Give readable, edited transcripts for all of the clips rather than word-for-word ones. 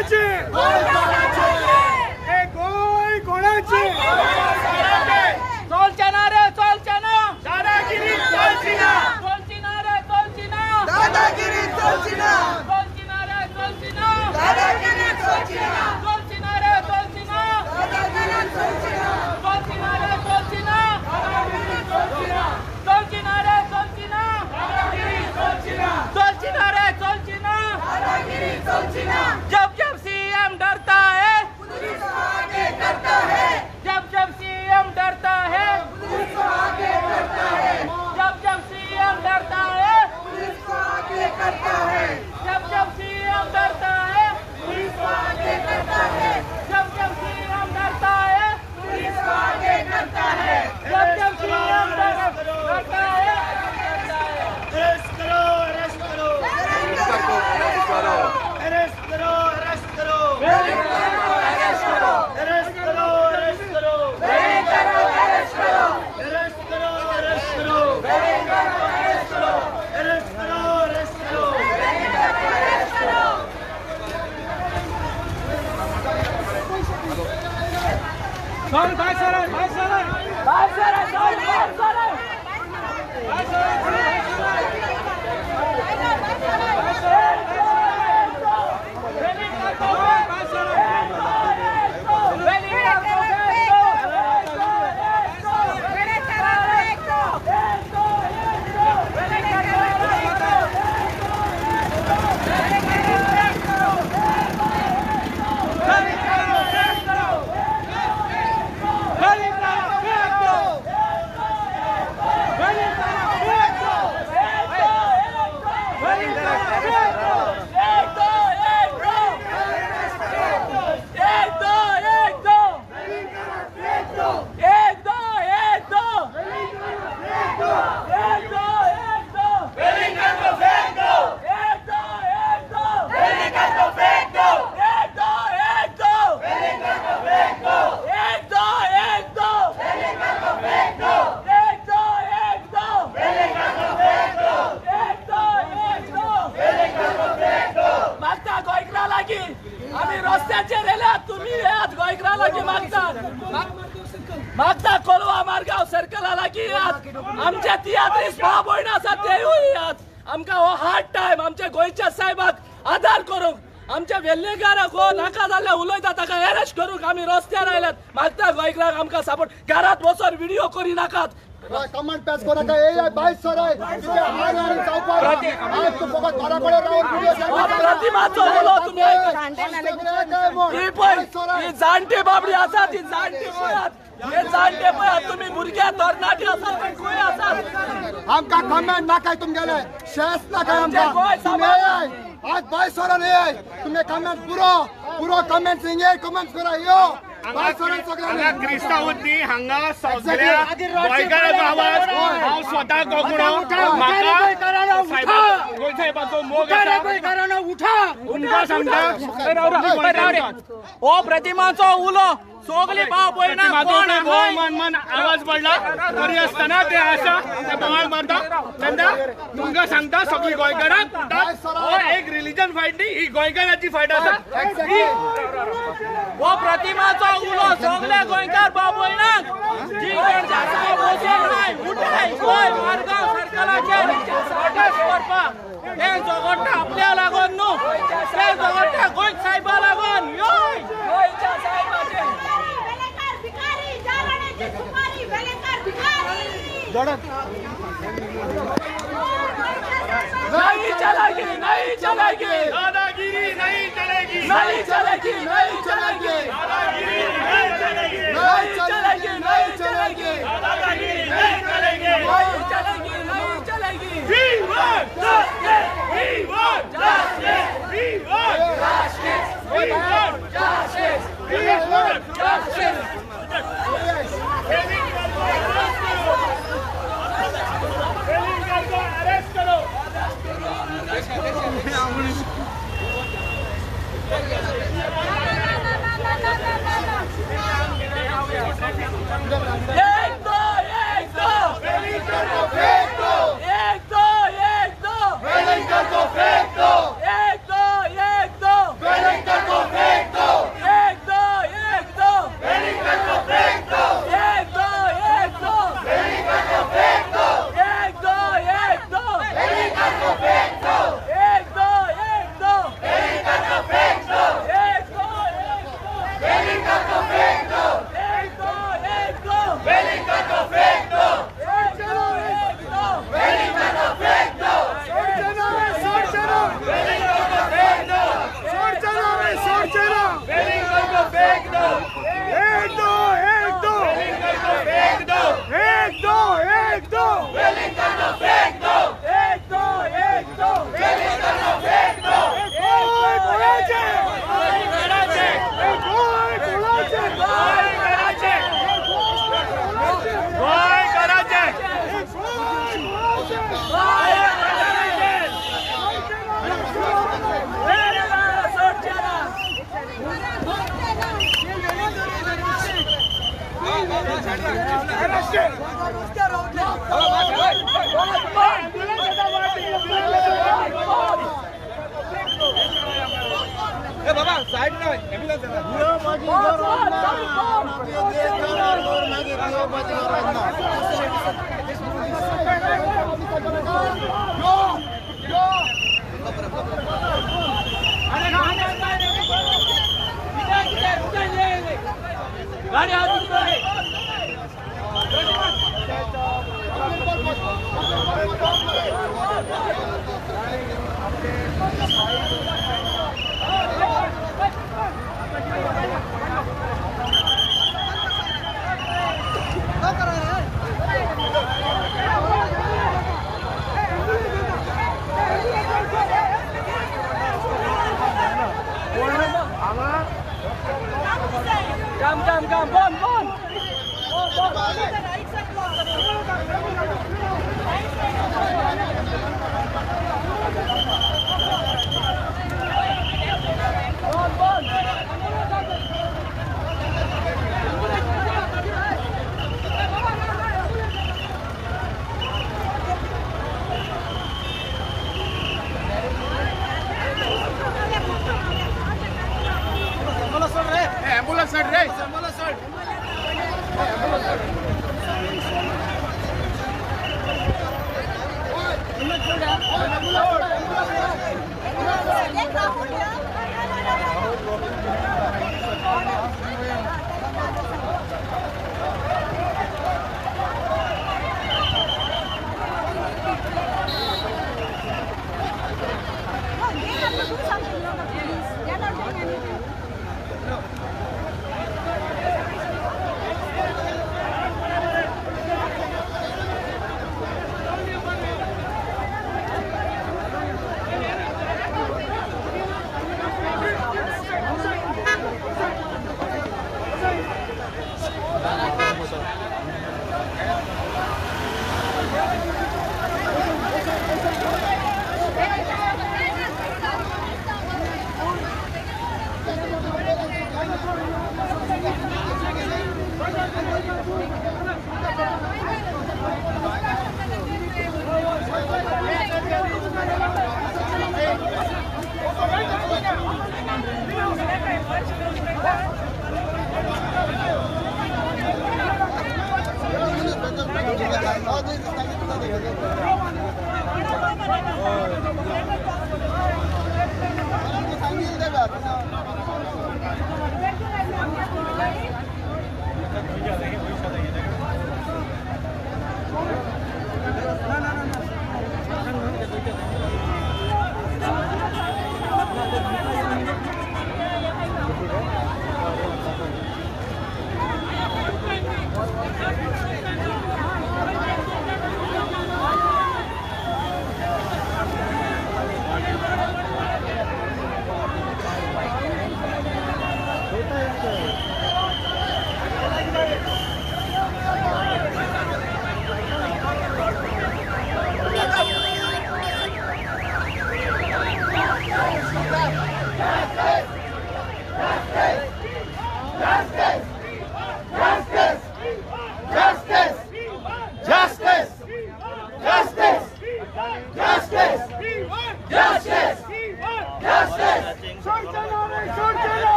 कोणाचे हे गोय कोणाचे चोलचेना रे चोलचेना दादागिरी चोलचिना चोलचिना रे चोलचिना दादागिरी चोलचिना चोलचिना रे चोलचिना दादागिरी चोलचिना चोलचिना रे चोलचिना दादागिरी चोलचिना चोलचिना रे चोलचिना दादागिरी चोलचिना चोलचिना रे चोलचिना दादागिरी चोलचिना चोलचिना रे चोलचिना दादागिरी चोलचिना जब जब सीएम डरता है पुलिस आगे करता है जब जब सीएम डरता है पुलिस आगे करता है जब जब सीएम डरता है पुलिस आगे करता है जब जब सीएम डरता है पुलिस आगे करता है जब जब सीएम डरता है पुलिस आगे करता है जब जब सीएम डरता है अरेस्ट करो अरेस्ट करो अरेस्ट करो अरेस्ट करो अरेस्ट करो अरेस्ट करो अरेस्ट करो अरेस्ट करो अरेस्ट करो अरेस्ट करो अरेस्ट करो अरेस्ट करो अरेस्ट करो अरेस्ट करो चल भाई सर आम्ही रस्त्याचे रेल्यात तुम्ही यात गोयकराला की मागता कोलवा मार्गाव सर्कल आला की यात आमच्या तियात्रीस महाबोयण आसा तेवूय यात आमकां हो हार्ड टायम आमच्या गोंयच्या साहेबाक आदार करूंक आमच्या वेल्लेकाराक हो नाका जाल्ले उलयता ताका अरेस्ट करूंक आमी रस्त्यार आयल्यात मागता गोंयकाराक आमकां सपोर्ट घरात बसून व्हिडिओ करी नाकात कमांड पैस को रखा है 22 सर है क्योंकि आने चौपाल आज तो फकत बड़ा बड़ा राउंड वीडियो प्रतिमाचो बोलो तुम्ही ही जाणटे बाबडी आसा ती जाणटे पळयात हे जाणटे पळयात तुम्ही भुरग्या तरणाटे आसा पण खंय आसात हमका कमेंट ना काय तुम गेले शेष ना काय हमका आज 22 सर नहीं है तुम्हें कमेंट पूरो कमेंट सिंगे कमेंट करा यो हांगा क्रिस्तांवनी हांगा सगळ्या गोंयकारांचो आवाज हांव स्वता कोंकणो म्हाका गोंय साहेबाचो मोग आसा तुमकां सांगता हो प्रतिमाचो उलो सोगली भाव पळयना कोण मन आवाज पडला तरी आसतना ते आसा ते बोवाळ मारता तेन्ना तुमकां सांगता सगळी गोंयकारांक हो एक रिलीजन फायट न्ही ही गोंयकारांची फायट आसा हो प्रतिमाचो उलो सगळे गोंयकार भाव पळयना जी गरजा आसा वचूंक नाय उठाय गोंय मार्गांव सर्कलाचेर प्रोटेस्ट करपाक हे झगडटा आपल्या लागून न्हू ते झगडटा गोंय साहेबा लागून योय गोंयच्या साहेबाचे नहीं चलेगी नहीं चलेगी दादागिरी नहीं चलेगी नहीं चलेगी नहीं चलेगी दादागिरी नहीं चलेगी नहीं चलेगी नहीं चलेगी दादागिरी नहीं चलेगी नहीं चलेगी नहीं चलेगी We want justice! We want justice! We want justice We want justice We want justice arrest करो ना ना ना ना ना बाबा साइड में एम्बुलेंस गाड़ी Gam, bon. एम्बुलेंस रे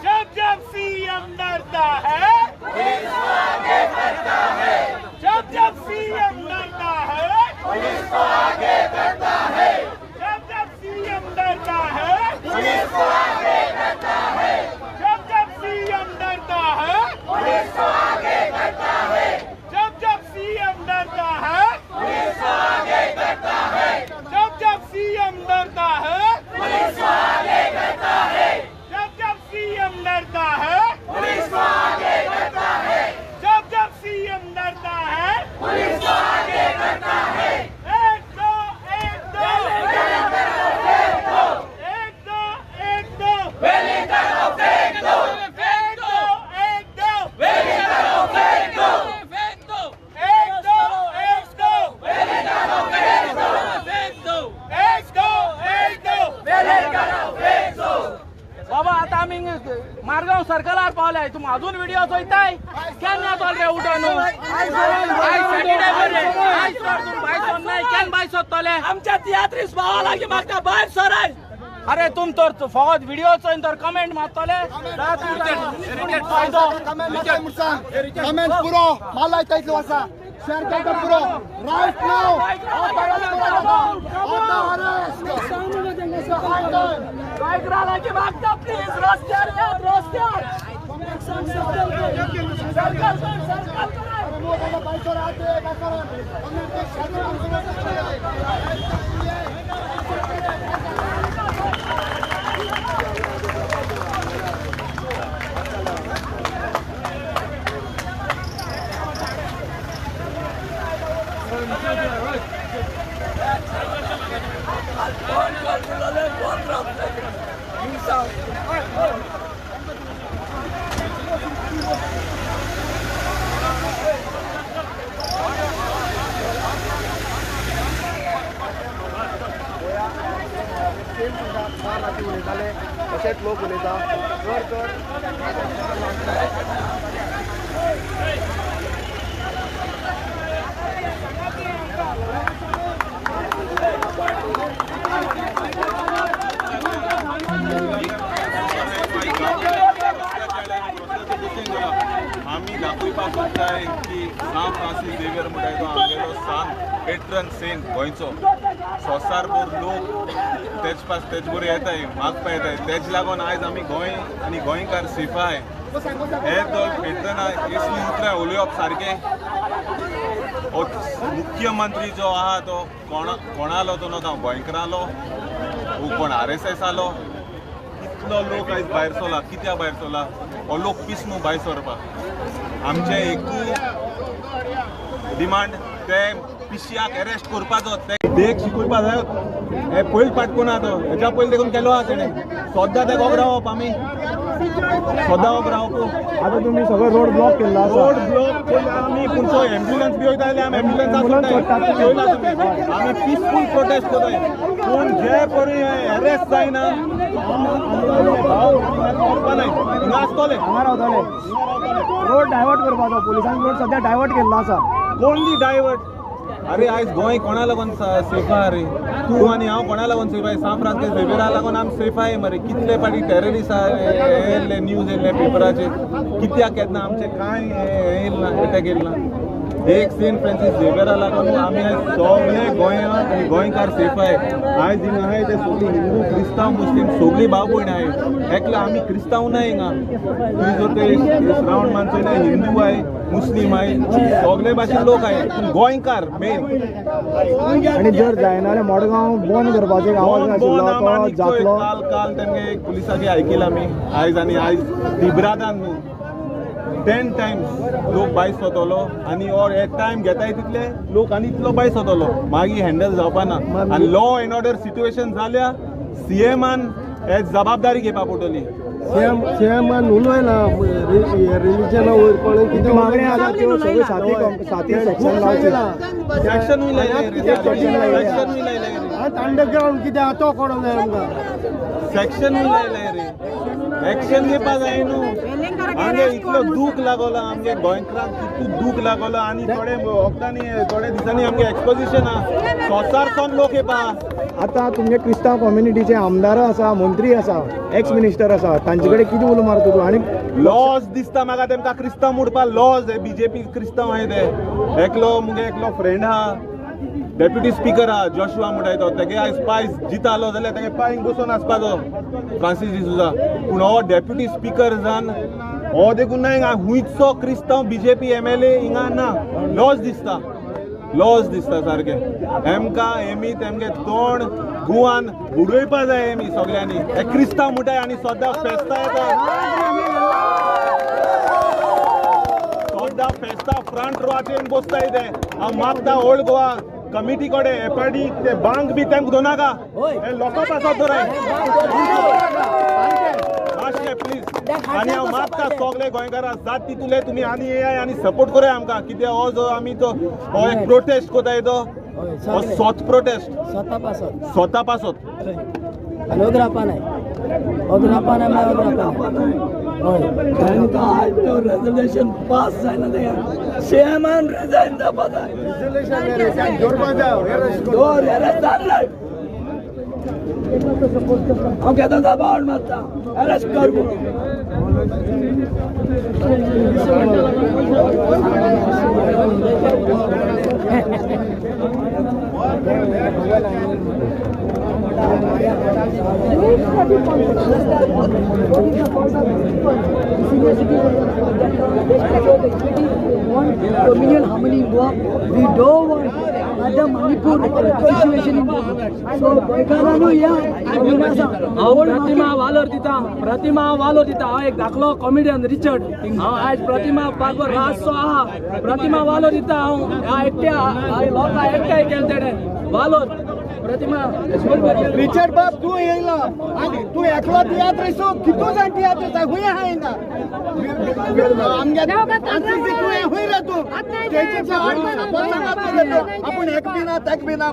जब सीएम डरता है पुलिस को आगे करता है। जब सीएम डरता है पुलिस को आगे करता है। जब सीएम डरता है पुलिस को आगे करता है। जब सीएम डरता अजून व्हिडिओ चोयताय केन्ना तोले उठोन आय सॅटरडे बरे आय सोडून बाय सोड नाही केन बाय सोडतले आमच्या तियात्रीस भावा लागी मागता बाहेर सोराय अरे तुम तर फकत व्हिडिओ चोयन तर कमेंट मारतले कमेंट पुरो मला इतलो आसा शेअर करता पुरो राईट नाउ काय करा लागी मागता प्लीज रस्त्यार या रस्त्यार तशेंच लोक उलयता कर आम्ही दाखोवपाक सोदताय की सांत फ्रांसीस झेवियर म्हणटाय तो आमगेलो सांत पेट्रन सेंट गोंयचो संवसारभर लोक तेज बरोबर येताय मागपा येताय तेज लागून आयज आमी गोंय आनी गोंयकार सेफ आहाय हे तो पेट्रना इसली उतरां उलोवप सारकें मुख्यमंत्री जो आहा तो कोणालो तो नव्हता गोंयकारालो कोण RSS आलो कितलो लोक आयज भायर सरला कित्याक भायर सरला हो लोक पिसनू भायर सरपाक आमचे एकूय डिमांड ते पिश्याक अरेस्ट करपाचो ते देख शिकोवपा जाय हे पयलीं पाटकुना तो हेच्या पयलीं देखून केलो आहा तेणें सद्दां तेका वोग रावप आमी सद्दां वोग रावप आता तुम्ही सगळं रोड ब्लॉक केला रोड ब्लॉक केला आमी पूण एम्ब्युलन्स बी वयता जाल्यार आमी एम्ब्युलन्साक चोयला तुमी आमी पिसफूल प्रोटेस्ट कोताय पूण जे परी अरेस्ट जायना आसतले रोड डायवर्ट करपाचो पुलिसांनी रोड सध्या डायवर्ट केल्लो आसा कोणली डायवर्ट अरे आयज गोंय कोणा लागून सेफ आहा रे तूं आनी हांव कोणा लागून सेफ आहाय सांत फ्रांसीस झेवियरा लागून आमी सेफ आहाय मरे कितले फाटी टेररिस्ट येयल्ले न्यूज येयल्ले पेपराचेर कित्याक येतना आमचे कांय येयलना अटॅक येयलना एक सेंट फ्रांसीस झेवियरा लागून आमी आयज सगळे गोंयां आनी गोंयकार सेफ आहाय आयज हिंगा आहाय ते सगळीं हिंदू क्रिस्तांव मुस्लीम सगळीं भाव भयण आहाय एकलो आमी क्रिस्तांव ना हिंगा तुमी जर ते रावंड मान चोयल्यार हिंदू आहाय मुस्लीम आहाय सगळे भाशेन लोक आहाय पूण गोंयकार मेन आणि जर जायना जाल्यार मडगांव बंद करपाचो एक आवाज आशिल्लो तो जातलो काल तेमगे पुलिसांनी आयकिला आमी आयज आनी आयज दिब्रादान न्हू 10 times लोक भायर सोदलो आनी और एक टायम घेताय तितले लोक आनी इतलो भायर सोदलो मागीर हँडल जावपाना आनी लॉ एंड ऑर्डर सिट्युएशन जाल्या CMान हे जबाबदारी घेवपा पडटली सीएमान उलयला रिलीजना वयर पण कितें मागणी आसा त्यो सगळ्यो साती सेक्शन लावचे सेक्शन लायले अंडरग्राउंड कितें आहा तो कोण जाय आमकां सेक्शन लायले रे एक्शन घेवपा जाय न्हू आमगे इतलो दूख लागलो आमगे गोंयकारांक कितलो दूख लागलो आनी थोडे वखदांनी थोडे दिसांनी आमगे एक्सपोजिशन आहा संवसारसून लोक येवपा आतां तुमगे क्रिस्तांव कम्युनिटीचे आमदार आसा मंत्री आसा एक्स मिनिस्टर आसा तांचे कडेन कितें उलो मारता तूं आनी लॉज दिसता म्हाका तेमकां क्रिस्तांव म्हणपा लॉज BJP क्रिस्तांव आहाय ते एकलो फ्रेंड आहा डेप्युटी स्पीकर आहा जोशुआ म्हणटाय तो तेगे आयज पायस जितालो जाल्यार तेगे पांयक बसून आसपाचो फ्रांसीस डिसूजा पूण हो डेप्युटी स्पीकर जावन हो देखून ना हिंगा हुंयचो क्रिस्तांव BJP MLA हिंगा ना लॉज दिसता सारकें एमकां एमी तेमगे तोंड गुवान बुडोवपा जाय एमी सगळ्यांनी हे क्रिस्तांव म्हणटाय आनी सद्दां फेस्तां येताय सद्दां फेस्तां फ्रंट रोवाचेर बसताय ते हांव मागता ओल्ड गोवा कमिटी कडेन एपाडी ते बांक बी तेमकां दोनाका हे लोकां पासत दराय मातशें प्लीज आनी हांव मागता सगळे गोंयकारां जात तितूले तुमी आनी येयाय आनी सपोर्ट कराय आमकां कित्याक हो जो आमी तो हो एक प्रोटेस्ट कोताय तो हो सोत प्रोटेस्ट स्वता पासत आनी ओद्रापा नाय तांकां आज तो रेजोल्यूशन पास जायना तें शेमान रिजाइन जावपा जाय दोर अरेस्ट जाल्ले हांव घेता दाबावड मारता अरेस्ट कर Dominion harmony work. We don't want other Manipur situation in so Boykana प्रतिमा वालोर दिता हांव एक धाकलो कॉमेडियन रिचर्ड हांव आज प्रतिमा बारबर रासो आहा प्रतिमा वालोर दिता हांव ह्या एकट्या लोकां एकठांय केले तेणे वालोर प्रतिमा रिचर्ड बाब तू येयला तू एकलो तियात्र सो कितू जाण तियात्र जाय हुय आहा हिंगा आमगे आरसीसी तू हुय रे तू तेचे आठ सपोर्ट करतो आपण एक बिना तक बिना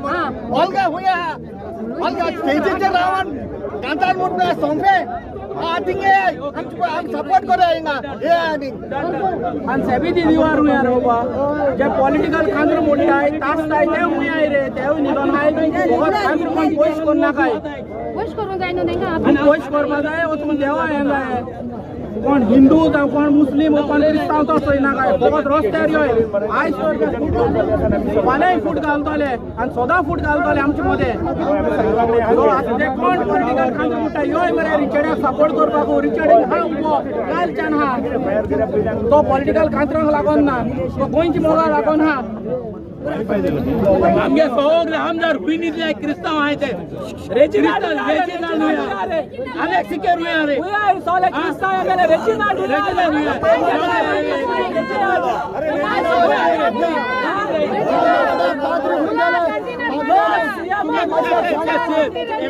ऑलगा हुय आहा ऑलगा तेचे रावण कांतान मुटना सोंपे आतिंगे हम सपोर्ट करे हिंगा ए आनी आणि सभी दिवार हुया रे बाबा जे पॉलिटिकल कांद्र मोडटाय तास ताय ते हुया रे ते निदन हाय बहुत कांद्र कोण पयस कोण नाकाय पयस करून जायना तेंका आणि पयस करपा जाय वचून देवा हेंगा कोण हिंदू जावं कोण मुस्लिम कोण क्रिस्तांव तो सोयना काय फकत रस्त्यार योय आयज फाल्यां फूट घालतले आनी सदां फूट घालतले आमचे मदें जे कोण पॉलिटिकल कांद्र मोडटा योय मरे रिचेड्याक सपोर्ट करपाक रिचेड्याक हा उबो कालच्यान हा तो पॉलिटिकल कांद्राक लागोन ना तो गोंयची मोगा लागोन हा आमगे सगळे आमदार हुईनीतले क्रिस्तांव आहाय ते रेजिनाल्ड अलेक्स सिकेर हुया रे हुया सगळे क्रिस्तांव आमगे रेजिनाल्ड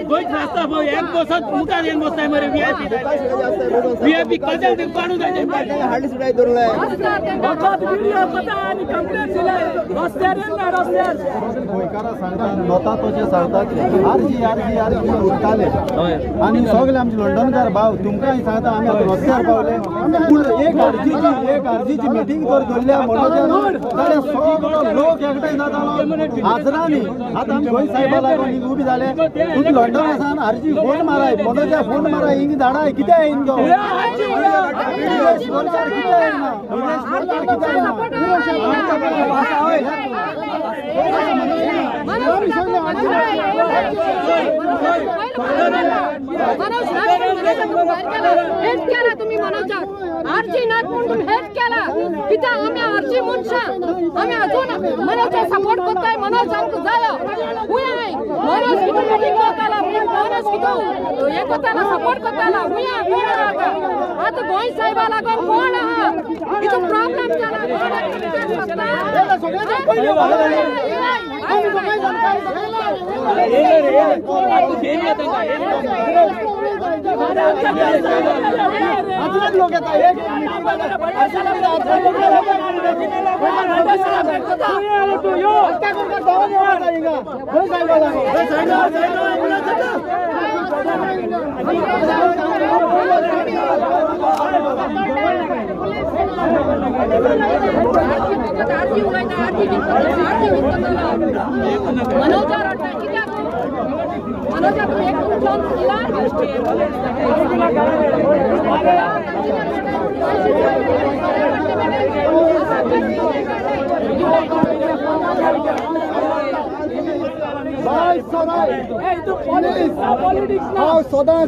गोंयच रास्ता पळय एक बसत मुखार येवन बसताय मरे व्हीआयपी कशें ते काडून जाय हाडी सुडाय दरले फकत व्हिडिओ पता आनी कंप्लेंट दिले रस्त्यार रस्त्यार गोंयकारां सांगतात नोता तशें सांगतात आरजी उरताले आनी सगळे आमचे लंडनकार भाव तुमकांय सांगता आमी आतां रस्त्यार पावले पूण एक आरजीची मिटींग जर धरल्या म्हणून जाल्यार सगळो लोक एकठांय जातालो हाजरांनी आतां आमी गोंय सायबा लागून हिंग उबी जाले तुमी लंडन आसान आरजी फोन माराय मनोजा फोन माराय हिंग धाडाय कितें येईन गो विदेश सरकार कितें येना विदेश सरकार कितें येना भाशा होय तुम्ही मनोजाक आरजी नात म्हणून हेच केला कित्याक आमी आरजी मनशां आमी अजून मनोजाक सपोर्ट करताय मनोज आमकां जायो हुंय मनोज कितें मिटींग करताला मनोज कितें हे करताला सपोर्ट करताला हुंय कोण आहा आतां गोंय सायबा लागून कोण आहा कितें प्रॉब्लेम जाला लोक येतात मनोजा एक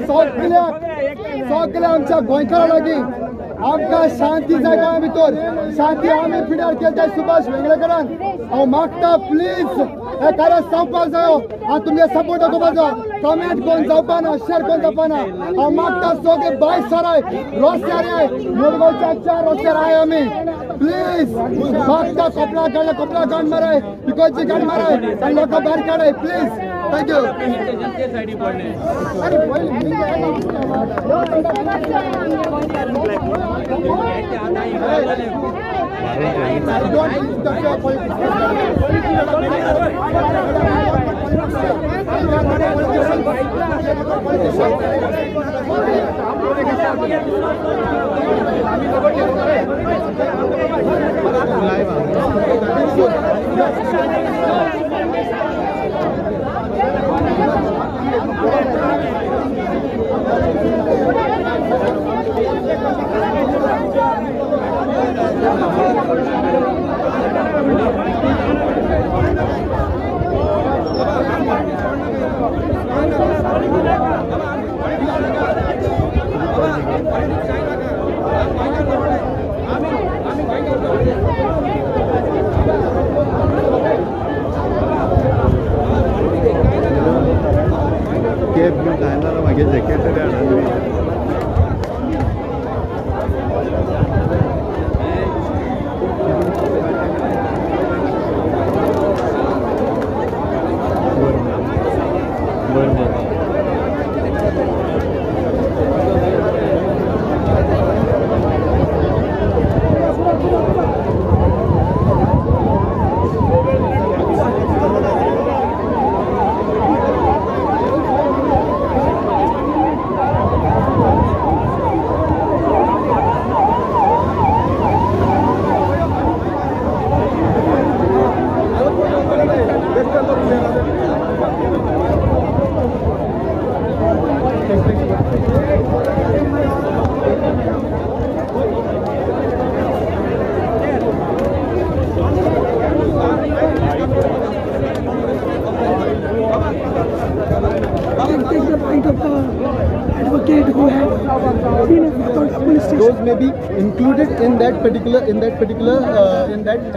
चान्स दिला सगळे आमच्या गोंयकारा लागीं आमकां शांती जाय गोंया भितर शांती आमी पिड्यार केल्या सुभाष वेगळेकरान हांव मागता प्लीज हे कारण संपपाक जायो हांव तुमगे सपोर्ट करपाचो कमेंट कोण जावपाना शेअर कोण जावपाना हांव मागता सगळे बाय सराय रस्त्यार आय मुरगांवच्या 4 रस्त्यार आय आमी प्लीज मागता कपडा गांड माराय इकडची गाडी माराय आनी लोकां भायर काडाय please thank you I don't मागे jacket those may be included in that particular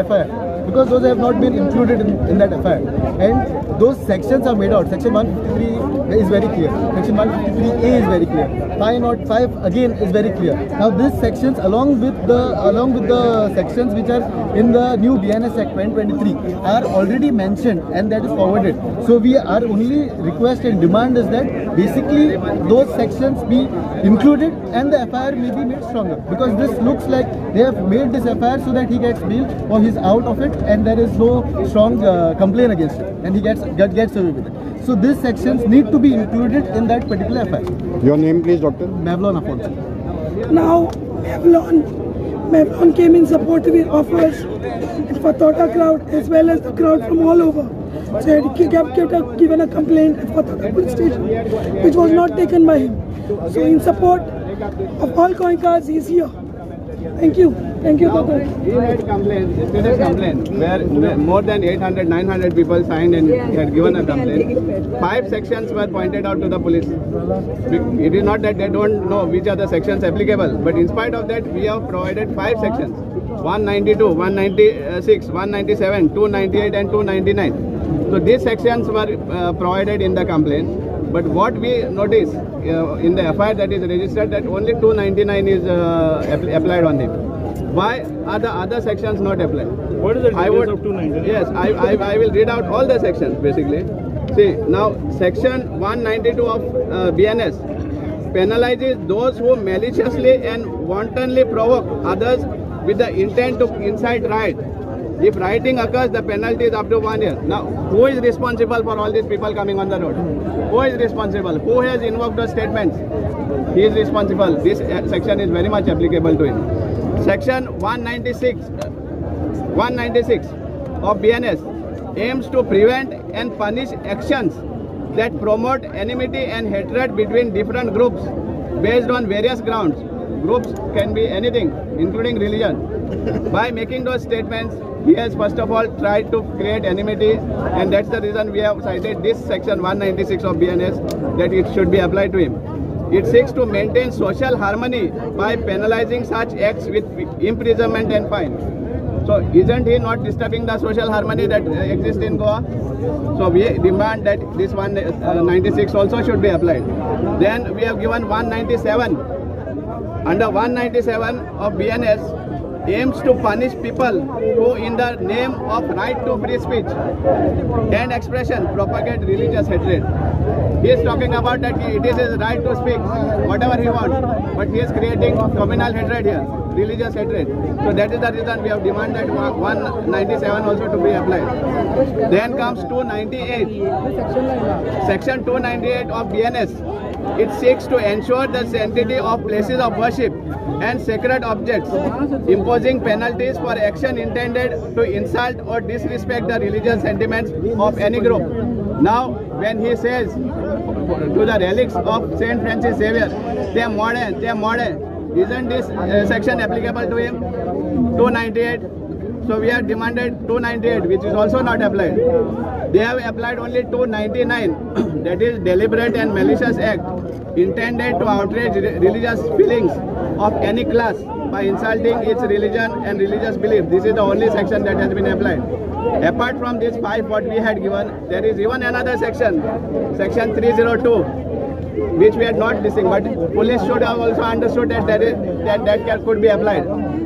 FIR, because those have not been included in that FIR, and those sections are made out. Section 153 is very clear. Section 153A is very clear. 505 again is very clear. Now these sections, along with the sections which are in the new BNS Act 2023, are already mentioned, and that is forwarded. So we are only request and demand is that basically those sections be included and the FIR may be made stronger, because this looks like they have made this FIR so that he gets bail or he's out of it and there is no strong complaint against it and he gets away with it. So these sections need to be included in that particular FIR. Your name please, Doctor? Mavlon Afonso. Now Mavlon came in support of us for Tota crowd as well as the crowd from all over. So he kept given a complaint at Tota police station, which was not taken by him. So in support of all Goenkas, he is here. Thank you. Thank you, Doctor. He had complaint where more than 800, 900 people signed and he had given a complaint. 5 sections were pointed out to the police. It is not that they don't know which are the sections applicable, but in spite of that, we have provided 5 sections: 192, 196, 197, 298 and 299. So these sections were provided in the complaint. But what we notice in the FIR that is registered, that only 299 is applied on him. Why are the other sections not applied? What is the details of 299? Yes, I will read out all the sections basically. See, now section 192 of BNS penalizes those who maliciously and wantonly provoke others with the intent to incite riot. If rioting occurs, the penalty is up to 1 year. Now, who is responsible for all these people coming on the road? Who is responsible? Who has invoked those statements? He is responsible. This section is very much applicable to him. Section 196 of BNS aims to prevent and punish actions that promote enmity and hatred between different groups based on various grounds. Groups can be anything, including religion. By making those statements, he has first of all tried to create enmity, and that's the reason we have cited this section 196 of BNS, that it should be applied to him. It seeks to maintain social harmony by penalizing such acts with imprisonment and fine. So isn't he not disturbing the social harmony that exists in Goa? So we demand that this 196 also should be applied. Then we have given 197. Under 197 of BNS, aims to punish people who, in the name of right to free speech and expression, propagate religious hatred. He is talking about that it is his right to speak whatever he wants, but he is creating communal hatred here, religious hatred. So that is the reason we have demanded 197 also to be applied. Then comes 298, section 298 of BNS. It seeks to ensure the sanctity of places of worship and sacred objects, imposing penalties for action intended to insult or disrespect the religious sentiments of any group. Now, when he says to the relics of Saint Francis Xavier, they are modern, isn't this section applicable to him? 298. So we have demanded 298, which is also not applied. They have applied only 299, that is deliberate and malicious act intended to outrage religious feelings of any class by insulting its religion and religious belief. This is the only section that has been applied. Apart from these 5 what we had given, there is even another section, section 302, which we had not listened, but police should have also understood that that could be applied.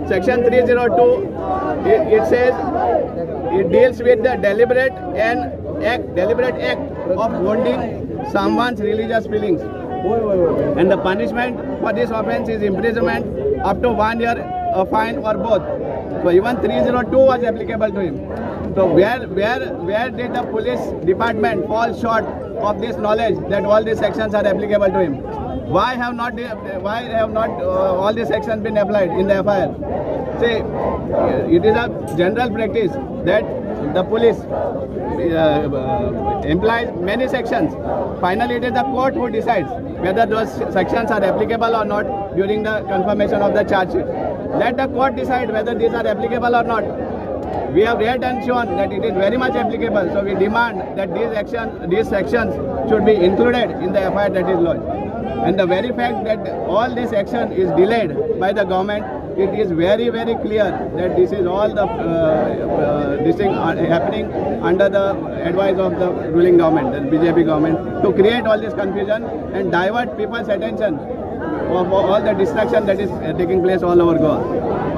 Section 302, it says it deals with the deliberate act of wounding someone's religious feelings, and the punishment for this offence is imprisonment up to 1 year, a fine, or both. So even 302 was applicable to him. So where did the police department fall short of this knowledge that all these sections are applicable to him? Why have not all these sections been applied in the FIR? See, it is a general practice that the police implies many sections. Finally, it is the court who decides whether those sections are applicable or not during the confirmation of the charge sheet. Let the court decide whether these are applicable or not. We have read and shown that it is very much applicable, so we demand that these sections should be included in the FIR that is lodged. And the very fact that all this action is delayed by the government, it is very, very clear that this is all this thing happening under the advice of the ruling government, the BJP government, to create all this confusion and divert people's attention of all the destruction that is taking place all over Goa.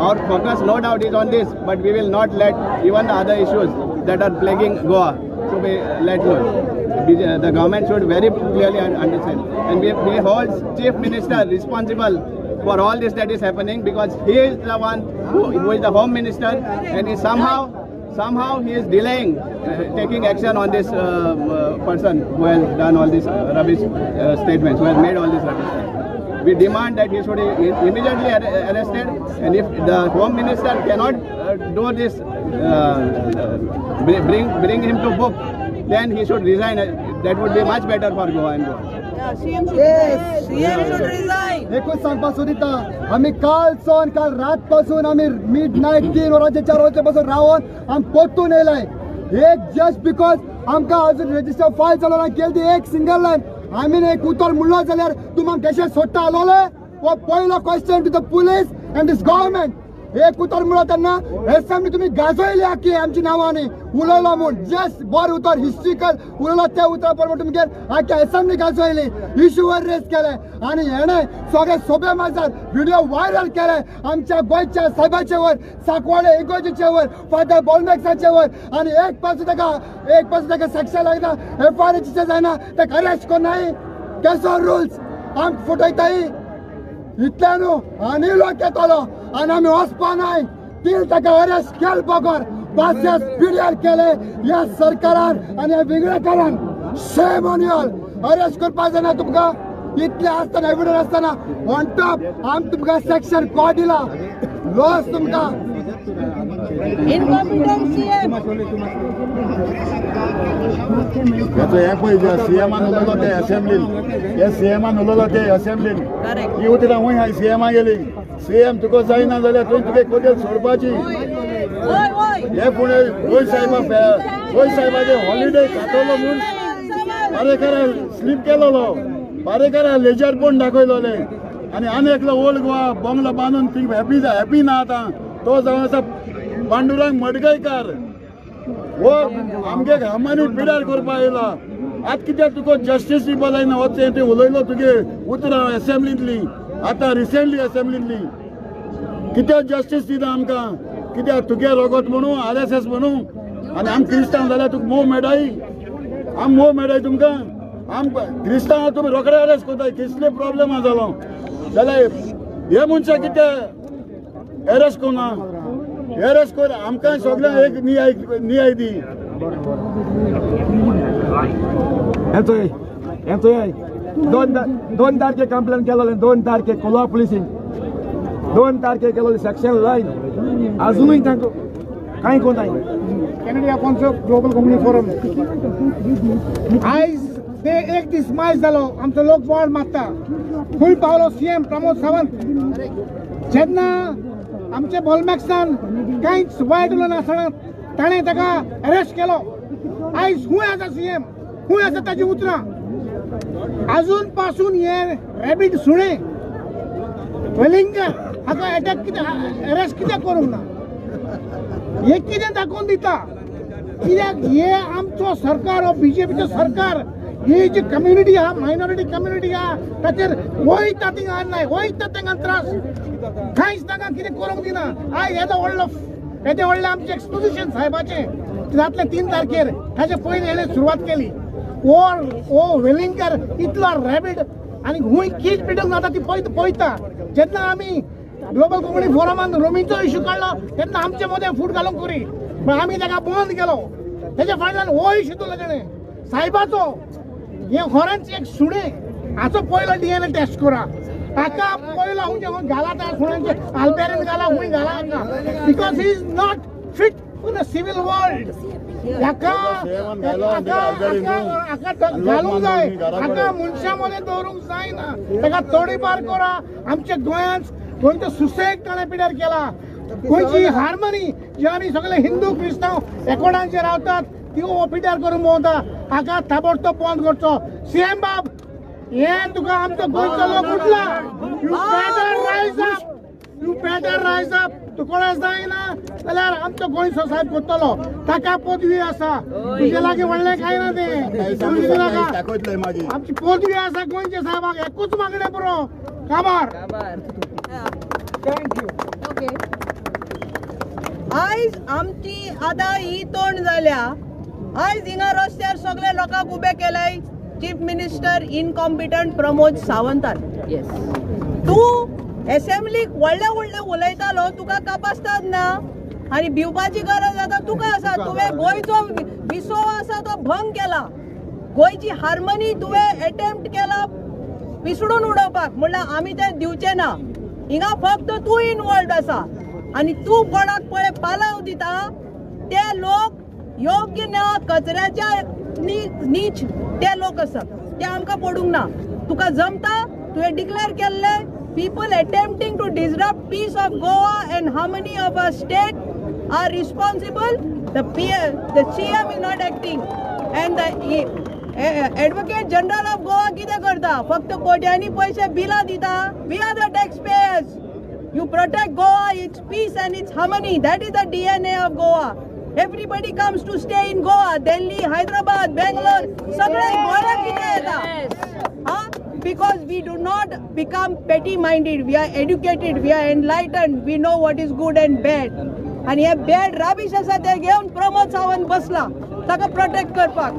Our focus, no doubt, is on this, but we will not let even the other issues that are plaguing Goa to be let loose. The government should very clearly understand, and we hold Chief Minister responsible for all this that is happening, because he is the one who is the Home Minister, and he somehow he is delaying taking action on this person who has done all these rubbish statements, who has made all these rubbish statements. We demand that he should be immediately arrested, and if the Home Minister cannot do this, bring him to book, then he should resign. That would be much better for Goa and Goa. CM should resign. एकूच सांगपासून दिता आम्ही काल रातपासून आम्ही midnight 3 वरांचे 4 वाजल्यापासून रावून आम्ही पोतून येयलाय. एक just because आमकां अजून रजिस्टर फायल चालू ना केली एक सिंगल लाइन आम्ही एक उतर म्हणलो जाल्यार तुमी आमकां कशें सोडटा आलोले. वो पयलो question to the police and this government. एक उतर म्हणलो तेन्ना एसएमनी तुमी गाजयली आखी आमची नांवांनी उलयलो म्हूण जस्ट बरें उतर हिस्ट्रिकल उलयलो ते उतरा प्रमाण तुमगे आख्या एसएमनी गाजयली इश्यूवर रेस केले आनी हेणे सगळे सोबे माजर व्हिडिओ व्हायरल केले आमच्या गोंयच्या साहेबाचे वर साकवाडे इगोजीचे वर फादर बॉलमॅक्साचे वर आनी एक पासून ताका सेक्शन लागना एफआयआरचे जायना ताका अरेस्ट करनाय केसो रूल्स आम फुटयताय इतले न्हू आनी लोक येतलो आनी आमी वचपा नाय. तील ताका अरेस्ट केल बगर बासियस पिड्यार केले ह्या सरकारान आनी ह्या वेगळेकारान. Shame on you all. Arrest करपा जायना तुमकां इतले आसतना एविडन्स आसतना ऑन टॉप आम तुमकां सेक्शन कोड दिला लॉस तुमकां. सीएमान उलयलो ते असेंब्लीन ही उतरां हूंय हाय सीएमा गेली. सीएम तुका जायना जाल्यार तुवें कोदेल सोडपाची. हे पुणे गोंय साहेबाचे हॉलिडे खातलो म्हूण पारेकारा स्लीप केलोलो. पारेकारा लेजर पोवन दाखयलोले आनी आनी एकलो ओल्ड गोवा बंगलो बांदून थिंग हॅपी ना आतां. तो जावन आसा पांडुरंग मडगयकार. वो आमगे घामांनी पिड्यार करपा येयला. आतां कित्याक तुका जस्टीस दिवपा जायना वचचें तें उलयलो तुगे उतरां एसेंब्लींतली आतां रिसेंटली एसेंब्लींतली. कित्याक जस्टीस दिता आमकां कित्याक तुगे रोगोत म्हणू RSS म्हणू आनी आमी क्रिस्तांव जाल्यार तुका मोव मेळटाय आमी मोव मेळटाय तुमकां आम क्रिस्तांव तुमी रोखडे अरेस्ट कोताय कसले प्रॉब्लेम हा जालो जाल्यार हे मनशाक कित्याक अरेस्ट कोना अरेस्ट कर आमकां सगळ्यांक एक न्याय दी दोन तारखे कंप्लेंट केलेले 2 तारखे कोल्हापूर पुलिसीन 2 तारखे केलेले सेक्शन लायन अजूनही तांकां कांय कोणाय कॅनेडिया कॉन्सो ग्लोबल कम्युनिटी फोरम आयज ते एक दीस मायज जालो आमचो लोक बोवाळ मारता खंय पावलो CM प्रमोद सावंत जेन्ना आमचे बॉलमॅक्सान कांयच वायट उलोवं नासतना ताणें ताका अरेस्ट केलो आयज खंय आसा CM खंय आसा ताची उतरां अजून पासून हे रॅबीट सुणे वेलिंगर हाका अटॅक कित्याक अरेस्ट कित्याक करूंक ना हे कितें दाखोवन दिता कित्याक हे आमचो सरकार हो BJPचो सरकार ही जी कम्युनिटी आहा मायनॉरिटी कम्युनिटी आहा ताचेर वयता थिंगा नाय वयता तांकां त्रास कांयच तांकां कितें करूंक दिना आयज येदो व्हडलें आमचें एक्सपोजिशन साहेबाचें जातलें 3 तारखेर ताचे पयलीं हेणें सुरवात केली ओ वेलिंगर इतलो रॅबीट आनी खूंय कीच पिडूंक जाता ती पळयता जेन्ना आमी ग्लोबल कम्युनिटी फोरमान रोमीचो इश्यू काडलो तेन्ना आमचे मदें फूट घालूंक करी पण आमी ताका बंद केलो तेच्या फाटल्यान हो इश्यू तो ताणें साहेबाचो हे खरेंच एक सुणे हाचो पयलो DNA टेस्ट करा ताका पयलो हांव जेव्हा घाला त्या सुण्याचे आल्बेरीन घाला खूंय घाला हाका because he is not fit for the civil world हाका घालूंक जाय हाका मनशा मदें दवरूंक जायना ताका तोडीपार करा आमच्या गोंयांत गोंयचो सुसेग ताणें पिड्यार केला गोंयची हार्मनी जे आमी सगळे हिंदू क्रिस्तांव एकोडान जे रावतात ती पिड्यार करून भोंवता हाका ताबडतोब बंद करचो CM बाब हे तुका आमचो गोंयचो लोक उठला यू बेटर रायज अप तुका जायना जाल्यार आमचो गोंयचो साहेब करतलो ताका पदवी आसा तुजे लागीं व्हडलें कांय ना तें आमची पदवी आसा गोंयच्या साहेबाक एकूच मागणें पुरो काबार थँक्यू ओके आयज आमची आतां ही तोंड जाल्या आयज हिंगा रस्त्यार सगळे लोकांक ube केल्याय chief minister incompetent Pramod सावंतान तूं असेंब्लीक व्हडले उलयतालो तुका कापासतात ना आनी भिवपाची गरज आतां तुका आसा तुवें गोंयचो विसव आसा तो भंग केला गोंयची हार्मनी तुवें अटेम्प्ट केला पिसडून उडोवपाक म्हणल्यार आमी तें दिवचे ना हिंगा फक्त तूं इनवॉल्ड आसा आनी तूं कोणाक पळय पालव दिता ते लोक योग्य ना कचऱ्याच्या नीच ते लोक आसात ते आमकां पडूंक ना तुका जमता तुवें डिक्लेअर केल्ले people attempting to disrupt peace of Goa and harmony of our state are responsible. The CM is not acting and the Advocate General of Goa कितें करता फक्त कोट्यांनी पैसे बिलां दिता we are the taxpayers. You protect Goa, its peace and its harmony. That is the DNA of Goa. Everybody comes to stay in Goa, Delhi, Hyderabad, Bangalore. सगळे गोंयांत कितें येता because we do not become petty minded, we are educated, we are enlightened, we know what is good and bad and hey bad rubbish आसा ते घेवन प्रमोद सावंत बसला ताका protect करपाक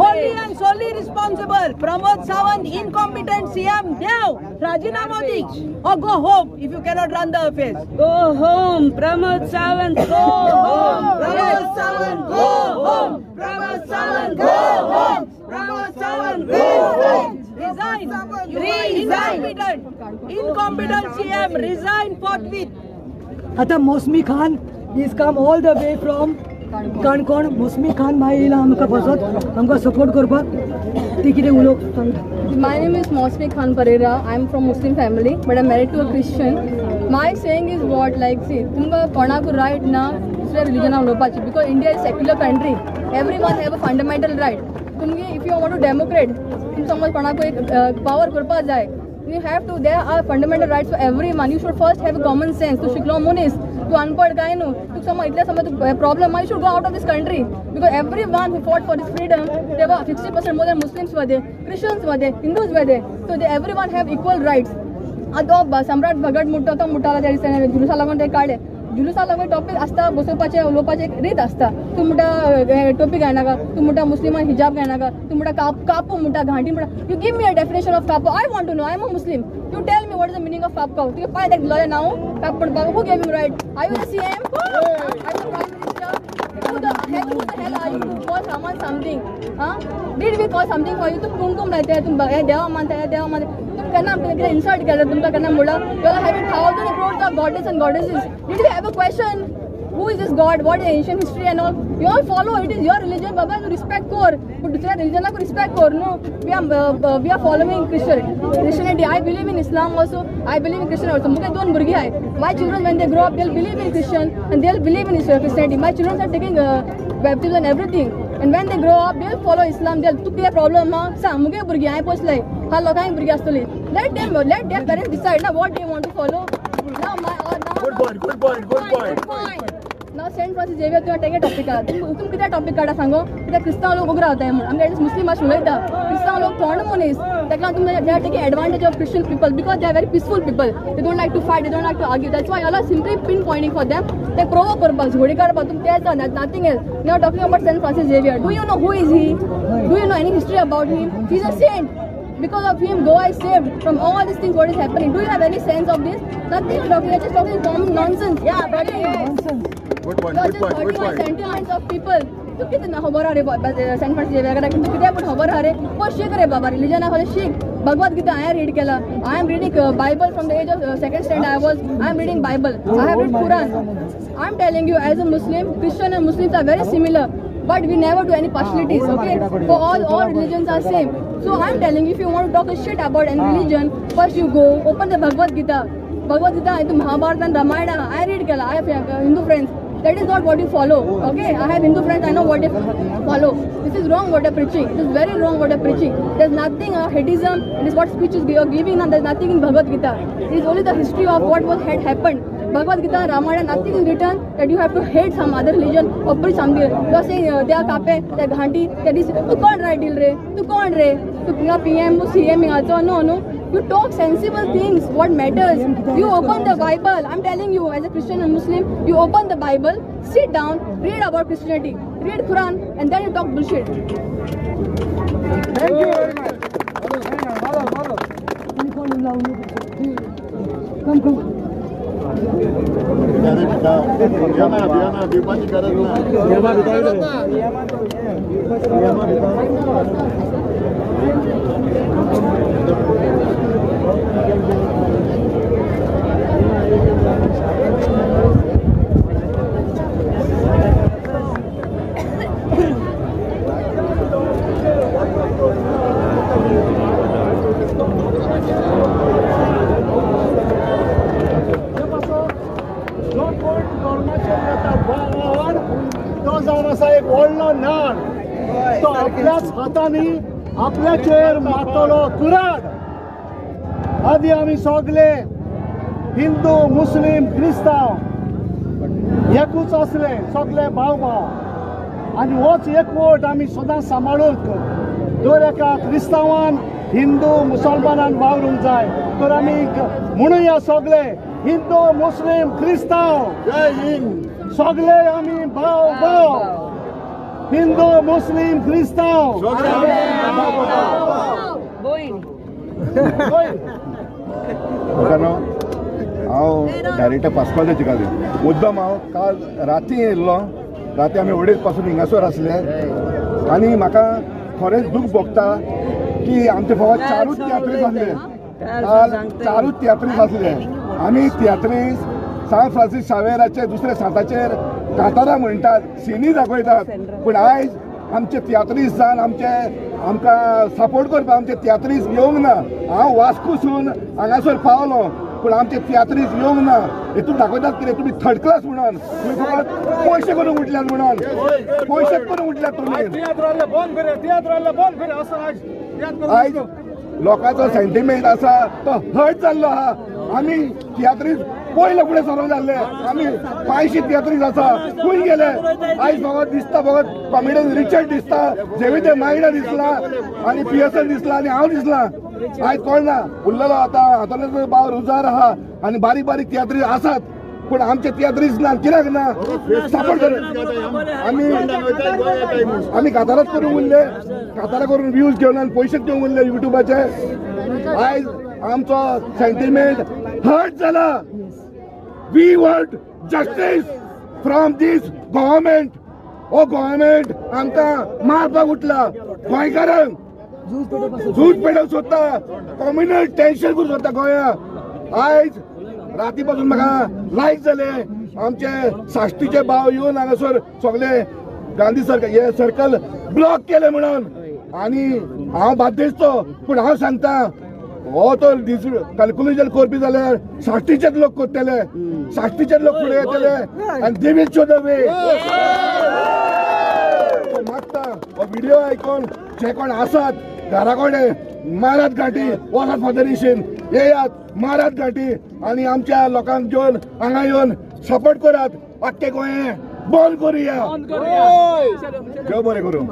only and solely responsible Pramod Sawant incompetent CM देव राजीनामा दी or go home if you cannot run the affairs. Go home Pramod Sawant, go home Pramod Sawant, go home Pramod Sawant, go home Pramod Sawant, go home. Resign. Incompetent CM, resign forthwith. आता मौसमी Khan is come all the way from Canacona मौसमी खान भाई येयला आमकां बसत आमकां support करपाक ती कितें उलोवंक सांगता My name is Mosmi Khan Pereira. I am from Muslim family, but I am married to a Christian. My saying is what, like, see, तुमकां कोणाक right ना दुसऱ्या रिलीजनाक उलोवपाची because India is secular country. Everyone have a fundamental right. तुम्ही if you want to democrate, तुम समज कोणाक एक power करपाक जाय, you have to. There are fundamental rights for everyone. You should first have a common sense. तू शिकलो मनीस, तू अनपढ काय न्हू, तू समज इतले समज problem, you should go out of this country because everyone who fought for this freedom, they were 60% more than Muslims were there, Christians were there, Hindus were there, so they everyone have equal rights. तो सम्राट भगत म्हणटा तो म्हणटालो त्या दिसांनी जुलुसा लागून ते काडले जुलुसा लागून टॉपीक आसता बसोवपाचे उलोवपाचे एक रीत आसता तूं म्हणटा टोपी घालनाका तूं म्हणटा मुस्लिमान हिजाब घालनाका तूं म्हणटा कापू म्हणटा घांटी म्हणटा you give me a definition of कापू I want to know I am a Muslim you tell me what is the meaning of कापू तुगे पाय तेका दिलोलें नांव काप म्हणपाक who gave you right are you the CM are you prime minister who the hell are you to call someone something did we call something for you तुम कुमकुम लायते तुम हे देवा मानता तुम केन्ना आमकां कितें इन्सल्ट केलें तुमकां केन्ना म्हणलं you are having thousands of crores of goddess and goddesses did we have a question who is this god what is ancient history and all you all follow it is your religion baba you respect kor but dusra religion la ko respect kor no we are following Christianity I believe in Islam also I believe in Christian also muke don burgi hai my children when they grow up they'll believe in Christian and they'll believe in Christianity my children are taking baptism and everything and when they grow up they'll follow Islam they'll tu kiya problem ma sa muge burgi hai poslay ha lokain burgi astoli let them parents decide na what they want to follow now good point now Saint Francis Xavier tu take a topic तुम किती topic काढा सांगो कित्याक क्रिस्तांव लोक उगरा जाताय म्हणून आमगे मुस्लिम भाषा उलयता क्रिस्तांव लोक थोंड मनीस ताका तुम they are taking advantage of Christian people because they are very peaceful people they don't like to fight they don't like to argue that's why all are simply pinpointing for them they provoke करपाक झगडी काडपाक तुम तेच nothing else we are talking about Saint Francis Xavier do you know who is he do you know any history about him he is a saint because of him Goa is saved from all these things what is happening do you have any sense of this nothing talking just talking common nonsense yeah but nonsense good point sentiments of people तू कितना खबर आ रे Saint Francis Xavier तू किती पण खबर आ रे पण शिक रे बाबा रिलीजन आहे शिक भगवद गीता I read केला I am reading Bible from the age of second standard I am reading Bible I have read Quran I am telling you as a Muslim Christian and Muslims are very similar but we never do any partialities okay for all religions are same so I am telling you if you want to talk a shit about any religion first you go open the Bhagavad Gita is Mahabharata and Ramayana I read kela I have Hindu friends that is not what you follow okay I have Hindu friends I know what they follow this is wrong what they are preaching it is very wrong what they are preaching there's nothing hedonism it is what speech is you are giving and there's nothing in Bhagavad Gita it is only the history of what had happened Bhagavad Gita and Ramayana nothing is written that you have to hate some other religion or preach something you are saying they are kape they are ghanti that is tu kon right deal re tu kon re tu PM CM no you talk sensible things what matters you open the Bible I'm telling you as a Christian and Muslim you open the Bible sit down read about Christianity read Quran and then you talk bullshit thank you very much come एक व्हडलो नाड तो आपल्याच हातांनी आपल्या chair मारतलो कुराड आदी आमी सगळे Hindu Muslim क्रिस्तांव एकूच असले सगळे भाव आनी होच एकवट आमी सदां सांबाळूंक दर एका क्रिस्तांवान हिंदू मुसलमानान वावरूंक जाय तर आमी म्हणुया सगळे हिंदू मुस्लिम क्रिस्तांव जय हिंद सगळे आमी भाव हिंदू मुस्लिम क्रिस्तांव हांव डायरेक्टर पास्कोल चिकाली मुद्दम हांव काल राती येयल्लो राती आमी वडील पासून हिंगासर आसले आनी म्हाका खरेंच दूख भोगता की आमचे फकत चारूच तियात्रीस आसले काल चारूच तियात्रीस आसले आमी तियात्रीस सांत फ्रांसीस शावेराचे दुसरे सांताचेर कांतारां म्हणटात सिनी दाखयतात पूण आयज आमचे तियात्रीस जावन आमकां सपोर्ट करपाक आमचे तियात्रीस येवंक ना हांव वास्कोसून हांगासर पावलो पूण आमचे तियात्रीस येवंक ना हेतून दाखयतात कितें तुमी थर्ड क्लास म्हणून तुमी फकत पयशे करून उठल्यात म्हणून पयशे करून उठल्यात तुमी आयज लोकांचो सेंटिमेंट आसा तो हर्ट जाल्लो आहा आमी तियात्रीस पयले फुडें सरोंक जाल्ले आमी पांयशी तियात्रीस आसा खंय गेले आयज फकत दिसता फकत कॉमेडियन रिचर्ड दिसता झेवियर मायना दिसला आनी पियर्सन दिसला आनी हांव दिसला आयज कोण ना उरलेलो आतां हातूंतलो भाव रुजार आहा आनी बारीक बारीक तियात्री आसात पण आमचे तियात्रीज ना कित्याक ना सपोर्ट कर आमी काताराच करून उरले कातारा करून व्ह्यूज घेवन आनी पयशे घेवन उरले युट्यूबाचे आयज आमचो सेंटिमेंट हर्ट जाला we want justice from this government हो गव्हर्मेंट आमकां मारपाक उठला गोंयकारांक झूज पेटोवंक सोदता कम्युनल टेन्शन करूंक सोदता गोंयांत आयज राती पासून म्हाका लायक जाले आमचे साश्टीचे भाव येवन हांगासर सगळे गांधी हे सर्कल ब्लॉक केले म्हणून आनी हांव बाद्देस्तो पूण हांव सांगता हो तो कॅल्क्युलेशन करपी जाल्यार साश्टीचेच लोक करतले साश्टीचेच लोक फुडें येतले आनी they will show the way मागता हो व्हिडिओ आयकून जे कोण आसात घरा कडेन मारात घाटी वसात फादरीशीन येयात मारात घाटी आनी आमच्या लोकांक घेवन हांगा येवन सपोर्ट करात आख्खे गोंय बंद करुया देव बरें करूं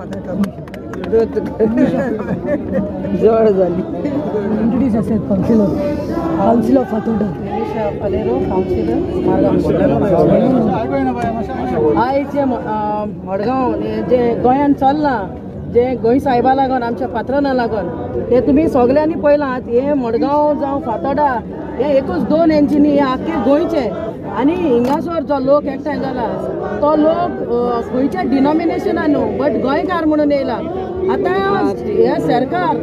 जड झाली काउन्सिलर फातोर्डा आयज जे मडगांव जे गोंयान चल्लां जे गोंय साहेबा लागून आमच्या पात्रांना लागून ते तुमी सगळ्यांनी पळयलात हे मडगांव जावं फातोर्डा हे एकूच 2 इंजिनी हे आख्खे गोंयचे आनी हिंगासर जो लोक एकठांय जाला तो लोक गोंयच्या डिनॉमिनेशनान न्हू बट गोंयकार म्हणून येयला आतां हे सरकार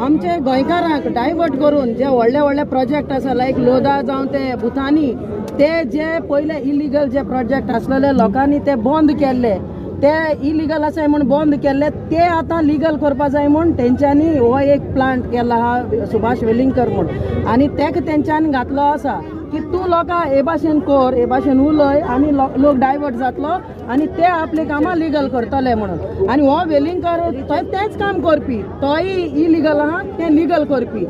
आमचे गोंयकारांक डायवर्ट करून जे व्हडले व्हडले प्रोजेक्ट आसा लायक लोदा जावं ते भुतानी ते जे पयले इलिगल जे प्रोजेक्ट आसलेले लोकांनी ते बंद केल्ले ते इलिगल आसाय म्हूण बंद केल्ले ते आतां लिगल करपा जाय म्हूण तेंच्यांनी हो एक प्लांट केला हा सुभाष वेलिंगकर म्हूण आनी तेका तेंच्यांनी घातलो आसा की तूं लोकां हे भाशेन कर हे भाशेन उलय आनी लोक डायवर्ट जातलो आनी ते आपले कामां लिगल करतले म्हणून आनी हो वेलिंगकर तो तेंच काम करपी तोय इलिगल आहा तें लिगल करपी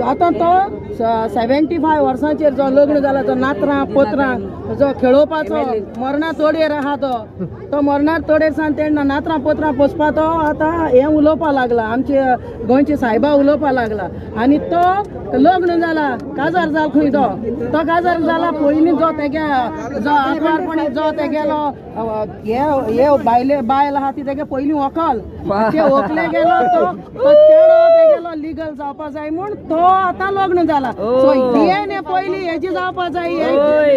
आतां तो 75 वर्सांचेर जो लग्न जाला तो नात्रां पोत्रां जो खेळोवपाचो मरणा तोडेर आहा तो मरणार तोडेर सावन तेन्ना नात्रां पोत्रां पोसपा तो आतां हें उलोवपा लागला आमचे गोंयचे सायबा उलोवपा लागला आनी तो लग्न जाला काजार जाल खंय तो काजार जाला पयलीं जो तेगे जो आंकवारपणी जो तेगेलो हे बायल आहा ती तेगे पयलीं व्हंकल ते व्हंकले गेलो तो चेडो तेगेलो लिगल जावपा जाय म्हूण तो आतां लग्न जाला सो डीएनए पयलीं हेजी जावपा जाय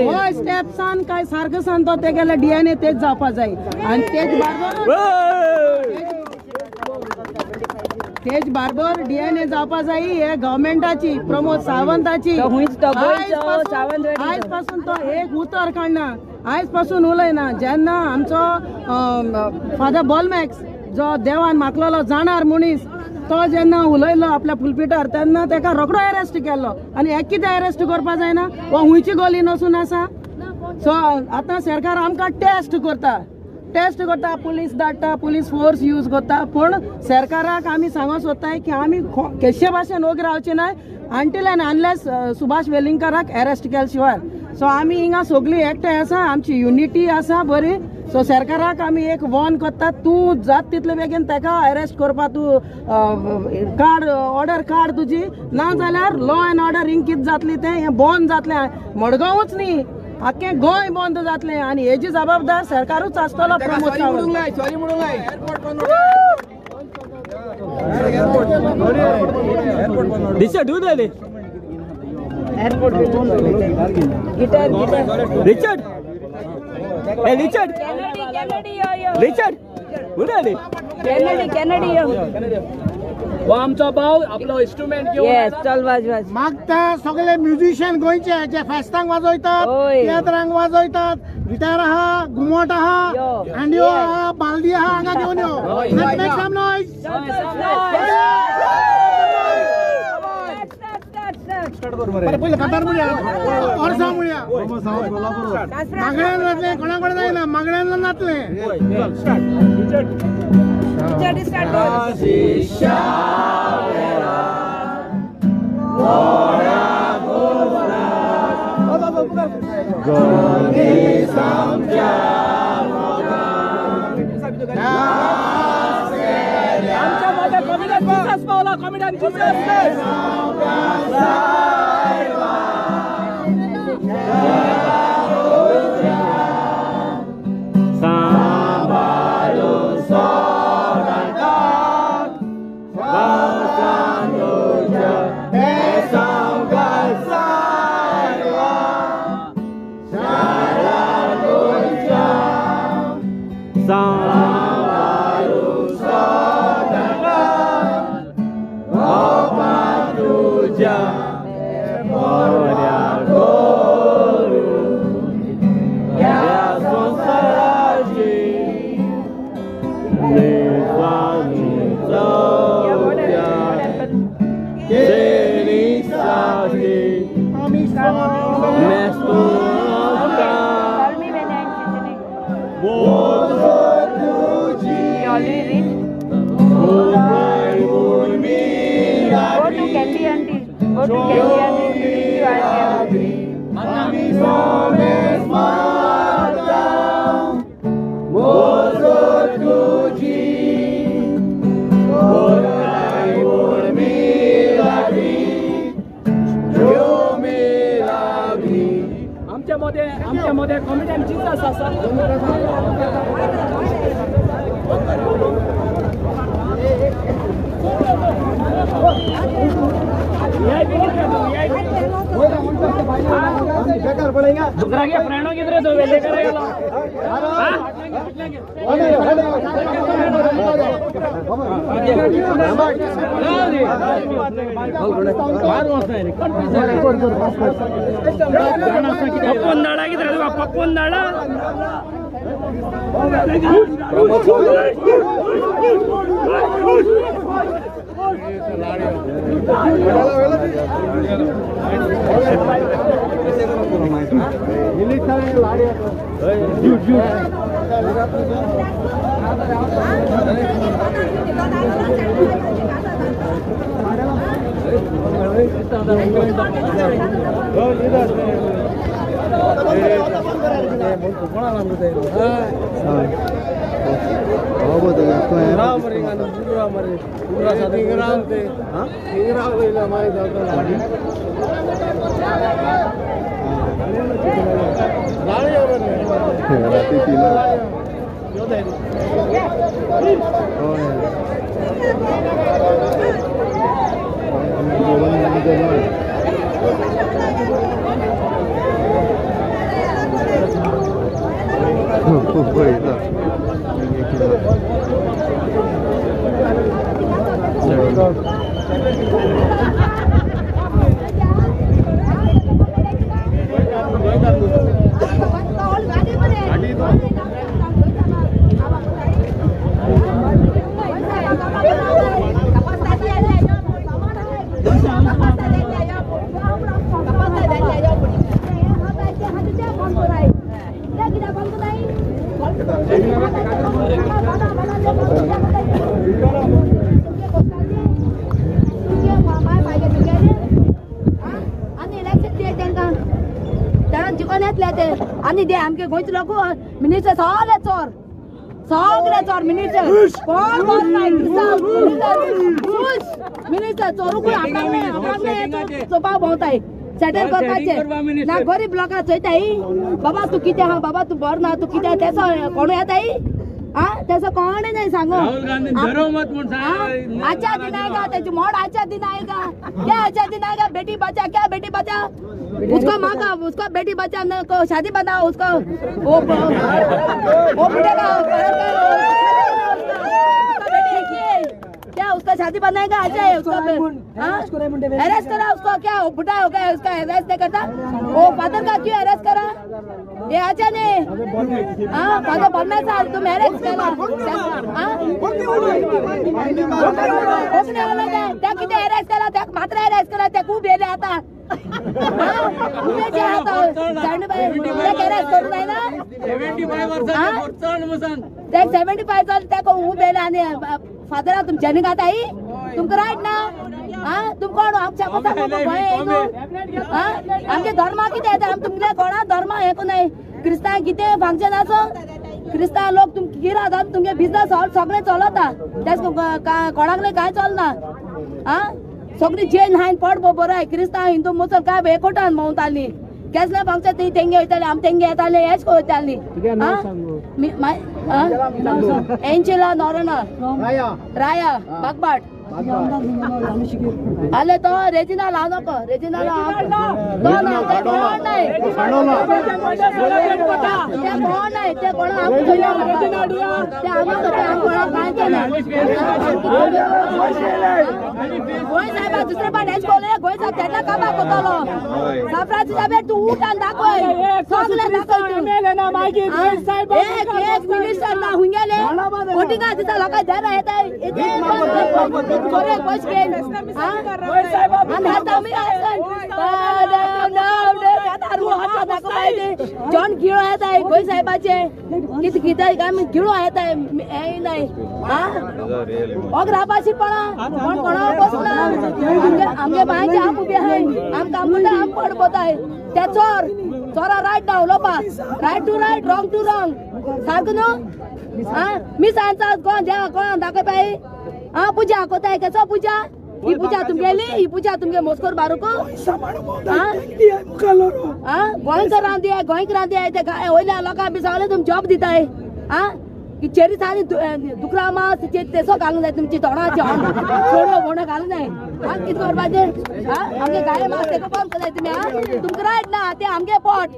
हो स्टेप्सान काय सारको सान तो तेगेले डीएनए तेच जावपा जाय आनी तेज बारबर डीएनए जावपा जाय हे गव्हर्मेंटाची प्रमोद सावंताची आयज पासून तो एक उतर काडना आयज पासून उलयना जेन्ना आमचो फादर बॉलमॅक्स जो देवान मागलेलो जाणार मनीस तो जेन्ना उलयलो आपल्या पुलपिटार तेन्ना तेका रोखडो अरेस्ट केल्लो आनी एक कितें अरेस्ट करपा जायना वा हुंयची गोली नसून आसा सो आतां सरकार आमकां टेस्ट करता पुलीस धाडटा पुलीस फोर्स यूज करता पूण सरकाराक आमी सांगूंक सोदताय की आमी केशे भाशेन ओग रावचे नाय अंटील एंड अनलेस सुभाष वेलिंगकराक अरेस्ट केले शिवाय सो आमी हिंगा सगळीं एकठांय आसा आमची युनिटी आसा बरी सो सरकाराक आमी एक वॉर्न करता तूं जात तितले बेगीन तेका अरेस्ट करपा तूं ऑर्डर काड तुजी ना जाल्यार लॉ एंड ऑर्डर हिंग कितें जातली तें हें बंद जातलें मडगांवूच न्ही आख्खें गोंय बंद जातलें आनी हेजी जबाबदार सरकारूच आसतलो प्रमोद सावंत वो आमचो भाव आपलो इंस्ट्रुमेंट घेवन मागता सगळे म्युझिशियन गोंयचे जे फेस्तांक वाजयतात तियात्रांक वाजयतात गिटार आहा घुमट आहा हांडियो आहा बालदी आहा हांगा घेवन yo let's make some noise पहिले कतार म्हणया वर्सा म्हणया मागण्यांत नाचले कोणा कडेन जायना मागण्यांत नाचले आमच्या committee and Jesus. आमच्या मध्ये कमिटी आणि जीसस आसा दूसरा के फ्रेंडों किधर तो वेले करेगा पप्पन किधर पप्पन दाड़ा आणि दे आमके गोंयचे लोक मिनिस्टर सगळे चोर मिनिस्टर कोण कोण नाही मिनिस्टर चोरूक चोपा भोंवताय सेटल करपाचे ना गरीब लोकांना चोयताय बाबा तू कितें आहा बाबा तू बरो ना तू कितें तेसो कोण येताय तेसो कोण नाही सांगो आचार दिन आएगा त्याची मोड आचार दिन आएगा क्या आचार दिन आएगा बेटी बचा क्या बेटी बचा उसको माँ का उसको बेटी बचा को शादी बना उसको वो मिलेगा क्या उसका शादी बनाएगा अच्छा है उसका अरेस्ट करा उसको क्या बुढ़ा हो गया उसका अरेस्ट नहीं करता वो फादर का क्यों अरेस्ट करा ये अच्छा नहीं फादर बोलना था तुम अरेस्ट करा त्या किती अरेस्ट करा त्या मात्र अरेस्ट करा त्या खूप बेले आता फादर तुमच्यानी गाताय तुमका रायट ना तुम कोण आमच्या आमचे धर्म किती आम तुमच्या कोणा धर्म हे नाही क्रिस्तान किती फंक्शन असो क्रिस्तान लोक तुम किती राहतात तुमचे बिझनेस हॉल सगळे चलता त्याच कोणाक काय चलना सगळी जैन हायन पड बरोबर आहे क्रिस्तांव हिंदू मुसल काय एकोटान भोंवताली केसले फंक्शन ती तेंगे वयताली आम तेंगे येताले हेच वयताली एंजेला नॉर्नर राया बागबाट आले तो रेजिना लाव नको रेजिना नाही ते कोण गोय साहेब दुसरे पाट हेच बोलले गोय साहेब त्यांना कामा कोतलो साफराची जाबे तू उठान दाखव सगळे दाखव एक मिनिस्टर ना हुंगेले वोटिंगा दिता लोका जरा येताय इथे कोरे कोच के गोय साहेब आम्ही आता मी जॉन गिळो येत आहे गोय साहेबाचे किती किती काम गिळो येत आहे नाही ग्रापाशी पण कोणा बसला आमगे बायचे आप उभे आहे आम कामुंडा आम पड बोत आहे त्या चोरा राईट ना उलोपा right to right wrong to wrong सारखं न्हू मी सांगता कोण द्या कोण दाखय पाय पूजा कोताय कसं पूजा ही पूजा तुमगेली ही पूजा तुमगे मोस्कोर बारुको गोंयकर रांदी आहे ते काय होयल्या लोकांक बी सगळे तुम जॉब दिताय की चेरी सारी दुकरा मास तेसो घालूंक जाय तुमची तोंडाचे सोडो बोणो घालूंक जाय कितें करपाचें आमगे गाये मास तेका बंद जाय तुमी तुमकां रायट ना ते आमगे पोट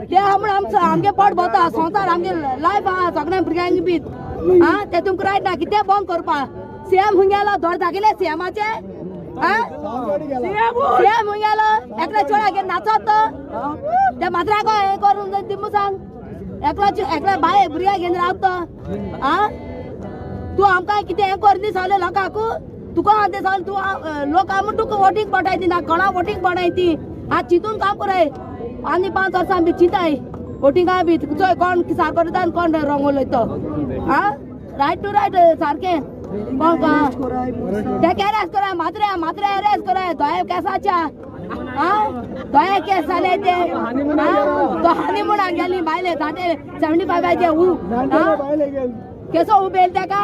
ते आमगे पोट भोंवता संवसार आमगे लायफ आहा सगळ्या भुरग्यांक बी ते तुमकां रायट ना कितें बंद करपा सीएम हुंगेलो दोड दाखयले सीएमाचे सीएम हुंगेलो एकल्या चोळ्यागेर नाचत ते मात्राको हे करून दिमू सांग एकल्या बाय भुरग्या घेवन रावत तू आमकां कितें हें कर दी सगळे लोकांक तुका ते सगळे तू लोक आम तुका वोटींग पडाय ती ना कोणा वोटींग पडाय ती चिंतून काम कराय आनी 5 वर्सां बी चिंताय वोटिंगा बी चोय कोण सार करता आनी कोण रंग उलयता रायट टू रायट सारकें ते केरेस कराय मात्रे एरेस कराय दोय केसाच्या दोय केस जाले ते तो हनीमूनाक गेली बायले 75 केसो उबेल तेका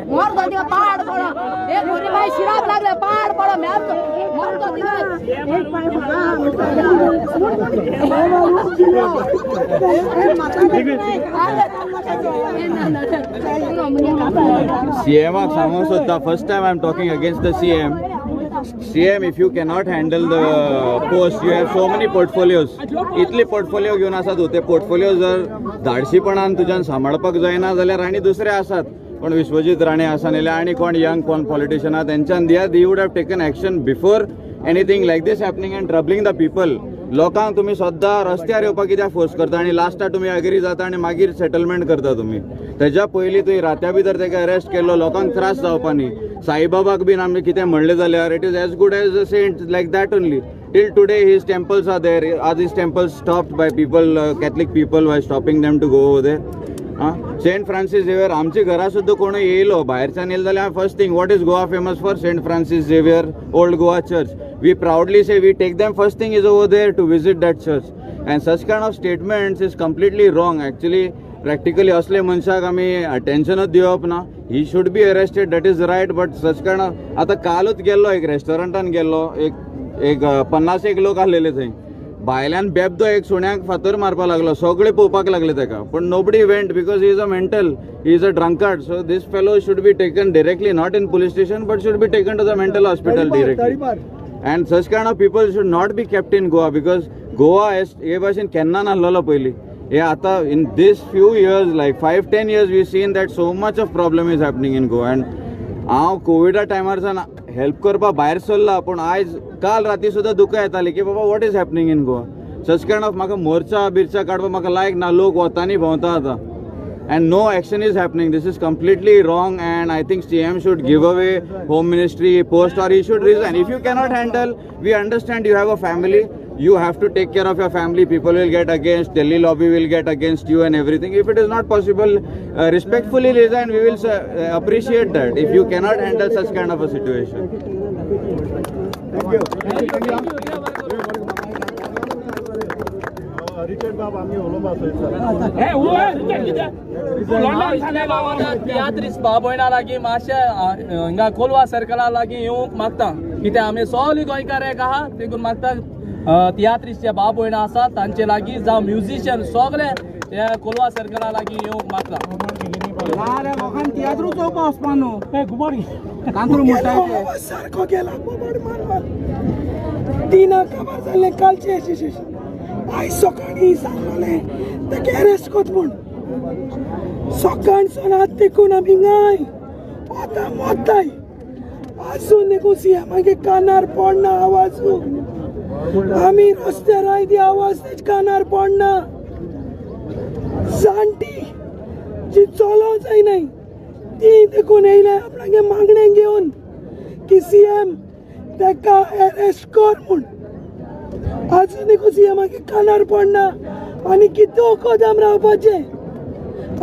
मोर तो तिका पाड पडो एक भुरी बाय शिराप लागले पाड पडो मोर तो CM सांगूंक सोदता first time I am talking against the CM if you cannot handle the post you have so many portfolios इतले पोर्टफोलियो घेवन आसात ते पोर्टफोलियो जर धाडशीपणान तुज्यान सांबाळपाक जायना जाल्यार आनी दुसरे आसात पण विश्वजीत राणे आसा नाल्यार आनी कोण यंग कोण पॉलिटिशियन आहा तेंच्यान they would have taken action before anything like this happening and troubling the people लोकांक तुम्ही सद्दां रस्त्यार येवपाक कित्याक फोर्स करता आनी लास्टाक तुम्ही अग्री जाता आनी मागीर सेटलमेंट करता तुम्ही तेज्या पयलीं तुवें रात्या भितर तेका अरेस्ट केल्लो लोकांक त्रास जावपा न्ही साईबाबाक बीन आमी कितें म्हणलें जाल्यार it is as good as a saint like that only till today his temples are there are these temples stopped by people Catholic people why stopping them to go over there saint Francis Xavier आमची घरा सुद्दां कोण येयलो भायरच्यान येयलो जाल्यार first thing what is Goa famous for saint Francis Xavier old Goa church we proudly say we take them first thing is over there to visit that church and such kind of statements is completely wrong actually practically असले मनशाक आमी अटेन्शनच दिवप ना he should be arrested that is right but such kind of आता कालूच गेल्लो एक रेस्टॉरंटान गेल्लो एक 50 लोक आसलेले थंय भायल्यान बेबदो एक सुण्याक फातर मारपाक लागलो सगळे पळोवपाक लागले तेका पण nobody went because he is a mental he is a drunkard so this fellow should be taken directly not in police station but should be taken to the mental hospital directly and such kind of people should not be kept in Goa because Goa हे भाशेन केन्ना नासलेलो पयलीं हे आता in this few years like 5-10 years we've seen that so much of problem is happening in Goa and हांव कोविडा टायमारसान help करपा भायर सरला पूण आयज काल राती सुद्दां दुकां येताली की बाबा what is happening in Goa such kind of म्हाका मोर्चा बिर्चा काडपाक म्हाका लायक ना लोक वतांनी भोंवता आतां and no action is happening. This is completely wrong and I think CM should give away Home Ministry post or he should resign. If you cannot handle, we understand you have a family, you have to take care of your family, people will get against, Delhi lobby will get against you and everything. If it is not possible, respectfully resign, we will appreciate that if you cannot handle such kind of a situation. Thank you. तियात्रीस भाव-भयणां लागीं मातशें हिंगा कोलवा सर्कला लागीं येवंक मागता कित्याक आमी सगळीं गोंयकार एक आहा देखून मागता तियात्रीस जे भाव-भयणां आसा तांचे लागीं जावं म्युझिशियन सगळे ते कोलवा सर्कला लागीं येवंक मागता लोकांनी तियात्रू चौक वचपा न्हू कांकरू म्हणटा सारको गेला बोबाड मारवा तिना खबर जालें कालचें एसोसिएशन आयज सकाळीं सांगलोलें ताका अरेस्ट कोत म्हूण सकाळसून आज देखून आमी गाय वता मोताय आजून देखून सीएमागे कानार पडना आवाजू आमी रस्त्यार आयदी आवाज तेज कानार पडना जाणटी जी चलो जायनाय ती देखून येयल्या आपणागे मागणे घेवन की सीएम ताका अरेस्ट कर म्हूण आजून देखून सीएमागे कानार पडना आनी कितें वखदाम रावपाचें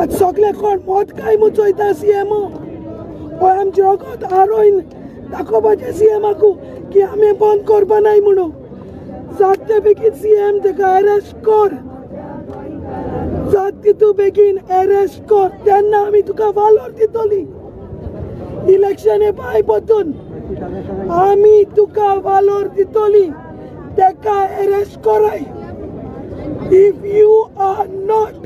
आज सगळे कोण मत काय मुचयता सीएम हो आमचे वखद आरोयन दाखोवपाचें सीएमाकू की आमी बंद करपा नाय म्हणून जाता बेगीन सीएम ताका अरेस्ट कर जाता तितू बेगीन अरेस्ट कर तेन्ना आमी तुका वालोर दितली इलेक्शन पाय बदून आमी तुका वालोर दितली ताका अरेस्ट कराय if you are not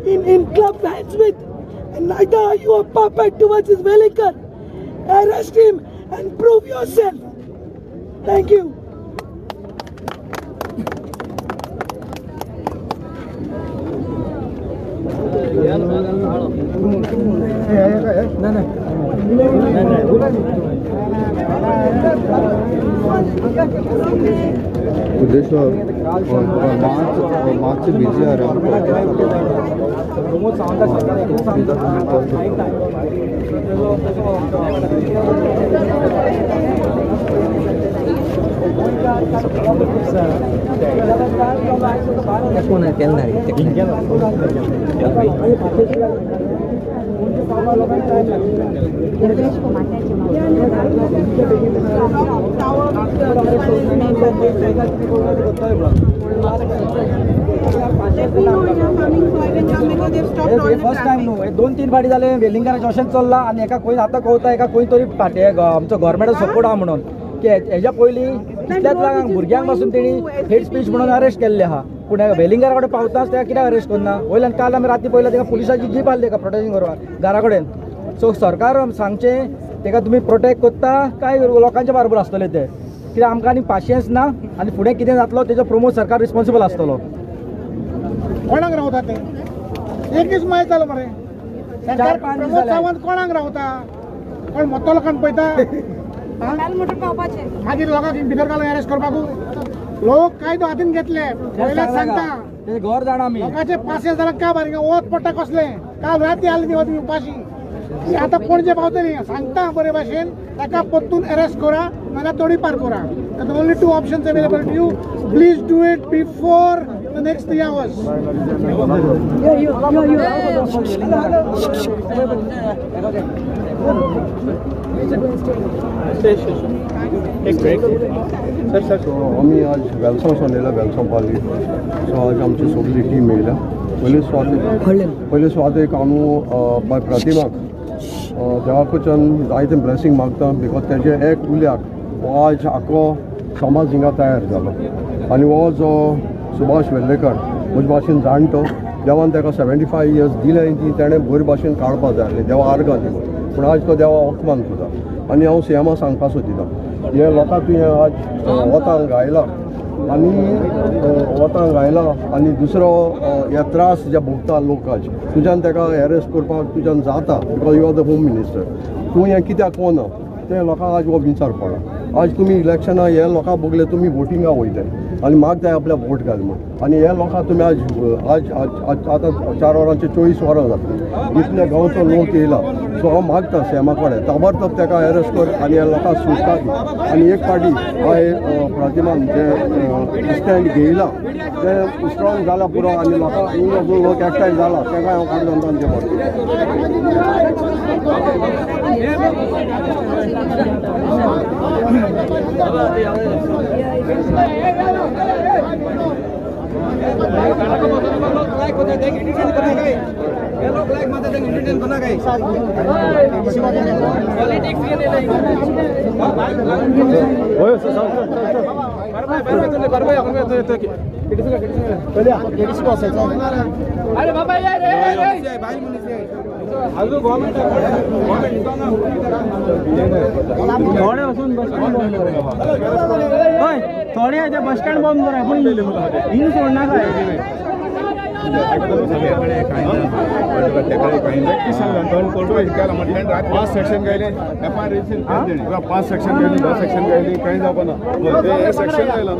in club hands with and neither are you a puppet towards his Velikar. Arrest him and prove yourself. Thank you. उद्देश्य मार्च बिजी आ रहा फर्स्ट टाइम न्हू 2-3 फाटी जाले वेलिंगराचें अशेंच चल्लां आनी एका खंय आतां कळटा एका खंय तरी पार्टी आमचो गव्हर्मेंट सपोर्ट आहा म्हणून की हेज्या पयलीं कितल्याच जाणांक भुरग्यांक पासून तेणी हेट स्पीच म्हणून अरेस्ट केल्ले आहा पूण वेलिंगरा कडेन पावताच तेका कित्याक अरेस्ट करना वयल्यान काल आमी राती पयला तेका पुलिसाची जीप आसली तेका प्रोटेक्शन करपाक घरा कडेन सो सरकार सांगचें तेका तुमी प्रोटेक्ट करता काय लोकांच्या बरोबर आसतले ते कित्याक आमकां आनी पाशियन्स ना आनी फुडें कितें जातलो तेजो प्रमोद सरकार रिस्पॉन्सिबल आसतलो कोणाक रावता ते एक दीस माहीत जालो मरे सरकार प्रमोद सावंत कोणाक रावता कोण मोठो लोकांक पळयता मागीर लोकांक भितर घालून अरेस्ट करपाक लोक कायदो हातीन घेतले पयलेच सांगता घर जाणा आमी लोकांचे 500 जाणांक काय बारीक वत पडटा कसले काल राती आली ती वत उपाशी आतां पणजे पावतली सांगता बरे भाशेन ताका परतून अरेस्ट करा नाल्यार तोडीपार करा only 2 options available to you please do it before the next 3 hours. आम्ही आज वेलसां येयला वेलसां पावली सो आज आमची सगळी टीम येयला पयले स्वाद एक हांव बाय प्रतिमाक देवा कडच्यान जायतें ब्लेसींग मागता बिकॉज तेजे एक उल्याक हो आज आख्खो समाज हिंगा तयार जालो आनी हो जो सुभाष वेर्लेकर म्हजे भाशेन जाणटो देवान ताका 75 years दिलें ती तेणें बरे भाशेन काडपाक जाय आसलें देवा आर्गां दिवन पूण आज तो देवा अपमान करता आनी हांव सीएमा सांगपा सोदिता हे लोकांक तुवें आज वतांक घायला आनी वतांक घायला आनी दुसरो हे त्रास जे भोगता लोक आज तुज्यान ताका अरेस्ट करपाक तुज्यान जाता because you are the home minister तूं हें कित्याक कोना ते लोकांक आज हो विचार पडला आज तुमी इलेक्शना हे लोकांक बगले तुमी वोटिंगा वयले आनी म्हाका जाय आपल्या वोट घाल म्हण आनी हे लोकांक तुमी आज आज आतां 4 वरांचे 24 वरां जाता इतले गांवचो लोक येयला सो हांव मागता सीएमा कडेन ताबडतोब ताका अरेस्ट कर आनी हे लोकांक सुटका दी आनी एक फाटी हांवें प्रतिमान जे स्टँड घेयला ते स्ट्रॉंग जाला पुरो आनी लोकांक हिंगा जो लोक एकठांय जाला ताका हांव काडून तांचे पडटा अरे बाबा यार अजून गव्हर्नमेंट थोडे वचून थोडे बस स्टँड बंद करा पण हिंग सोडणार काय पाच सेक्शन गेले पाच सेक्शन गेली 10 सेक्शन गेली काही जाऊ ना सेक्शन गेला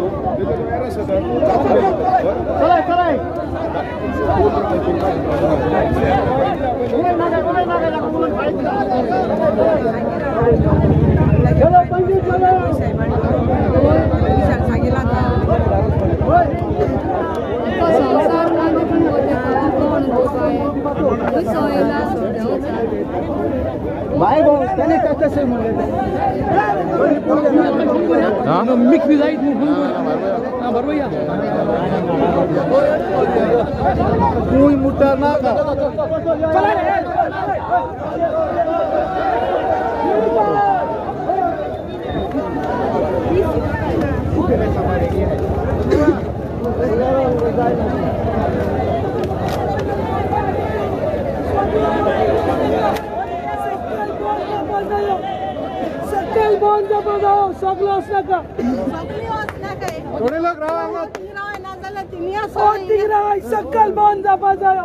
मिक्स भी जाइत बरोबर या कोई मुट्टा ना का सकल बंद बजाओ सगळं नका थोडे लोक राहा सकल बंद बजाओ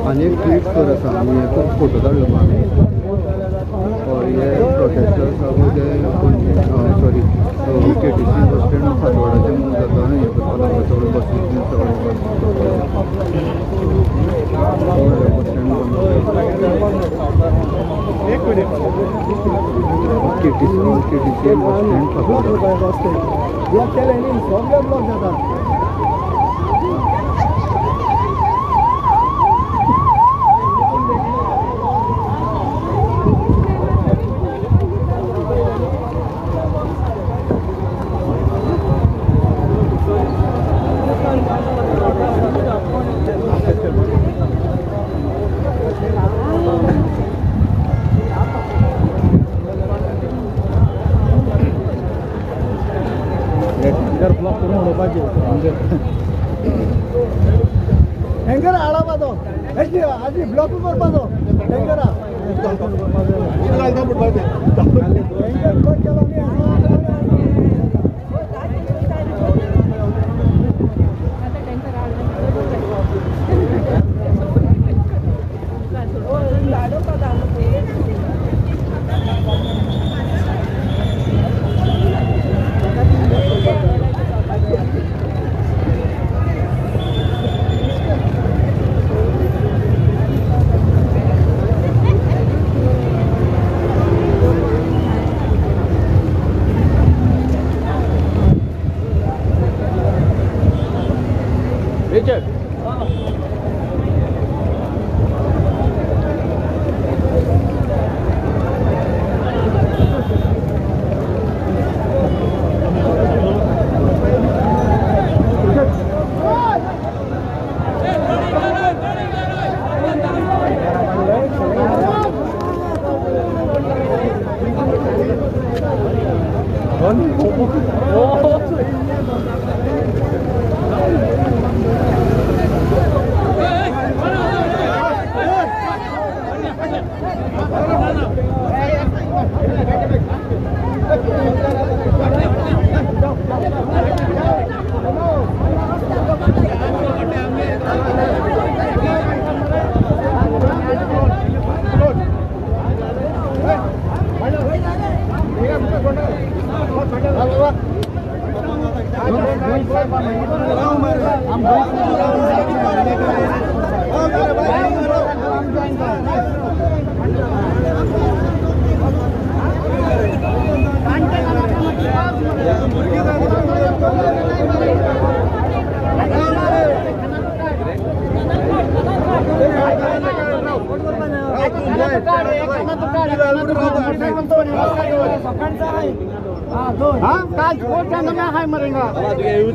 अनेक ट्वीट कर फोटो धाडलो और ये protesters sorry KTC bus stand फातोर्डाचे मूव जाता हे सगळे buses KTC bus stand Fatorda tanker आळा पादो आधी ब्लॉक वर पादो टँकर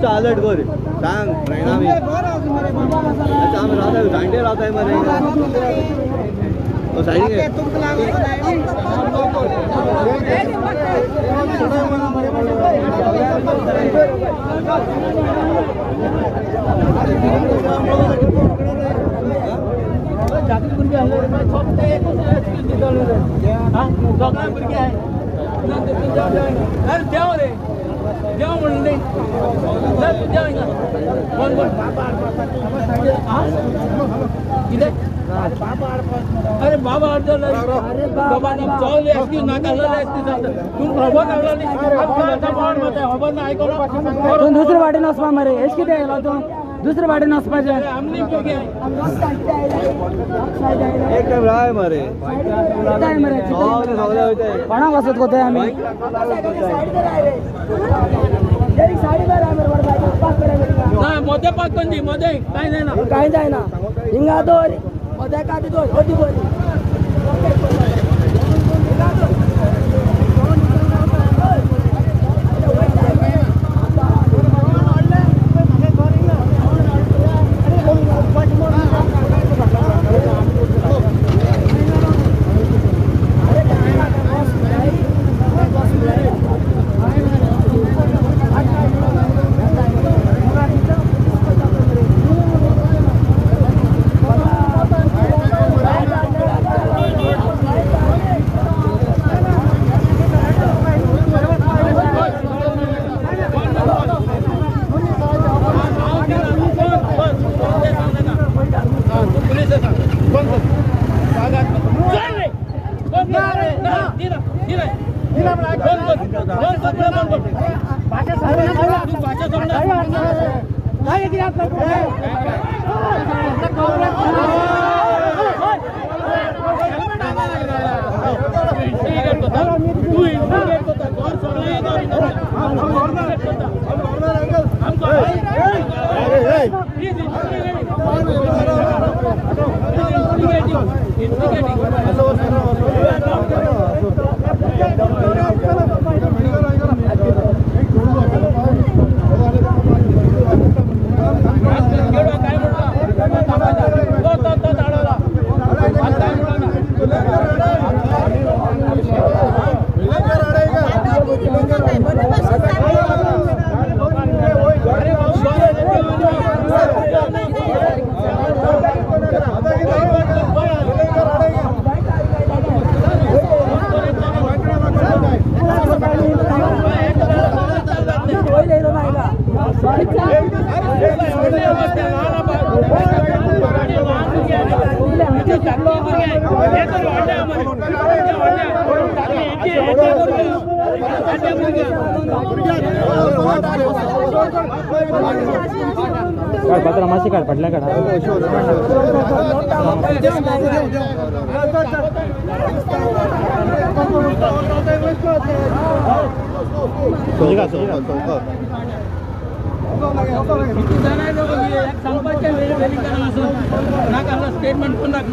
अलर्ट कर सांग परिणामी झांडे राहत आहे मग साईड अरे बाबा बाबा चौले असती नाकाला असती तुम प्रभा काढला नाही दुसरे वाटे नसपा मरे हेच किती आहे तू दुसरे वाटे नसपाचे एकदम राय मरे कोणा बसत होते आम्ही नाही मध्ये पाक कंदी मध्ये काय नाही ना काय जाय ना हिंगा दोर मध्ये काढी दोर होती बोली पत्र मासी काढ पडल्या काढा स्टेटमेंट पण राख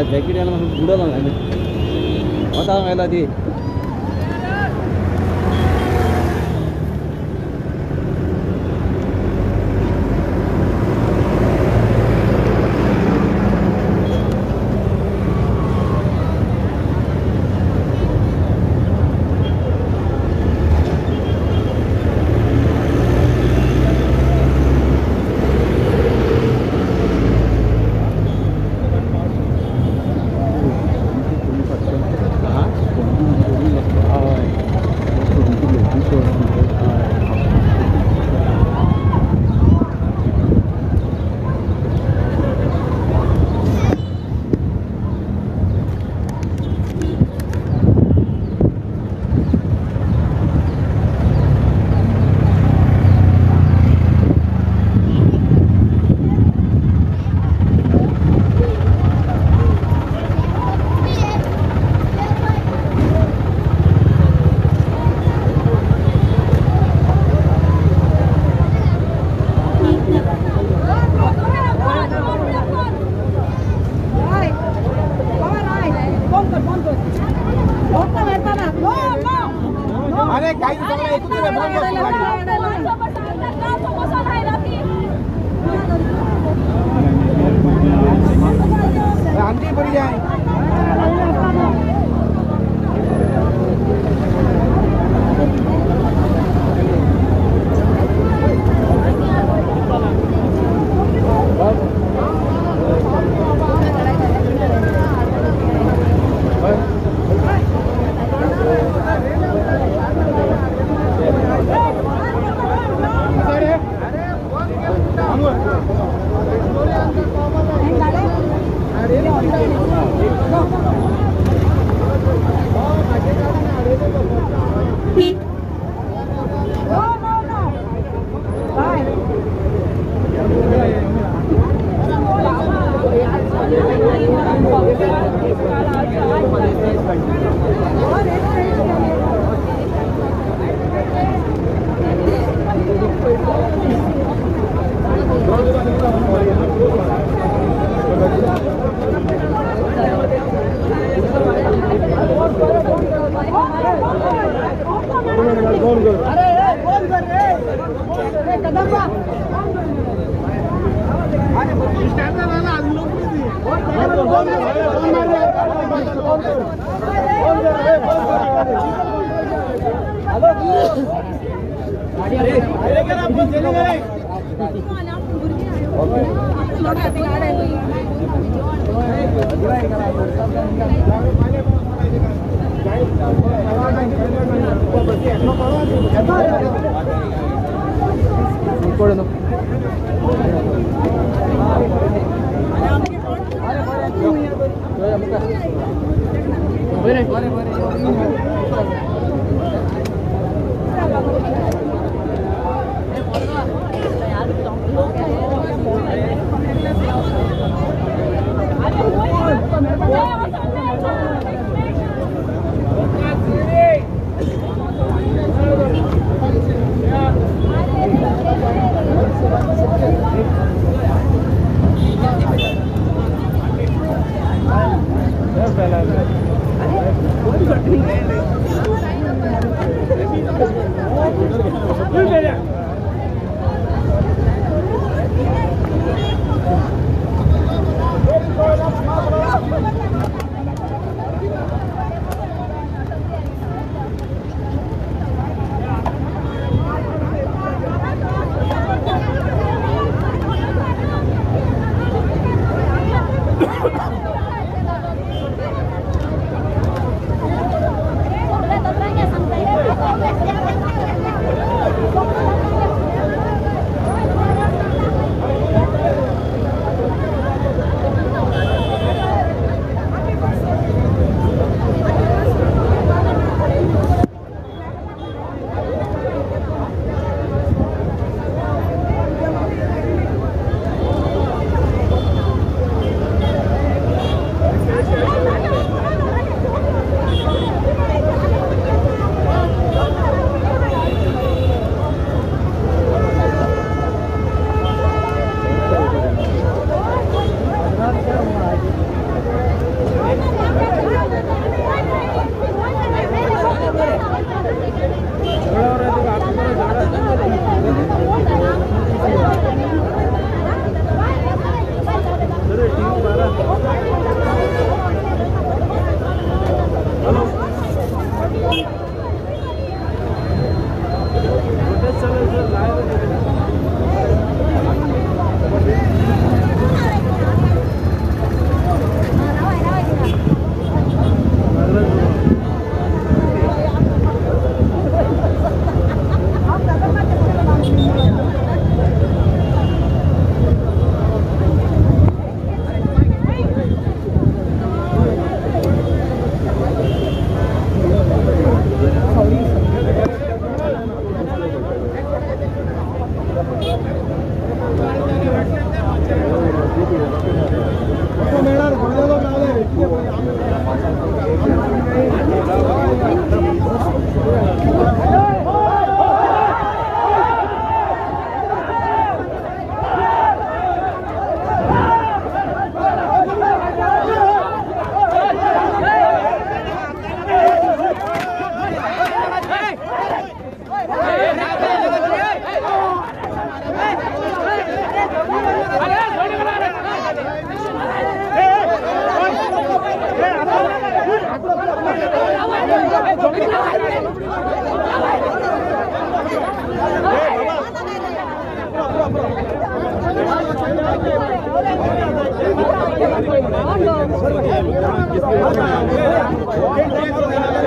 जॅकेट याला बुडवलं होता व्हायला ती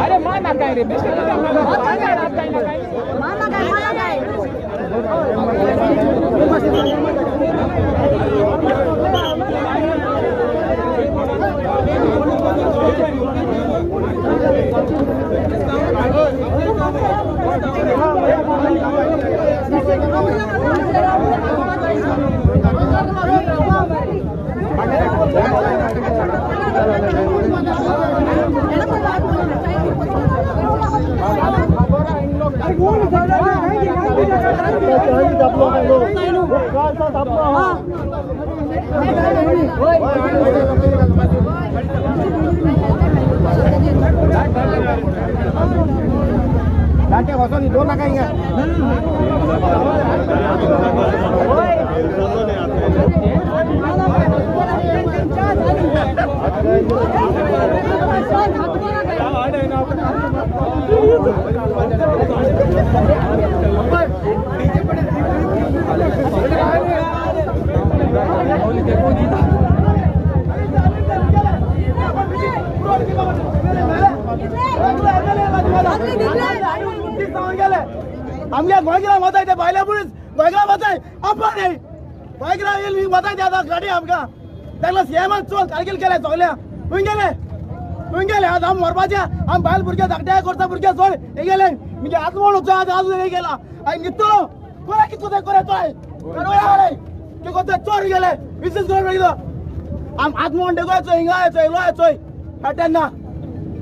अरे माना काय रे दोन नका आमगे गोयग्रा वताय ते बायला पुलीस गोयग्रा वताय आपण नाही गोयग्रा येईल वताय ते आता गाडी आमका त्याला सीएम चोल कारगिल केले सगळ्या हुंग गेले आज आम मरपाच्या आम बायल भुरग्या धाकट्या करता भुरग्या सोड हे गेले म्हणजे आत्मवड होतो आज अजून हे गेला आणि निघतो कोणा किती ते करे तोय करवला की कोणते चोर गेले विशेष करून गेलो आम आत्मवड डेगोयचो हिंगायचो लोयचो हटना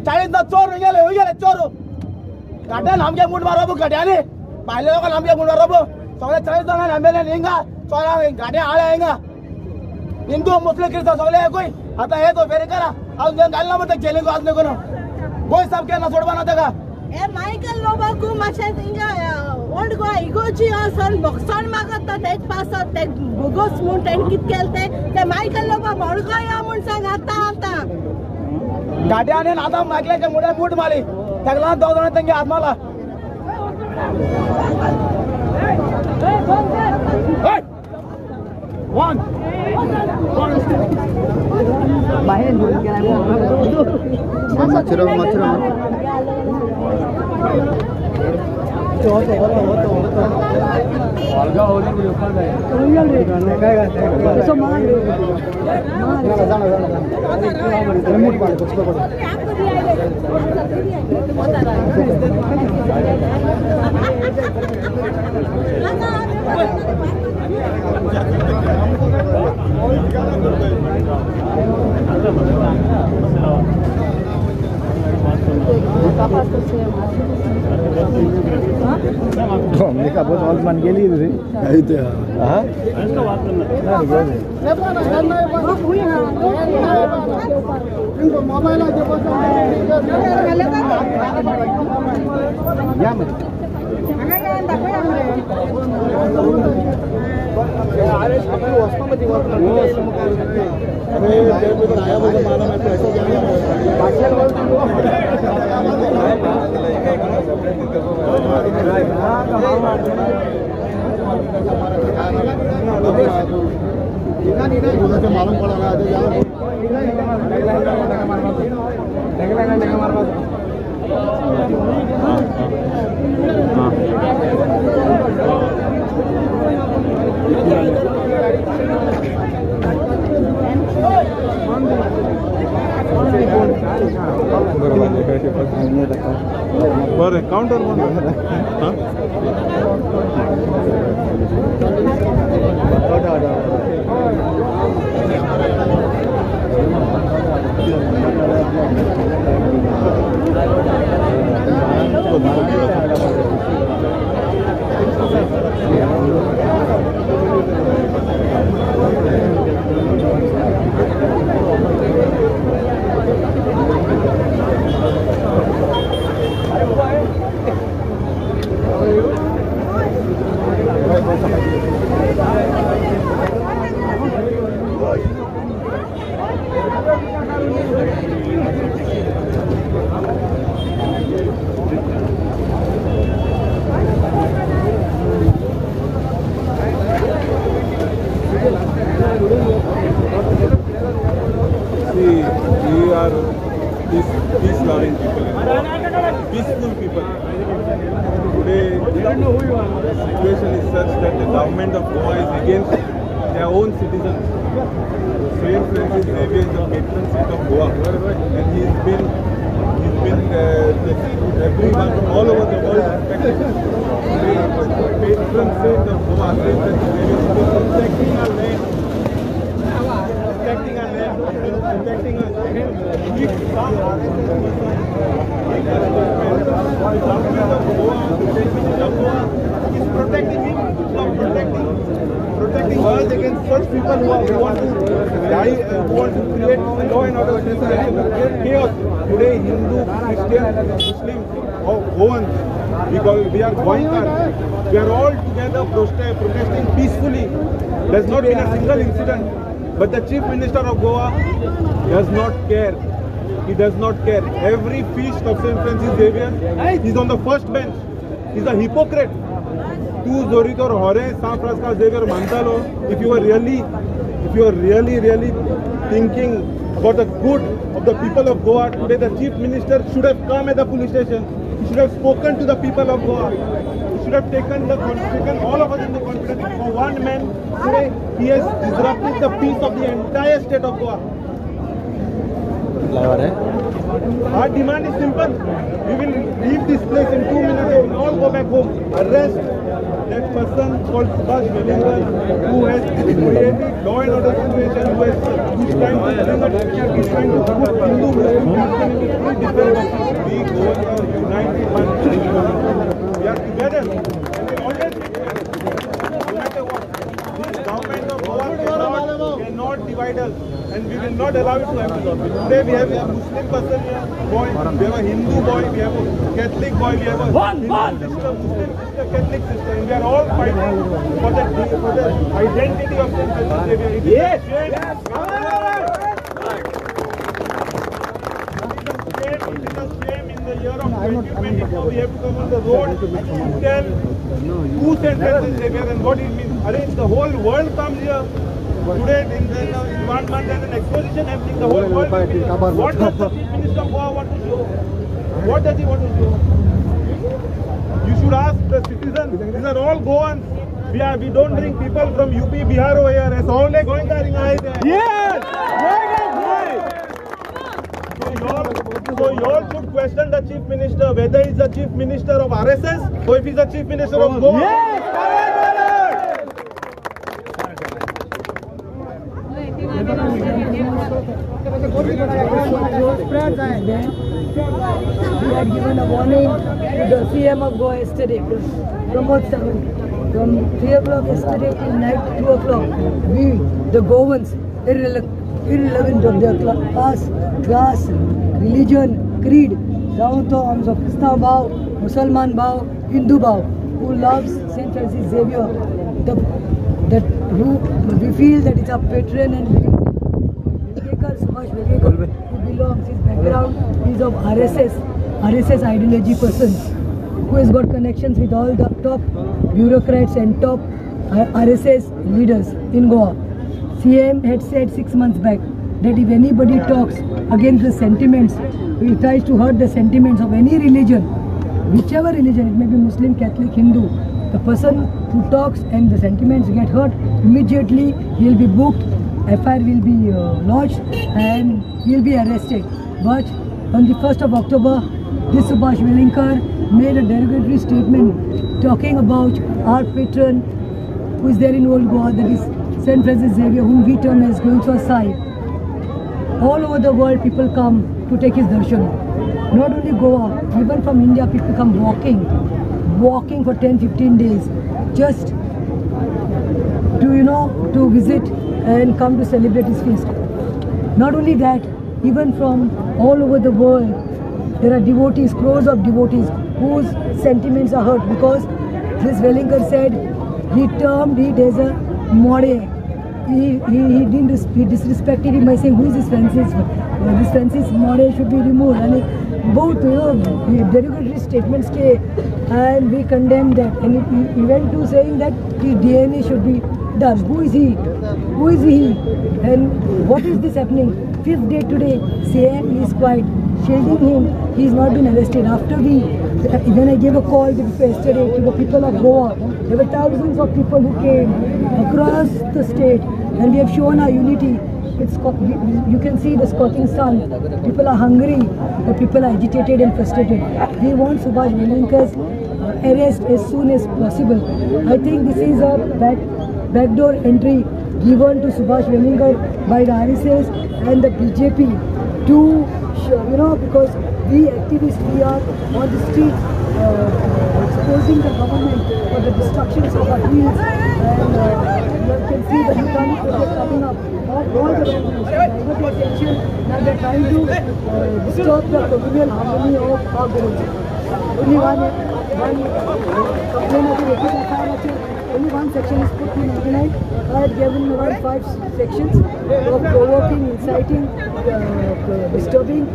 40 ना चोर गेले चोर गाड्यान आमगे मुंड मारबो गाड्याने बायले लोक आमगे मुंड मारबो सगळे 40 जण आंबेले हिंगा चोरा गाड्या आळे हिंगा हिंदू मुस्लिम ख्रिस्तान सगळे कोई आता हे तो फेरी करा आज घालना मत जेले को आज नको ना कोई सब के ना सोडवा ना देगा ए मायकल लोबा को माचे इंगा ओल्ड गो इगोची असर नुकसान मागत तेच पासत ते बोगस मुंटेन कित केलते ते मायकल लोबा बळगा या म्हण सांग आता गाड्याने आता मागल्याच्या मुळे बूट मारी सगळा 2 जण त्यांगे आत्माला वन बाहेर घेऊन गेला मच्छर Mereka buat Osman Geli itu sih. Itu ya. Ah? मालूम पड़ा बरं counter peace-loving people, peaceful people. Today, the situation is such that the government of Goa is against their own citizens. Saint Francis Xavier is the patron saint of Goa, and he's been everyone from all over the world respected. Today, the patron saint of Goa, Saint Francis Xavier, is protecting our land. Protecting us. If some government of Goa is protecting him, not protecting us against such people who want to die, who want to create law and order situation, create chaos. Today, Hindu, Christian, Muslim, Goans, we are Goinkar. We are all together protesting peacefully. There's not been a single incident. But the Chief Minister of Goa does not care. He does not care. Every feast of Saint Francis Xavier, he's on the first bench. He's a hypocrite. Tu Zoritor Hore Saint Francis Xavier Mantalo. If you are really thinking about the good of the people of Goa, today the Chief Minister should have come at the police station. He should have spoken to the people of Goa. He should have taken all of us in the confidence. For one man, today he has disrupted the peace of the entire state of Goa. Our demand is simple. We will leave this place in 2 minutes. We will all go back home. Arrest that person called Subhash Velingar, who has created law and order situation, who is trying to put Hindu Muslim Christian into three different boxes. We go united one. We are together. And we always be together. No matter what. This government of Goa cannot divide us. And we will not allow it to happen. Today we have a Muslim person here, boy, we have a Hindu boy, we have a Catholic boy, we have a Hindu sister, Muslim sister, Catholic sister, and we are all fighting for the identity of St. Francis Xavier. It is a shame. It is a shame in the year of 2024 we have to come on the road to tell who St. Francis Xavier and what it means. Arrange the whole world comes here. Today, in 1 month, there's an exposition happening. The whole world. What does the Chief Minister of Goa want to show? What does he want to show? You should ask the citizens. These are all Goans. We don't bring people from UP, Bihar over here. It's all like going there. Yes. So you all should question the Chief Minister whether he's the Chief Minister of RSS or if he's the Chief Minister of Goa. Yes. We are given a warning to the CM of Goa yesterday, Pramod Sawant. From 3 o'clock yesterday till night 2 o'clock, we, the Goans, irrelevant of their class, religion, creed, down to arms of Krishna Bhav, Musalman Bhav, Hindu Bhav, who loves St. Francis Xavier, who we feel that it's a patron and Subhash Velingar, who belongs, his background is of RSS ideology person, who has got connections with all the top bureaucrats and top RSS leaders in Goa. CM had said 6 months back that if anybody talks against the sentiments, he tries to hurt the sentiments of any religion, whichever religion, it may be Muslim, Catholic, Hindu, the person who talks and the sentiments get hurt, immediately he will be booked, FIR will be lodged and he will be arrested. But on the 1st of October, this Subhash Velingar made a derogatory statement talking about our patron who is there in Old Goa, that is St. Francis Xavier, whom we term as going to a side. All over the world people come to take his darshan. Not only Goa, even from India people come walking for 10-15 days just to visit and come to celebrate his feast. Not only that, even from all over the world, there are devotees, crores of devotees whose sentiments are hurt because this Velingar said he termed it as a more. He disrespected him by saying, who is this Francis? This Francis More should be removed. And both, derogatory statements came and we condemned that. And he went to saying that his DNA should be done. Who is he? Who is he? And what is this happening? 5th day today, CM is quiet, shielding him. He has not been arrested. After when I gave a call yesterday to the people of Goa, there were thousands of people who came across the state and we have shown our unity. You can see the scorching sun. People are hungry, but people are agitated and frustrated. We want Subhash Velingar's arrest as soon as possible. I think this is a backdoor entry given to Subhash Velingar by the RSS and the BJP to, because we activists, we are on the street exposing the government for the destructions of our fields, and you can see the Bhutani project coming up. All the attention, now they are trying to disturb the communal harmony of our government. Only one complaint of the only one section is put in 99. I had given around 5 sections of provoking, inciting, disturbing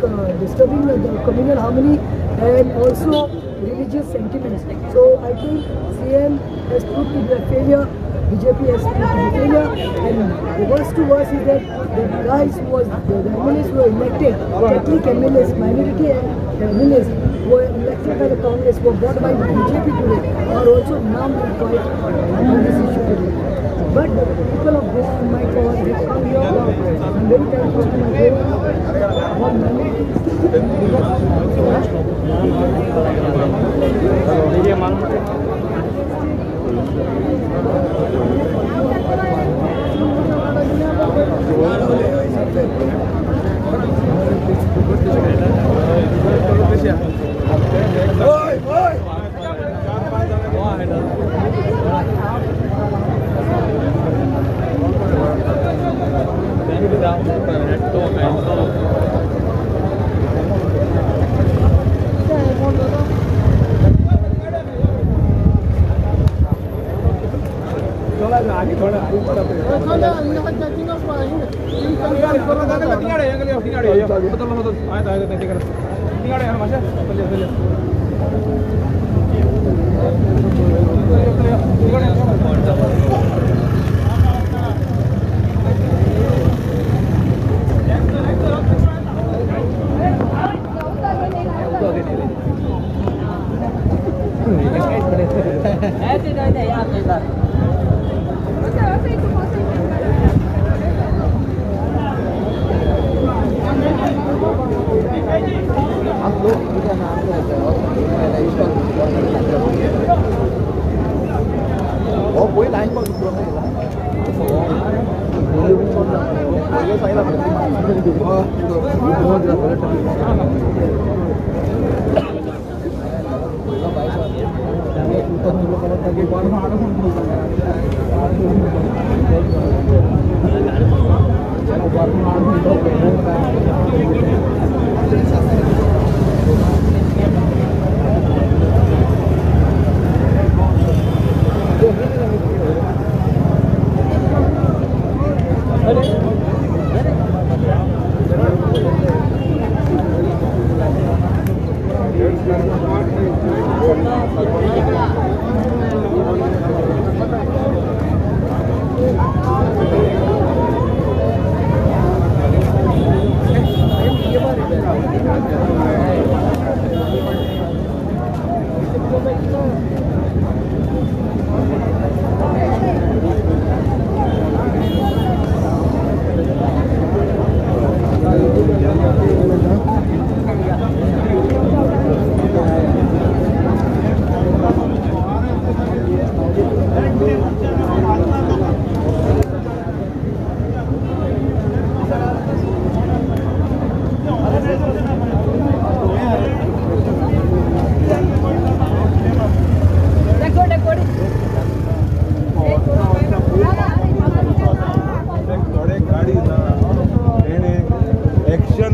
the communal harmony and also religious sentiments. So I think CM has proved to be a failure. BJP has been failure, and the worst to worst is that the guys who was the MLAs who were elected, Catholic MLAs, minority MLAs who were elected by the Congress, who were bought by the BJP today, are also now being quiet on this issue today. But the people of Goa and my Goa have come here now. I'm very thankful to my Goa for minorities.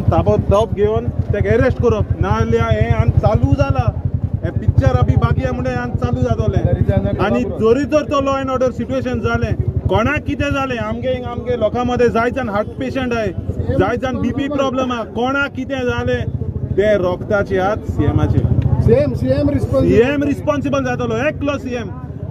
ताबडतोब घेवन तेका arrest करप नाजाल्यार हें आनी चालू जाला हे picture अभी बाकी आहे म्हणून आनी चालू जातोलें आनी जोरी जर तो लॉ एंड ऑर्डर सिच्युएशन जालें कोणाक कितें जालें आमगे लोकां मदें जाय जाण हार्ट पेशंट आहे जाय जाण बीपी प्रॉब्लेम आहा कोणाक कितें जालें ते रोखताचे हात सीएम रिस्पॉन्सिबल जातलो एकलो सीएम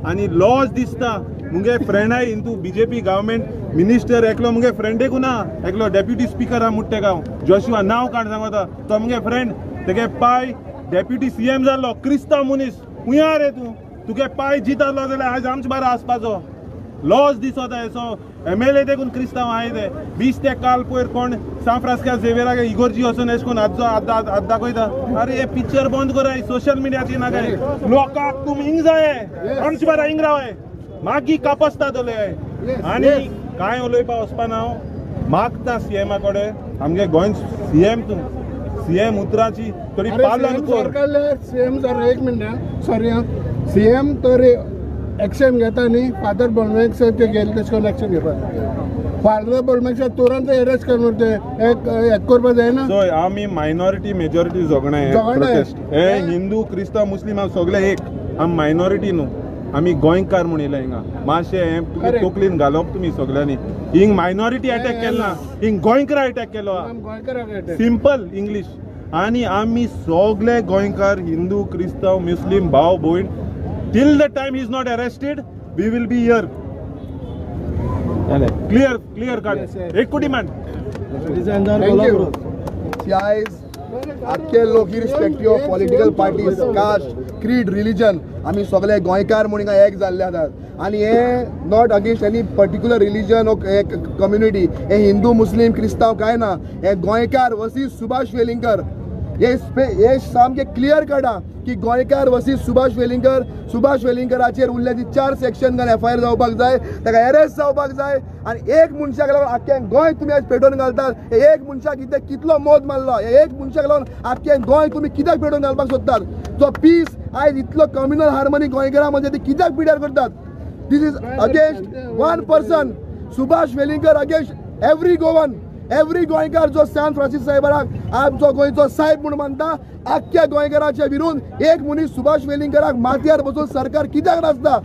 आनी लॉज दिसता मुगे फ्रेंड आहे इंतू बीजेपी गव्हर्मेंट मिनिस्टर एकलो मुगे फ्रेंडेक ना एकलो डेप्युटी स्पीकर हा मुट्टे गांव जोशुआ नांव काण सांगता तो मुगे फ्रेंड तेगे पाय डेप्युटी सीएम जाल्लो क्रिस्तांव मनीस खुंया रे तूं तुगे पाय जितालो जाल्यार आज आमचे बारा आसपाचो लॉज दिसता सो MLA देखून क्रिस्तांव आहाय ते 20 ते काल पयर कोण सान फ्रांसिस्को झेवियराक इगोर्जी वचून एश कोन हात दाखयता अरे हे पिक्चर बंद कराय सोशल मिडियाची नागाय लोकांक तुमी हिंग जाय आमचे बारा हिंग रावाय मागी कापसता दोले आनी काय उलोवपा वचपाना हांव मागता सीएमा कडेन आमगे गोंय सीएम उतराची थोडी पालन कर सीएम जर एक मिनट सॉरी सीएम तर एक्शन घेता न्ही फादर बोलमेक ते गेले तेश कोन एक्शन घेवपा फादर बोलमेक तुरंत अरेस्ट करन ते एक करपा जायना सो आमी मायनॉरिटी मेजॉरिटी झगडे प्रोटेस्ट हे हिंदू क्रिस्तांव मुस्लीम हांव सगळे एक आमी मायनॉरिटी न्हू आमी गोंयकार म्हूण येयला हिंगा मातशें हें तुमी तकलीन घालप तुमी सगळ्यांनी हिंग मायनॉरिटी अटॅक केला हिंग गोंयकारा अटॅक केलो सिंपल इंग्लीश आनी आमी सगळे गोंयकार हिंदू क्रिस्तांव मुस्लीम भाव भयण till the time he is not arrested we will be here clear cut एक कोटी मॅन. Thank you. Guys, आख्खे लोक irrespective of political parties, caste, creed, religion आमी सगळे गोंयकार म्हणून एक जाल्ले आसात आणि हे not against any particular religion or community. हे हिंदू मुस्लिम क्रिस्तांव काय ना, हे गोंयकार वर्सीस सुभाष वेलिंगकर. हे सामके क्लियर कटा की गोंयकार वर्सीस सुभाष वेलिंगकराचेर उरल्याची 4 सेक्शन FIR जावपाक जाय, ताका अरेस्ट जावपाक जाय. आणि एक मनशाक लागून आख्खें गोंय तुम्ही आज पेटोवन घालतात. हे एक मनशाक कितलो मोद मारलो, हे एक मनशाक लागून आख्खें गोंय तुम्ही कित्याक पेटोवन घालपाक सोदतात. जो पीस आयज इतलो कम्युनल हार्मनी गोंयकारां म्हणजे ते कित्याक पिड्यार करतात. This is against one person, Subhash Velingkar, against every Goan, every गोंयकार जो सॅन फ्रांसीस साहेबाक आमचो गोंयचो साहेब म्हणून मानता. आख्ख्या गोंयकाराच्या विरुद्ध एक मनीस सुभाष वेलिंगकराक माथ्यार बसून सरकार कित्याक नाचता.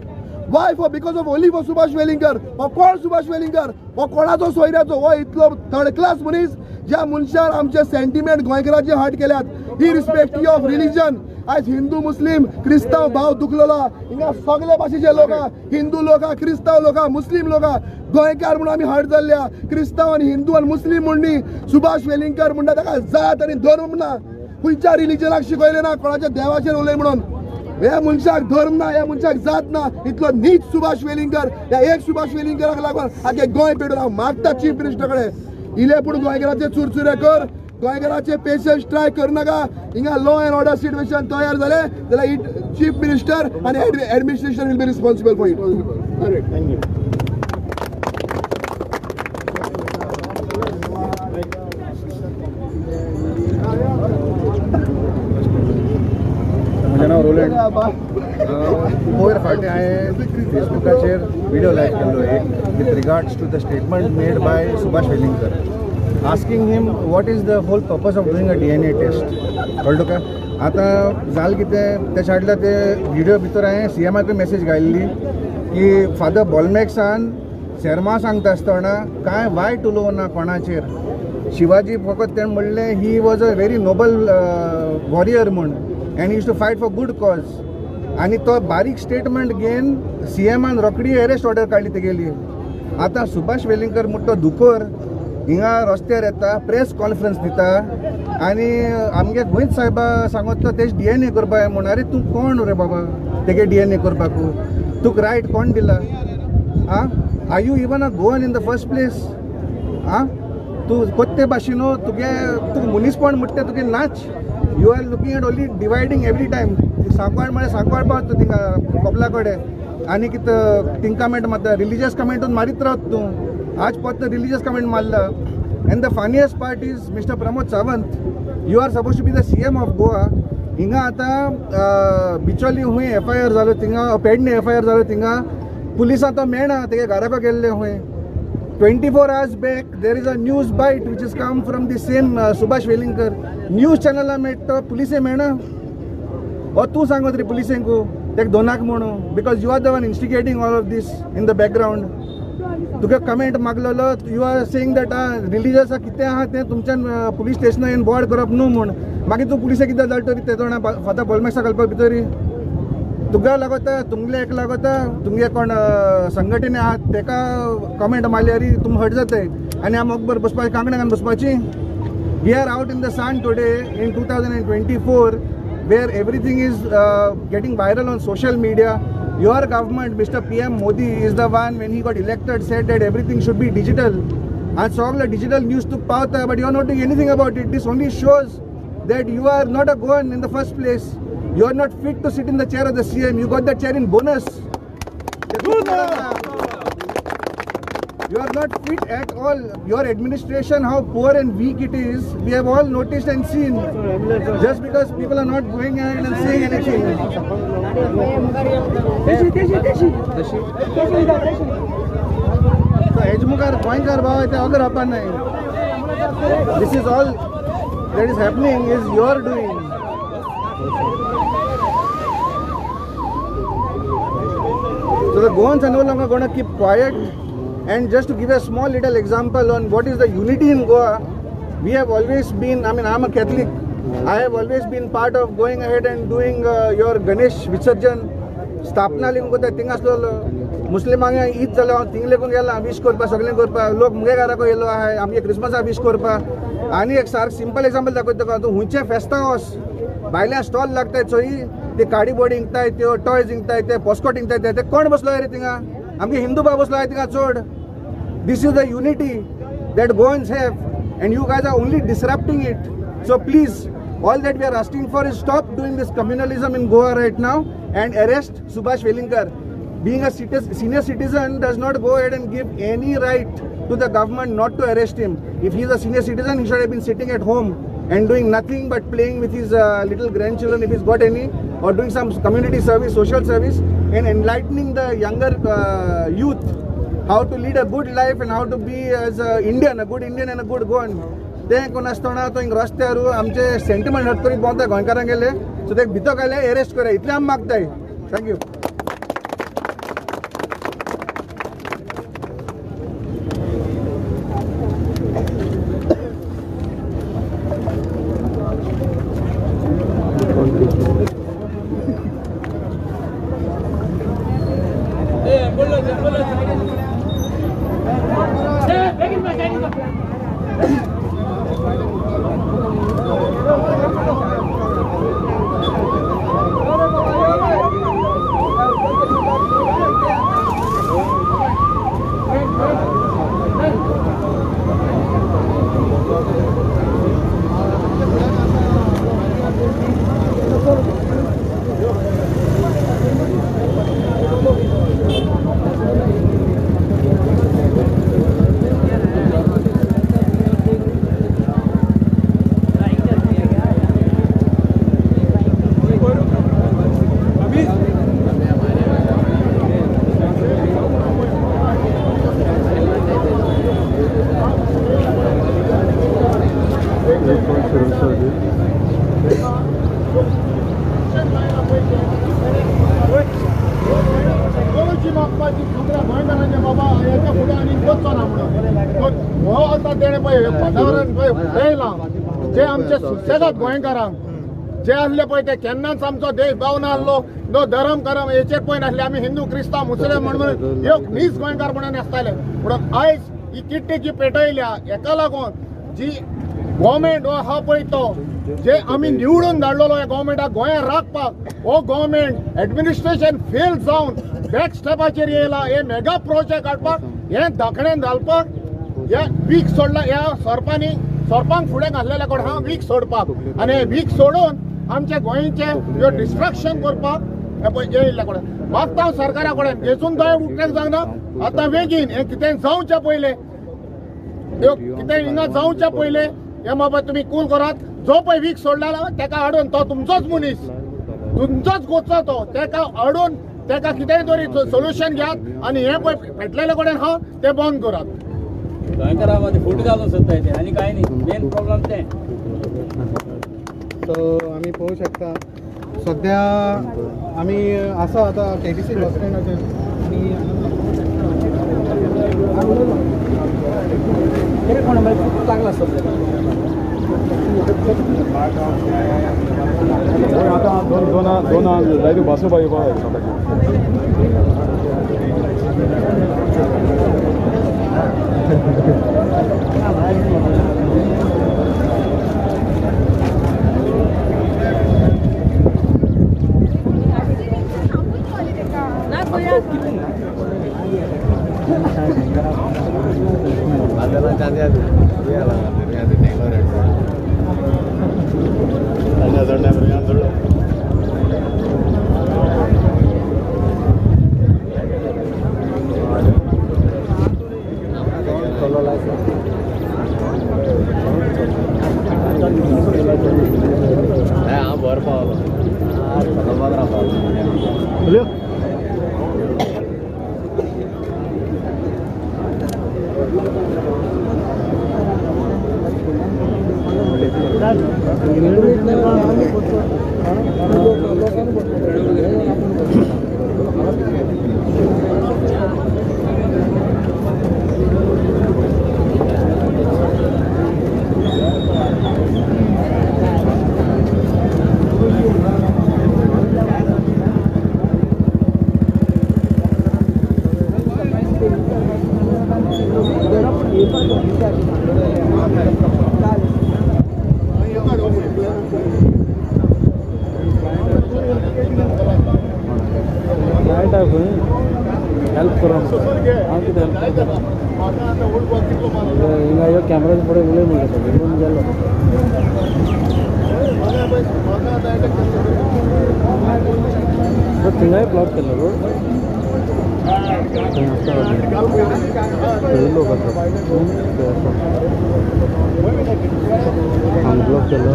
Why for because of only for Subhash Velingkar. हो कोण सुभाष वेलिंगकर, हो कोणाचो सोयऱ्याचो, हो इतलो थर्ड क्लास मनीस ज्या मनशार आमचे सेंटिमेंट गोंयकाराचे हर्ट केल्यात. इरिस्पेक्टिव्ह ऑफ रिलीजन आज हिंदू मुस्लिम क्रिस्तांव भाव दुखलेला. हिंगा सगळे भाशेचे लोक, हिंदू लोक, क्रिस्तांव लोक, मुस्लिम लोक, गोंयकार म्हणून आमी हर्ट जाल्ल्या. क्रिस्तांव आनी हिंदू आनी मुस्लिम म्हणणी सुभाष वेलिंगकर म्हणटा ताका जात आनी धर्म ना, खंयच्या रिलीजनाक शिकयले ना, कोणाच्या देवाचेर उलय म्हणून. ह्या मनशाक धर्म ना, ह्या मनशाक जात ना, इतलो नीच सुभाष वेलिंगकर. ह्या एक सुभाष वेलिंगकराक लागून आख्खे गोंय पेटून हांव मागता चीफ मिनिस्टर कडेन इले पूण गोंयकाराचे चुरचुरे कर, गोंयकाराचे पेशंस ट्राय करनाका. हिंगा लॉ अँड ऑर्डर सिच्युएशन तयार जाले जाल्यार चीफ मिनिस्टर आनी administration will be responsible for it. Thank you. म्हजें नांव रोलंड. वयर फाटीं हांवें फेसबुकाचेर विडियो लायक केल्लो एक with regards to the statement made by Subhash Velingkar asking him what is the whole purpose of doing a DNA test. कळ्ळो का. आतां जालें कितें तेच्या फाटल्या ते विडियो भितर हांवें CMाक मेसेज घाल्ली की फादर बॉलमॅक्सान शर्मा सांगता आसतना कांय वायट उलोवना कोणाचेर. शिवाजी फकत तेणें म्हणलें he was a very noble warrior म्हूण and use to fight for good cause. आनी तो बारीक स्टेटमेंट घेवन CMान रोखडी अरेस्ट ऑर्डर काडली तेगेली. आतां सुभाष वेलिंगकर म्हणटा तो दुकोर हिंगा रस्त्यार येता, प्रेस कॉन्फरन्स दिता आनी आमगे गोंयच साहेबा सांगता तेज DNA करपा म्हूण. अरे तूं कोण रे बाबा तेगे DNA करपाक, तुका रायट कोण दिला. Are you even a Goan in the first place. तूं कोत्ते भाशेनो तुका मनीसपण म्हणटा तुगे नाच. You are looking at only dividing every time. सांकवाड म्हळ्यार सांकवाड पावता थिंगा कपला कडेन आनी कितें थिंग कमेंट मारता, रिलीजियस कमेंटून मारीत रावता तूं. आज पत्ता रिलीजियस कमेंट मारला. And the funniest part is mister Pramod Sawant, you are suppose to be the CM of Goa. हिंगा आतां बिचोली हुंय FIR जालो, थिंगा पेडणे FIR जालो, थिंगा पुलिसां तो मेळना, तेगे घराको गेल्ले हुंय. 24 hours back there is a news bite which has come from the same Subhash Velingkar. News चॅनलां मेळटा, पुलिसे मेळना. हो तूं सांगत रे पुलिसेंकू तेका दोनाक म्हणून, because you are the one instigating all of this in the background. तुका कमेंट मागलेलो, you are saying that religious कितें आहा तें तुमच्यान पुलीस स्टेशनार येवन बोर्ड करप न्हू म्हूण. मागीर तूं पुलिसे कित्याक धाडटा ते जाणा फादर बॉलमॅक्सा घालपाक भितर. तुका लागता, तुमले एक लागता, तुमगे कोण संघटने आहात तेका कमेंट मारल्यार तुम हट जाताय आनी आमी मोगबर बसपाची कांकणां घालून बसपाची. We are out in the sun today in 2024 where everything is getting viral on social media. Your government, Mr. PM Modi, is the one when he got elected said that everything should be digital. And so all the digital news took power, but you are not doing anything about it. This only shows that you are not a Goan in the first place. You are not fit to sit in the chair of the CM. You got that chair in bonus. You are not fit at all. Your administration, how poor and weak it is, we have all noticed and seen. Just because people are not going ahead and saying anything. So, Ejmukar, Goinkar Bhava, ite agar hapan nahi. This is all that is happening is your doing. So the Goans are no longer going to keep quiet. And just to give a small little example on what is the unity in Goa, we have always been, I mean, I'm a Catholic. I have always been part of going ahead and doing your Ganesh Visarjan स्थापना लेकून कोता thing आसलो मुस्लिमांक ईद जालो हांव thing लेकून गेला wish करपा सगळें करपा लोक मुगे घराको येयलो आहाय आमगे क्रिसमसा विश करपा आनी एक सारको सिंपल एग्जांपल दाखयता तुका तूं हुंयचे फेस्तां वच भायल्या स्टॉल लागताय चोय ते कार्डी बोर्ड इंकताय त्यो टॉयज इंकताय ते पोस्कोट इंकताय ते कोण बसलो रे थिंगा आमगे हिंदू भाव बसलो आहाय थिंगा चड this is the unity that Goans have and you guys are only disrupting it. So please, all that we are asking for is stop doing this communalism in Goa right now and arrest Subhash Velinkar. Being a senior citizen does not go ahead and give any right to the government not to arrest him. If he is a senior citizen, he should have been sitting at home and doing nothing but playing with his little grandchildren if he's got any, or doing some community service, social service, and enlightening the younger youth how to lead a good life and how to be as a Indian, a good Indian and a good Goan. ते कोण आसतना तो हिंग रस्त्यार आमचे sentiment हट करीत भोंवता गोंयकारांक गेले सो ते भितर गेले अरेस्ट करा इतलें आमी मागताय. थँक्यू. जे आमचे सुशेगाद गोंयकारांक जे आसले पळय ते केन्नाच आमचो देश भावना आसलो नो धर्म करम हेचेर पळय नासले आमी हिंदू क्रिस्तांव मुसलमान म्हणून एक नीज गोंयकारपणान आसताले पूण आयज ही किट्टी जी पेटयल्या हेका लागून जी गव्हर्मेंट हो हा पळय तो जे आमी निवडून धाडलेलो ह्या गव्हर्मेंटाक गोंयांत राखपाक हो गव्हर्मेंट एडमिनिस्ट्रेशन फेल जावन बॅक स्टेपाचेर येयला हे मेगा प्रोजेक्ट हाडपाक हे धाकण्यान घालपाक हे वीक सोडला ह्या सरपांक फुडें घातलेल्या कोण हा वीक सोडपाक आनी हे वीक सोडून आमच्या गोंयचे ह्यो डिस्ट्रक्शन करपाक येयल्ल्या कोण मागता सरकारा कडेन घेचून थंय उठ्याक जायना आतां बेगीन हे कितें जावच्या पयलें कितें हिंगा जावच्या पयलें हे बाबा तुमी कूल करात जो पळय वीक सोडला तेका हाडून तो तुमचोच मनीस तुमचोच गोचो तो तेका हाडून तेका कितेंय तरी सोल्युशन घेयात आनी हे पळय पेटलेले कडेन हा ते बंद करात. गोंयकारांमध्ये फूट घालून सोदताय ते आनी कांय न्ही मेन प्रॉब्लेम ते. सो आमी पळोवंक शकता सद्या आमी आसा आतां KBC बस स्टँडाचेर खूप चांगला असतो आता दोन जायते बसो पाहिजे Solo थिंगाय ब्लॉक केलं रोड लोक ब्लॉक केलं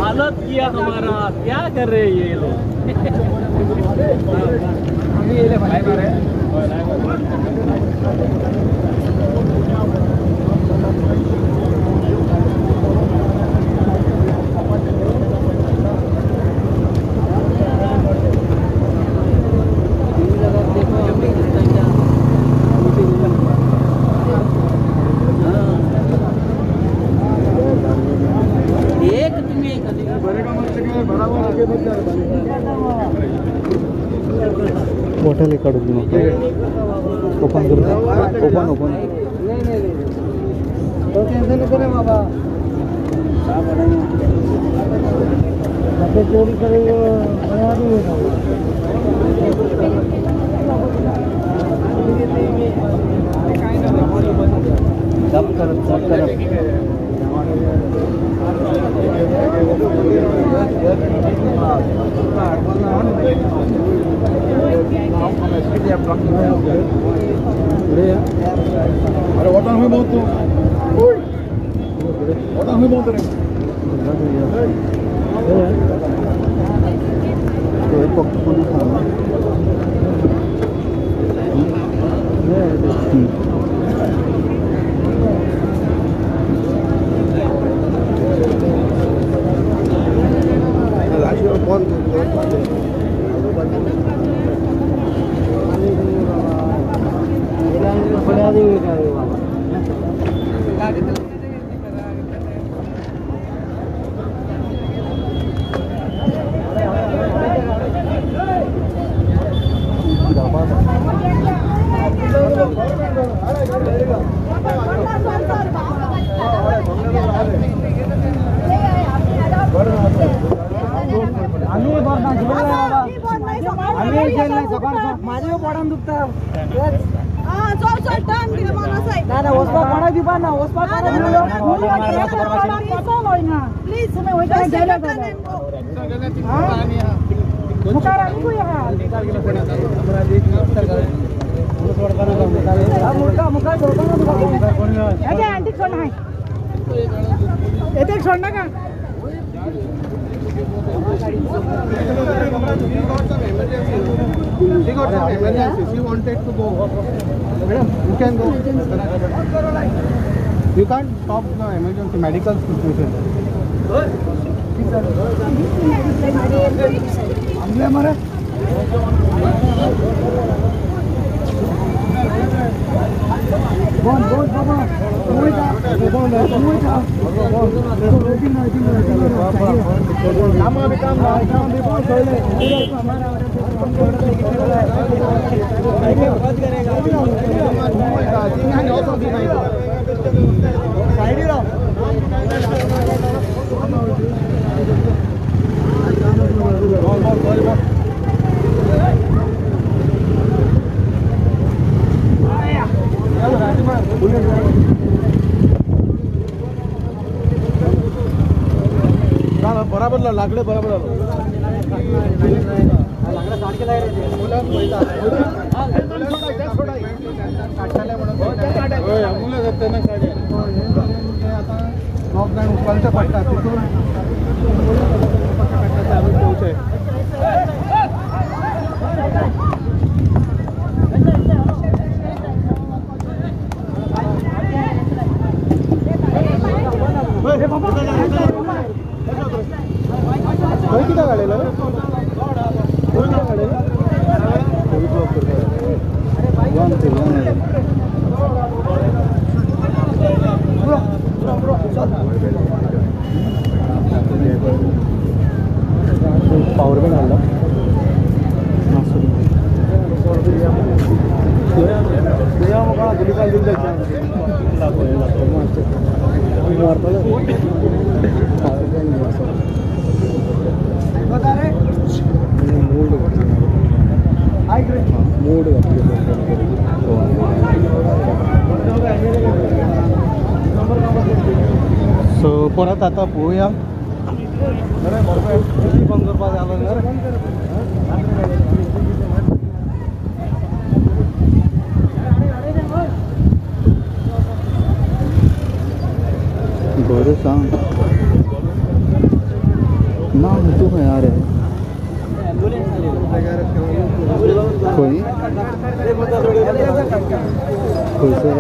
हालत किया हमारा, क्या कर रहे हैं ये लोग। मोठ्याने काढून ओपन करू ओपन चोरी करेंगे सब करत अरे वोटा हुई बहुत तो वोटा हुई बहुत रे माझे पोटान दुखता प्लीज तुम्ही सोड नका She got some emergency. She wanted to go. Madam, you can go. You can't stop the emergency medical situation. बराबर लागले बराबर लॉकडाऊन पडतात तिथून पावर बैंक आला सो परत आता पळोवया बंद करपाक जाय बरें सांग ना तू खंय रे खंय खंयसर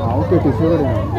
हांव केटीसी कडेन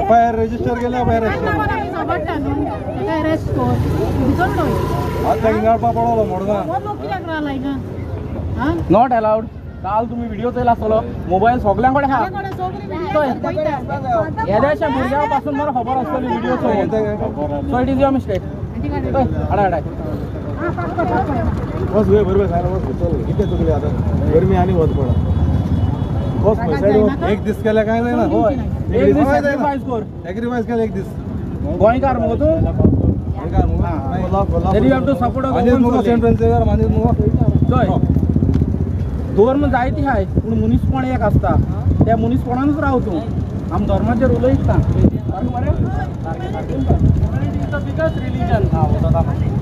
FIR register केला नॉट अलाउड काल तुम्ही व्हिडिओ चयला आसलो मोबाईल सगळ्यांकडे हा येद्याच्या भुरग्यापासून मला खबर आसतली व्हिडिओ चोरून so it is your mistake हाडाय बस वे बरोबर खायला बस चल किती चुकले आता गरमी आणि वत पडा बस एक दिस केला काय नाही ना होय एक दिस सॅक्रिफाइस कर सॅक्रिफाइस केला एक दिस गोंयकार मगो तू then you have to support a government central यार माने चोय गव्हर्नमेंट जायती हाय पूण मुनीसपण एक आसता त्या मुनीसपणानूच राव तूं आम धर्माचेर उलयता बिगस्ट रिलीजन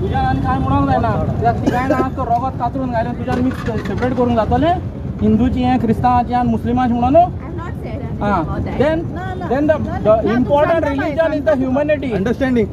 तुज्यान आनी कांय म्हणूंक जायना कित्याक ती कांय ना तो रगत कातरून घालून तुज्यान मिक्स सेपरेट करूंक जातलें हिंदूची हें क्रिस्तांवाची आनी मुस्लिमांची म्हणून then the important religion is the humanity understanding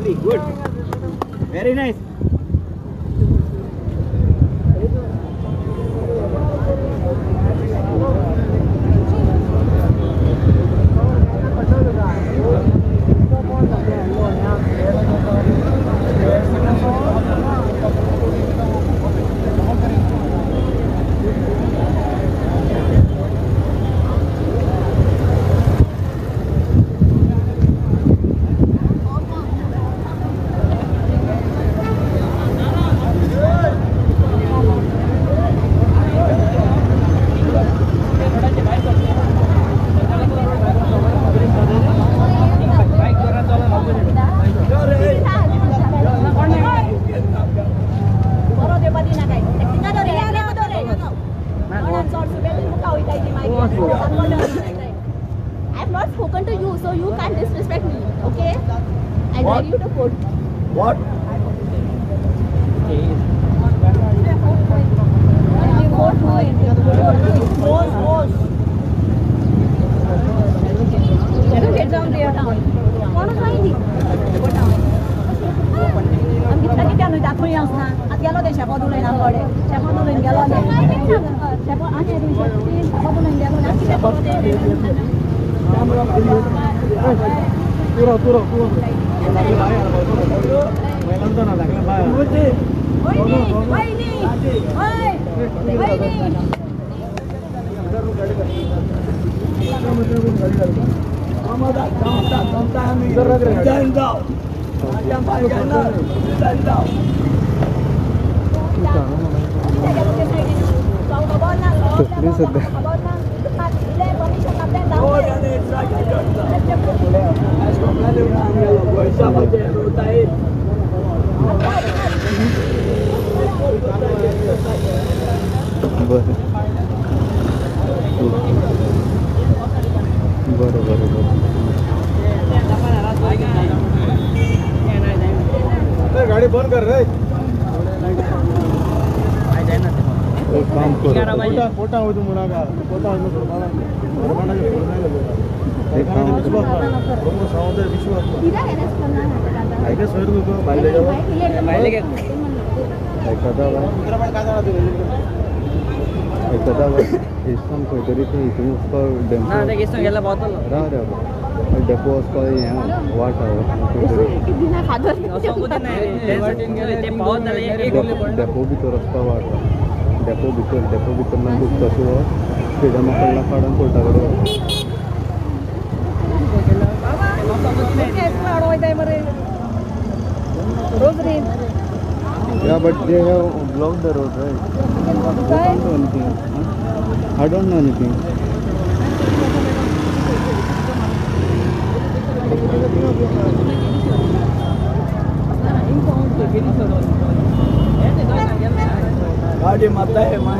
Good. Very nice. I What? tell you to put. What? Get down there down. Kono saidi. Am kita kita nu jatuh yang sana. At galo deh siapa dulu yang ngode. Siapa dulu yang galo deh. Siapa ane dulu siapa dulu yang galo nanti siapa dulu. Turo. Melan to na lagla ba. Waini. गाड़ी बंद कर रहे एक काम करो पोटा हो तुम मुनागा पोटा हो तो माला बरमाना के फोन नहीं लगेगा एक काम विश्वास हमको समुद्र विश्वास आई गेस वेर को बाइक ले जाओ एखादा इस्लाम काहीतरी ते इथून उसका डेपो उसका यहाँ वाट डेपो भितर रस्ता वाट डेपो भितर दूध कशें फ्रिडम कडला काडून कोर्टा कडेन Yeah, but they have blocked the road, right? I don't know anything. I don't know anything. गाड़ी माता है मैं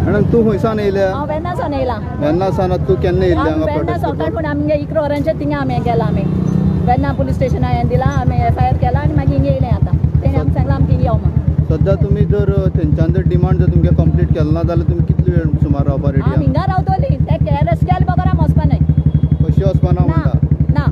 मॅडम तू खंयसान येयल्या वेन्नासान येयला वेन्नासान तू केन्ना येयल्या हांगा वेन्ना प्रोटेस्ट सकाळ पूण आमगे इकरो वरांचे थिंगा आमी गेला आमी वेन्ना पुलीस स्टेशनार हें दिला आमी FIR केला आनी मागीर हिंगा येयलें आतां तेणी आमकां सांगलां आमकां हिंगा यो म्हणून सध्या तुम्ही जर तेंच्यान जर डिमांड जर तुमगे कंप्लीट केलो ना जाल्यार तुमी कितली वेळ सुमार रावपा रेडी आमी हिंगा रावतली ते KRS केले बगर आमी वचपा न्हय कशी वचपा ना म्हणटा ना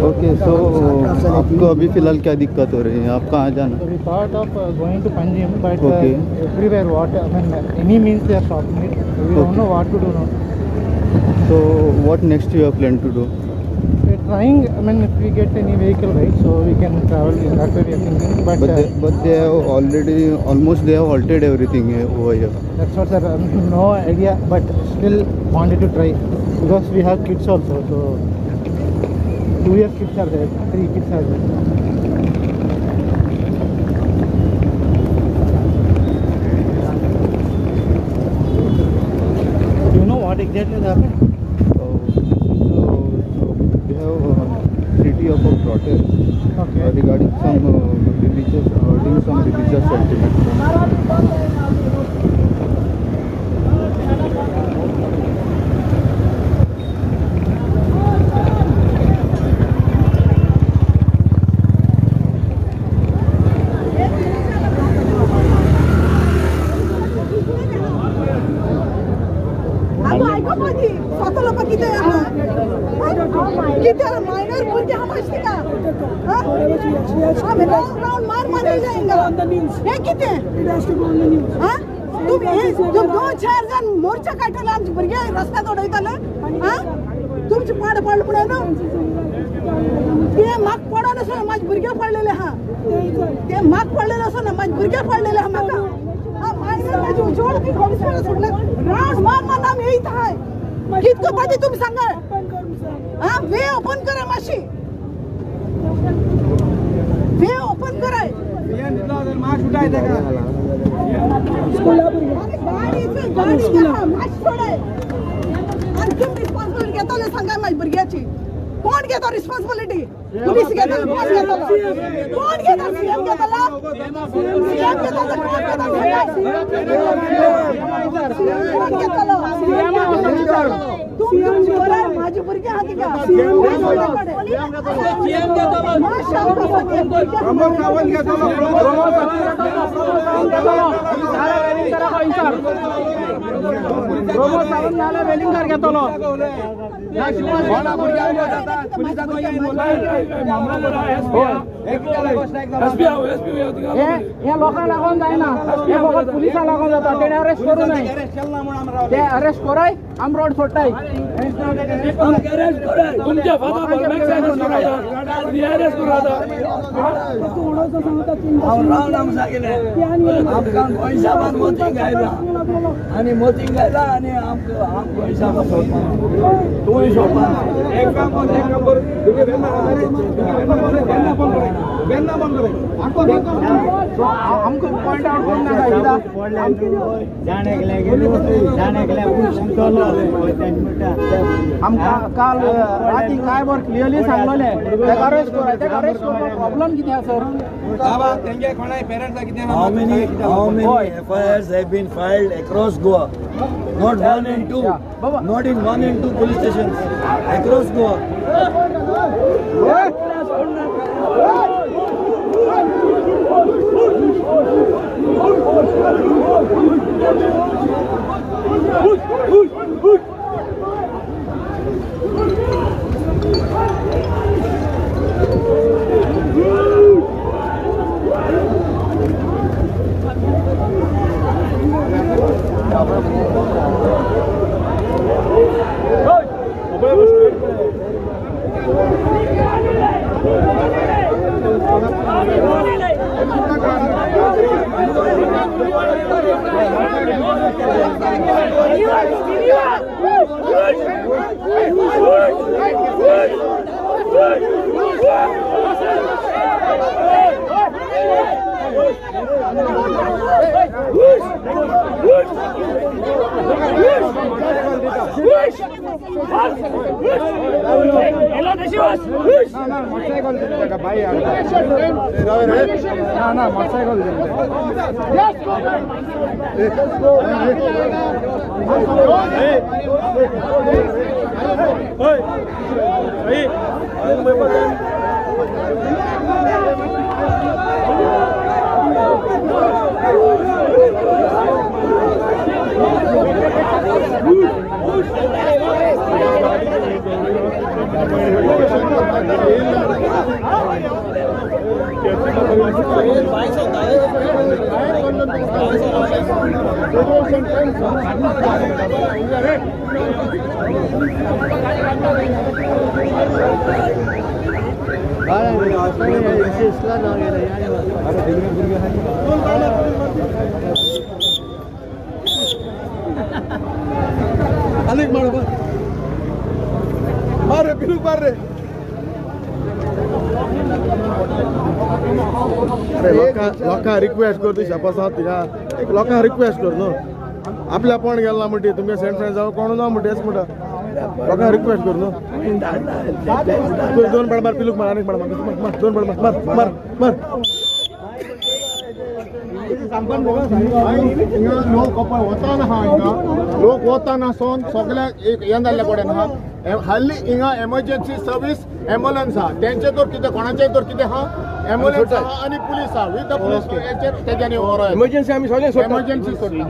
ओके सो आपको अभी फिलहाल क्या दिक्कत हो रही है आप कहाँ जाना We thought of going to Panjim, but Okay. everywhere any means they are stopping it. We don't know what to do now. So what next you have planned to do? We're trying. If we get any vehicle, right, so we can travel. In that way, we are thinking. But But they have already almost they have halted everything over here. that's what, sir. No idea, but still wanted to try because we have kids also. So 2 years kids are there, 3 kids are there. What exactly happened? We have treaty of a protest regarding some religious, hurting some religious sentiments. मोर्चा काढला आमचे भुरगे रस्त्यात उडयताले तुमचे पाड पडले पुढे ना ते माग पडो नसो माझे भुरगे पडलेले हा ते माग पडलेले असो ना माझे भुरगे पडलेले हा म्हाका हा मायनर माझे उजवळ की कॉन्स्टिट्यूशन सोडले राउंड मार नाम येत आहे कितको पाटी तुम्ही सांगा हा वे ओपन करा माशी वे ओपन कराय माश उठाय का रिस्पॉन्सिबिलिटी घेतो सांगा माझ्या भुरग्याची कोण घेतो रिस्पॉन्सिबिलिटी पोलीस घेतो कोण घेतो सीएम माझी भुरगी हाती का लोकांना लागून जायना हे फक्त पुलिसा लागून जातात ते अरेस्ट करू नये ते अरेस्ट कराय आम रोड सोडताय तुमच्या आणि मोती गायला आणि तुम्ही शोधा एक काम कर हमको पॉइंट आउट करना जाने के लिए हम काल राती काय वर क्लियरली सांगलोले प्रॉब्लेम किती sir How many FIRs have been filed across Goa? Not one and two, not in one and two police stations across Goa. लोकांक रिक्वेस्ट करता शापासात तिका एक लोकांक रिक्वेस्ट कर न्हू आपल्या पण गेला म्हणटे तुमगे सेंट फ्रेंड जावं कोण ना म्हणटे म्हणटा म्हाका रिक्वेस्ट कर न्हू दोन बड मार पिलूक मार आनीक मार दोन बड मार मार मार लोक वताना हा हिंगा लोक वताना सोन सगळ्या एक हें जाल्ले कडेन हा हाल्ली हिंगा एमर्जन्सी सर्वीस एम्ब्युलन्स हा तेंचे तर कितें कोणाचेय तर कितें हा एम्ब्युलन्स हा आनी पुलीस हा विथ द पुलीस तेच्यांनी व्हरो एमर्जन्सी आमी सगळे एमर्जन्सी सोडटा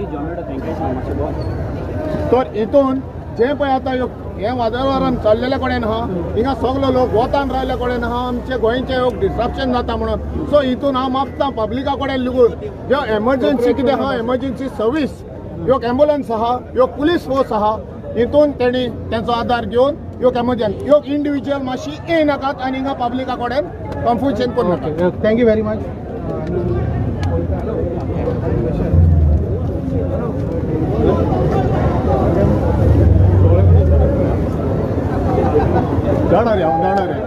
तर हितून जे पळय आतां हे वादळवारान चल्लेले कडेन हा हिंगा सगलो लोक वतान रावले कडेन हा आमचे गोंयचे एक डिस्ट्रप्शन जाता म्हणून सो हितून हांव मागता पब्लिका कडेन लिगून ह्यो एमर्जन्सी कितें हा एमर्जन्सी सर्वीस ह्यो एम्ब्युलन्स आहा ह्यो पुलीस फोर्स आहा हितून तेणी तेंचो आदार घेवन ह्यो एमर्जन्सी ह्यो इंडिविज्युअल मातशी येनाकात आनी हिंगा पब्लिका कडेन कन्फ्युजन करूं नाका थँक्यू व्हेरी मच जाणार आहे जाणार आहे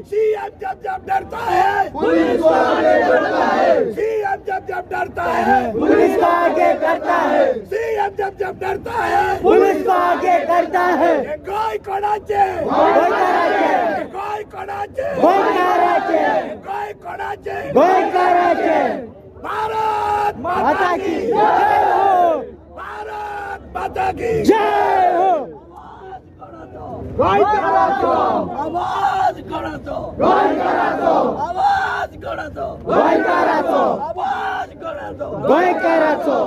सीएम जब डरता है पुलिस को आगे करता है सीएम जब डरता है पुलिस को आगे करता है सीएम जब डरता है पुलिस को आगे करता है गोय कोणाचे गोय कोणाचे गोय कोणाचे भारत माता की जय हो भारत माता की जय हो गोय कराचो आवाज कराचो गोय कराचो आवाज कराचो गोय कराचो आवाज कराचो गोय कराचो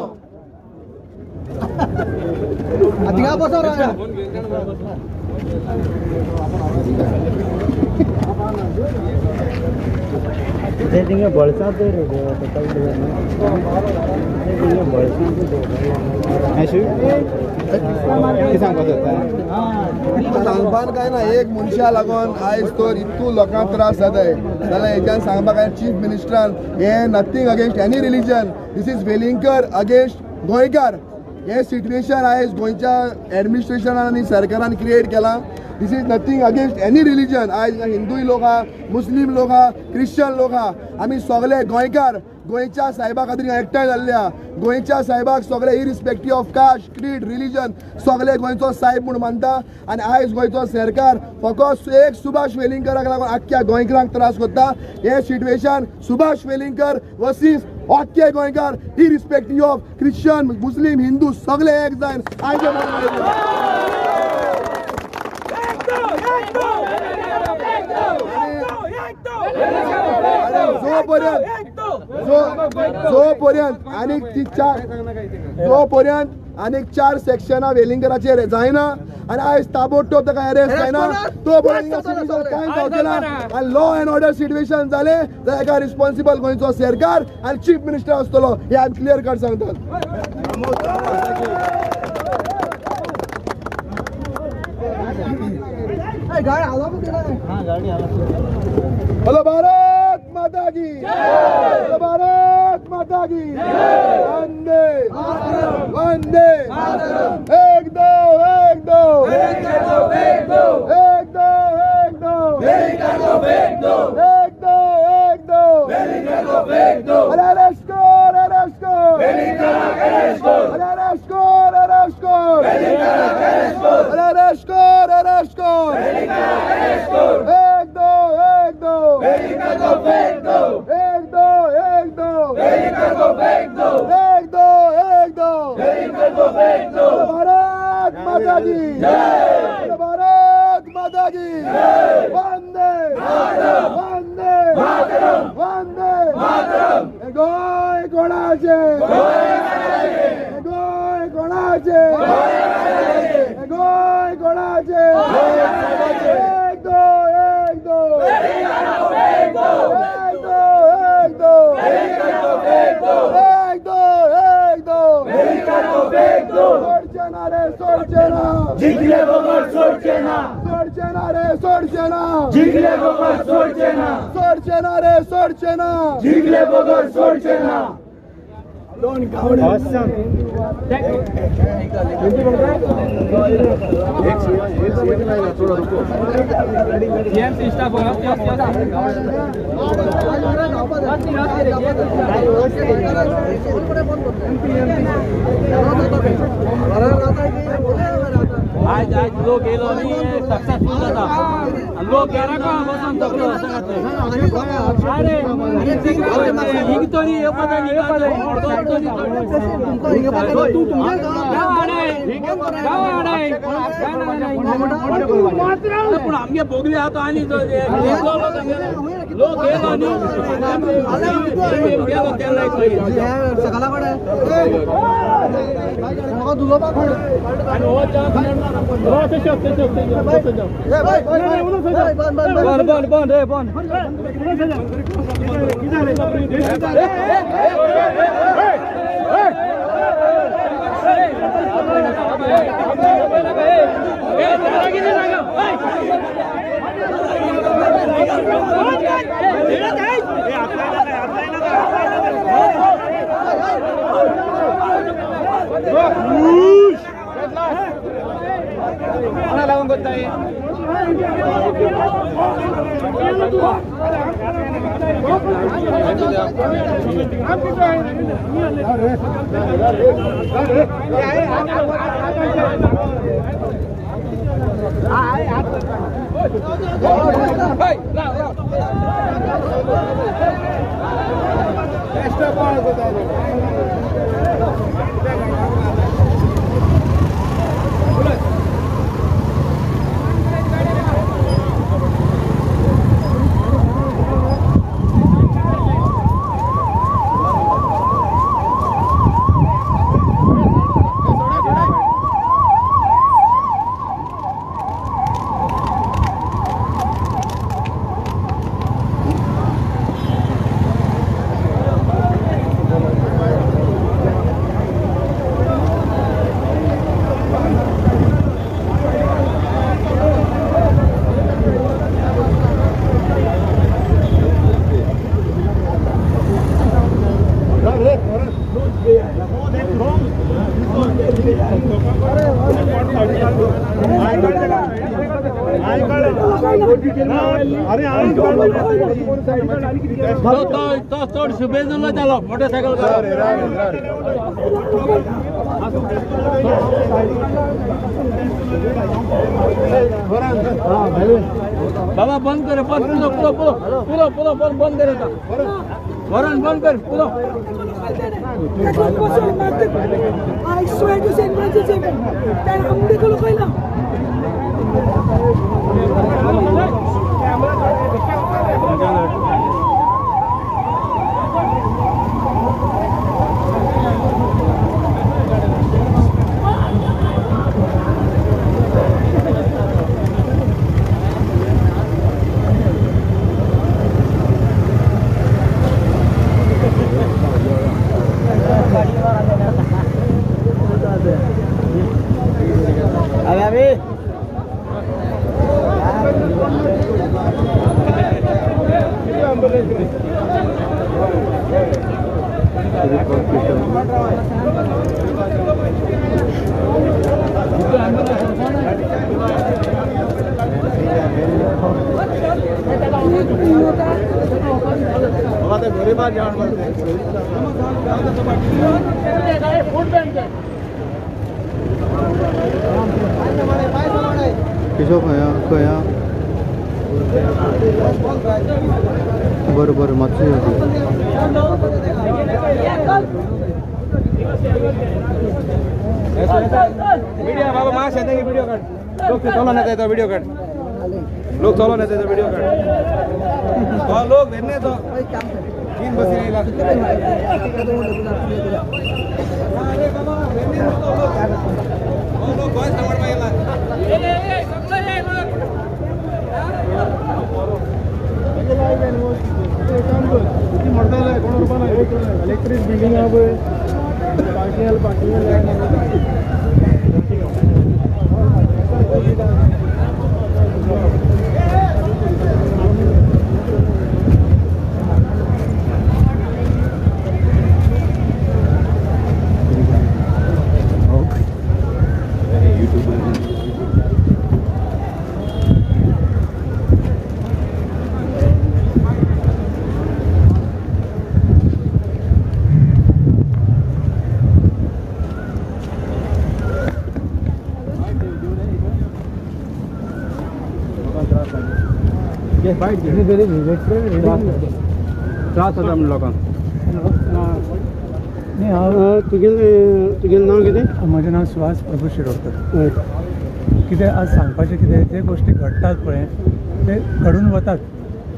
अधिका बसो रे ते तिंगे बळसा दे रे टोटल दे ते तिंगे बळसा दे ऐशू किसान बसता सांगपान काय ना एक मनशा लागून आयज तर इतू लोकांक त्रास जाताय जाल्यार हेच्यान सांगपाक चीफ मिनिस्टरान हे nothing against any religion this is Velingkar against गोंयकार हे सिट्युएशन आयज गोंयच्या एडमिनिस्ट्रेशनान आनी सरकारान क्रिएट केला this is nothing against any religion आयज हिंदूय लोक आहा मुस्लीम लोक आहा क्रिश्चन लोक आहा आमी सगळे गोंयकार गोंयच्या साहेबा खातीर एकठांय जाल्ल्या गोंयच्या साहेबाक सगळे irrespective of cast creed religion सगळे गोंयचो साहेब म्हूण मानता आनी आयज गोंयचो सरकार फकत एक सुभाष वेलिंगकराक लागून आख्ख्या गोंयकारांक त्रास करता हे सिट्युएशन सुभाष वेलिंगकर वर्सीस आख्खे गोंयकार irrespective of Christian Muslim Hindu सगळे एक जायन आयज आनीक चार सेक्शनां वेलिंगराचेर जायना आनी आयज ताबडतोब ताका अरेस्ट जायना तो कांय जावचेना आनी लॉ एंड ऑर्डर सिट्युएशन जालें जाल्यार एका रिस्पॉन्सिबल गोंयचो सरकार आनी चीफ मिनिस्टर आसतलो हे आमी क्लियर कट सांगतात हेलो भारत माता की हेलो भारत माता की वंदे वंदे एक दो एक दो एक दो एक दो एक दो एक दो एक दो एक दो एक दो एक दो अरेस्ट कर की बोलो भारत माता की वंदे वंदे वंदे गोय कोणाचे गोय कोणाचे गोय कोणाचे एक दो एक दो एक दो एक दो एक दो एक दो एक दो एक दो एक दो सोडचेना रे सोडचेना जिंकले बगर सोडचेना सोडचेना रे सोडचेना जिंकले बगर सोडचेना सोडचेना रे सोडचेना जिंकले बगर सोडचेना दोन गावडे awesome आज लोक गेलो आणि सक्सेसफुल जाता लोक गेला का बसून सगळं अरे हिंग तरी हे पता निघाले तू पण आमगे बोगले आता आणि लोक गेलो थोड शुभेजूला चालो मोटरसायकल बाबा बंद करे पुरो पुरो पुरो पुरो पुरो बंद करे वरण बंद कर पुरो I swear to Saint Francis Xavier that I'm the color koila. बरोबर मातशें मीडिया बाबा मास येते की व्हिडिओ काढ लोक चलो नाही देतो व्हिडिओ काढ लोक चलो नाही देतो व्हिडिओ काढ तो लोक देने तो तीन बस येला अरे बाबा देने तो लोक बस नंबर में येला ए सगळं ये इलेक्ट्रिक बिल्डिंग अब पार्किंग त्रास होता लोकांक तुगेलें नांव कितें? म्हजें नांव सुहास प्रभू शिरोडकर. कितें आज सांगपाचें कितें जे गोश्टी घडटात पळय ते घडून वतात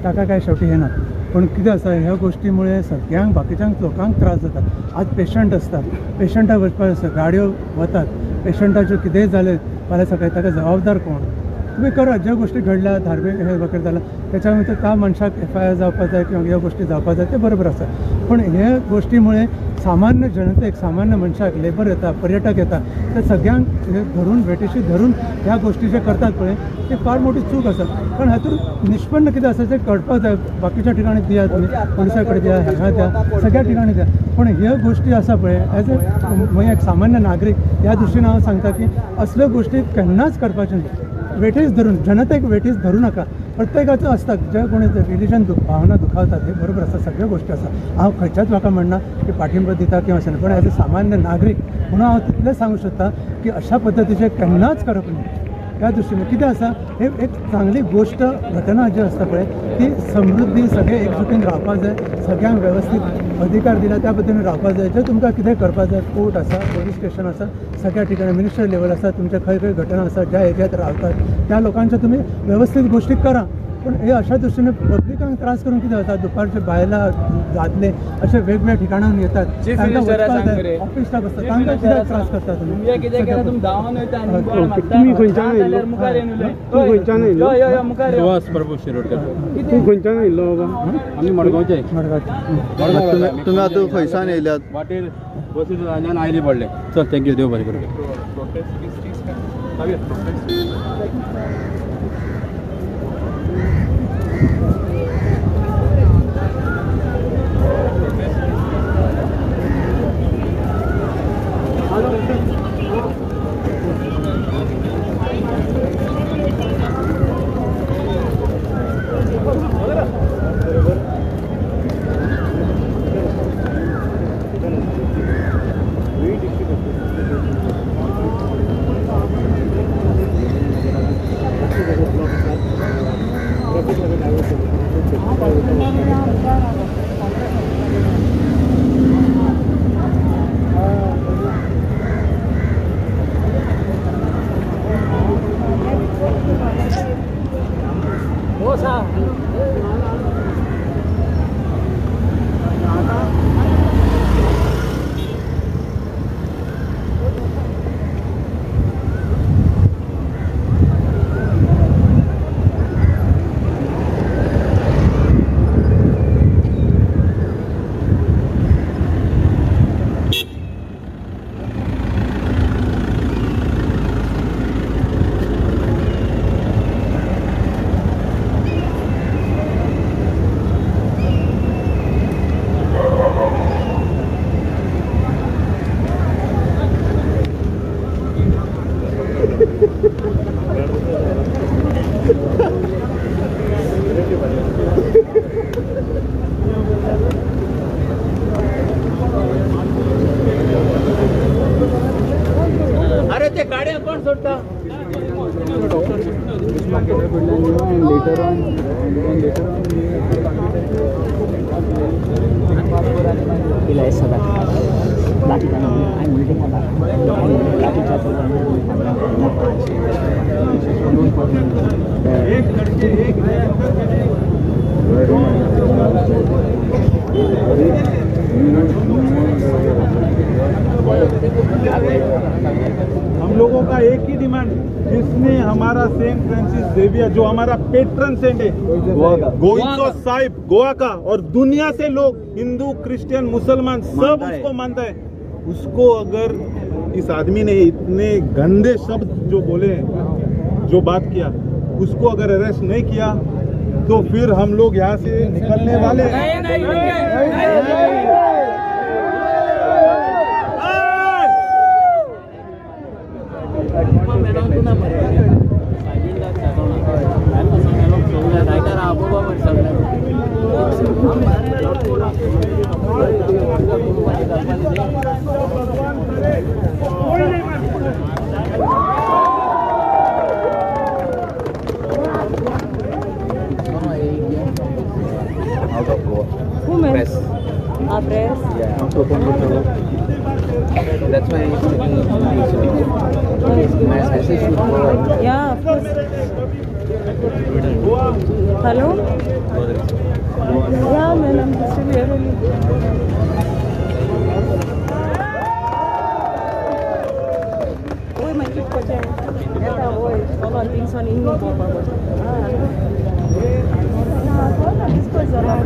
ताका काय शेवटी हे ना पण कितें आसा ह्या गोश्टीमुळे सगळ्यांक बाकीच्यांक लोकांक त्रास जाता. आज पेशंट आसतात पेशंटाक वचपाक आसता गाडयो वतात पेशंटाच्यो कितेंय जालें फाल्यां सकाळीं ताका जबाबदार कोण? तुम्ही करा ज्या गोष्टी घडल्या धार्मीक हे वगैरे झालं त्याच्यामुळे त्या मनशाक FIR जावपाक जाय किंवा ह्या गोष्टी जावपाक जाय ते बरोबर आसा पण ह्या गोष्टीमुळे सामान्य जनतेक सामान्य मनशाक लेबर येता पर्यटक येता ते सगळ्यांक हे धरून वेटेशी धरून ह्या गोष्टी जे करतात पळय ते फार मोठी चूक आसा. पण हातूंत निष्पन्न कितें आसा तें कळपाक जाय. बाकीच्या ठिकाणी दिया तुम्ही पोलिसा कडेन द्या हांगा द्या सगळ्या ठिकाणी द्या पण ह्या गोष्टी आसा पळय एज एक सामान्य नागरीक ह्या दृश्टीन हांव सांगता की असल्यो गोष्टी केन्नाच करपाच्यो न्ही. वेठीस धरून जनतेक वेठीस धरू नका. प्रत्येकाचं असतात जे कोणी रिलीजन भावना दुखावतात हे बरोबर असतात सगळ्या गोष्टी असतात. हांव खंयच्याच लोकांक म्हणना की पाठिंबा दिता किंवा अशें पण एज अ सामान्य नागरीक म्हणून हांव तितलेंच सांगू शकता की अशा पद्दतीचे केन्नाच करप न्ही. त्या दृष्टीने कितें आसा हे एक चांगली गोष्ट घटना जी आसता पळय ती समृद्धी सगळे एकजुटीन रावपाक जाय सगळ्यांक वेवस्थीत अधिकार दिला त्या पद्दतीन रावपाक जाय. जे तुमकां कितें करपाक जाय कोर्ट आसा पोलीस स्टेशन आसा सगळ्या ठिकाणी मिनिस्टर लेवल आसा तुमचे खंय खंय घटना आसा ज्या एरियात रावतात त्या लोकांच्या तुम्ही व्यवस्थीत गोष्टी करा. पण हे अशा दृष्टीने पब्लिकांक त्रास करून कितें जाता दुपारचे बायला जातले अशे वेगवेगळ्या ठिकाणांन येतात तांकां वचपाक जाय ऑफिस स्टाफ आसता तांकां कित्याक त्रास करता तुमी कितें केला तुमी धांवन वयता आनी बॉल मारता तुम्ही खंयच्यान येयल्लो? मुखार येवन उलय तूं खंयच्यान येयल्लो? यो यो मुखार यो सुहास प्रभू शिरोडकर. तूं खंयच्यान येयल्लो बाबा? आमी मडगांवचे. तुम्ही आता खंयच्यान येयल्यात? वाटेर बसीर आयल्यान आयली पडले. चल थँक्यू देव बरें करूं. अरे ते गाड्या कोण सोडता later on हम लोगों का एक ही डिमांड, जिसने हमारा सेंट फ्रांसिस जेवियर जो हमारा पेट्रन सेंट है गोविंदो साहिब गोवा का, और दुनिया से लोग हिंदू क्रिश्चियन मुसलमान सब उसको मानता है, उसको अगर इस आदमी ने इतने गंदे शब्द जो बोले हैं, जो बात किया, उसको अगर अरेस्ट नहीं किया तो फिर हम लोग यहाँ से निकलने वाले Press. Press? Yeah. That's why he's my message should go. Yeah, of course. Hello? Yeah, man, I'm still here only. Oi, my kid, coach. Esta oi, all on things on in Papa. This was around.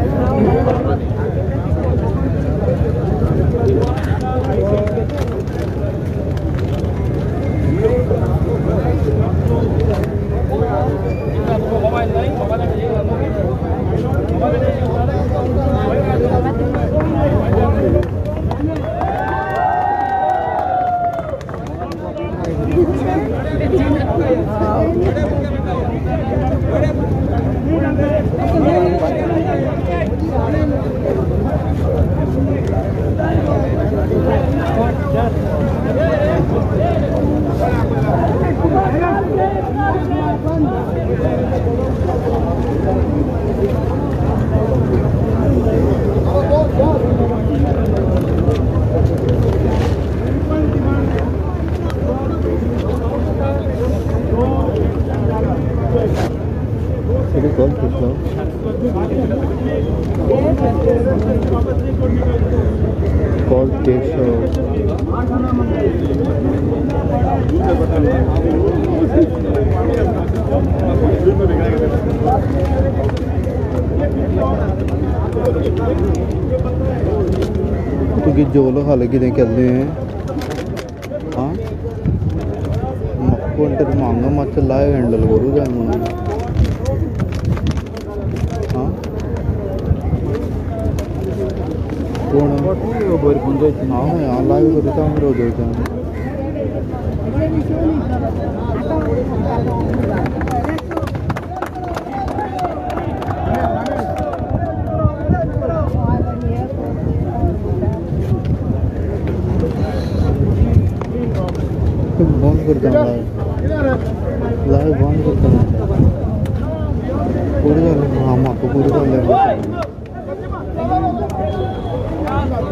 Called Keshav. क्योंकि जो लोग हालांकि दें कहते हैं हाँ मक्को अंटर मांगा मत लाए हैंडल करूँ जाए मुझे हाँ कौन हाँ यहाँ लाइव करता हूँ रोज होता हूँ बंद करता हूँ लाइव बंद करता हूँ पूरी गल हाँ माँ को पूरी गल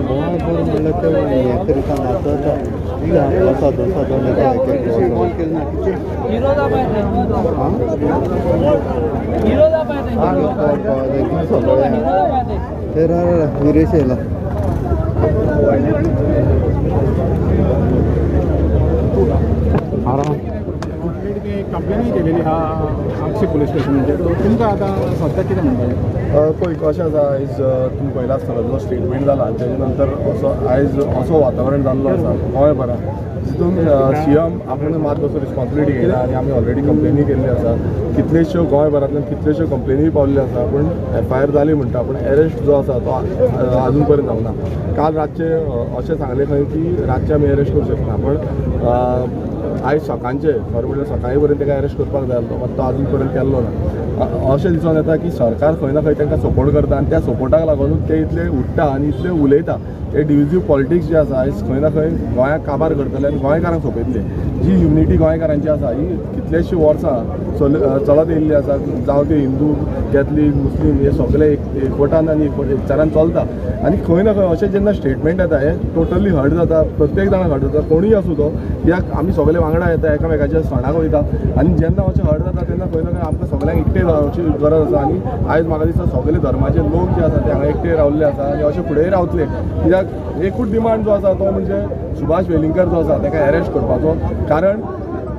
बहुत बार मिलते हैं तरीका आता था साधो साधो तेरा विरेश कंप्लेन केलेली हा आगशी पुलीस स्टेशन म्हणजे तुमकां आतां सद्या कितें म्हणटाले पळय कशें आसा आयज तुमी पळयला आसतलो जो स्टेटमेंट जाला तेजे नंतर असो आयज असो वातावरण जाल्लो आसा गोंयभरात जितून सीएम आपूण मात कसो रिस्पॉन्सिबिलिटी घेयना आनी आमी ऑलरेडी कंप्लेनी केल्ली आसा कितलेश्यो गोंयभरांतल्यान कितलेश्यो कंप्लेनी पावल्ली आसा पूण FIR जाली म्हणटा पूण एरेस्ट जो आसा तो आजून पर्यंत जावना काल रातचे अशें सांगलें खंय की रातचे आमी एरेस्ट करूं शकना पूण आयज सकाळचे खरें म्हणल्यार सकाळी पर्यंत ताका एरेस्ट करपाक जाय आसलो मात तो आजून पर्यंत केल्लो ना अशें दिसून येता की सरकार खंय ना खंय तांकां सपोर्ट करता आनी त्या सपोर्टाक लागूनच ते इतले उठ्ठा आनी इतले उलयता. हे डिविजीव पॉलिटिक्स जे आसा आयज खंय ना खंय गोंयाक काबार करतले आनी गोंयकारांक सोंपयतले. जी युनिटी गोंयकारांची आसा ही कितलेशीं वर्सां चलत येयल्ली आसा. जावं ते हिंदू कॅथलीक मुस्लीम हे सगळे एकवटान आनी एकचारान चलता. आनी खंय ना खंय अशें जेन्ना स्टेटमेंट येता हे टोटली हर्ट जाता, प्रत्येक जाणाक हर्ट जाता. कोणूय आसूं तो, कित्याक आमी सगळे वांगडा येता, एकामेकाच्या सणाक वयता आनी जेन्ना अशें हर्ट जाता तेन्ना खंय ना खंय आमकां सगळ्यांक एकठांय रावची गरज आसा. आनी आयज म्हाका दिसता सगळे धर्माचे लोक जे आसा ते हांगा एकठांय रावल्ले आसा आनी अशे फुडेंय रावतले. कित्याक एकूच डिमांड जो आसा तो म्हणजे सुभाष वेलिंगकर जो आसा ताका अरेस्ट करपाचो. कारण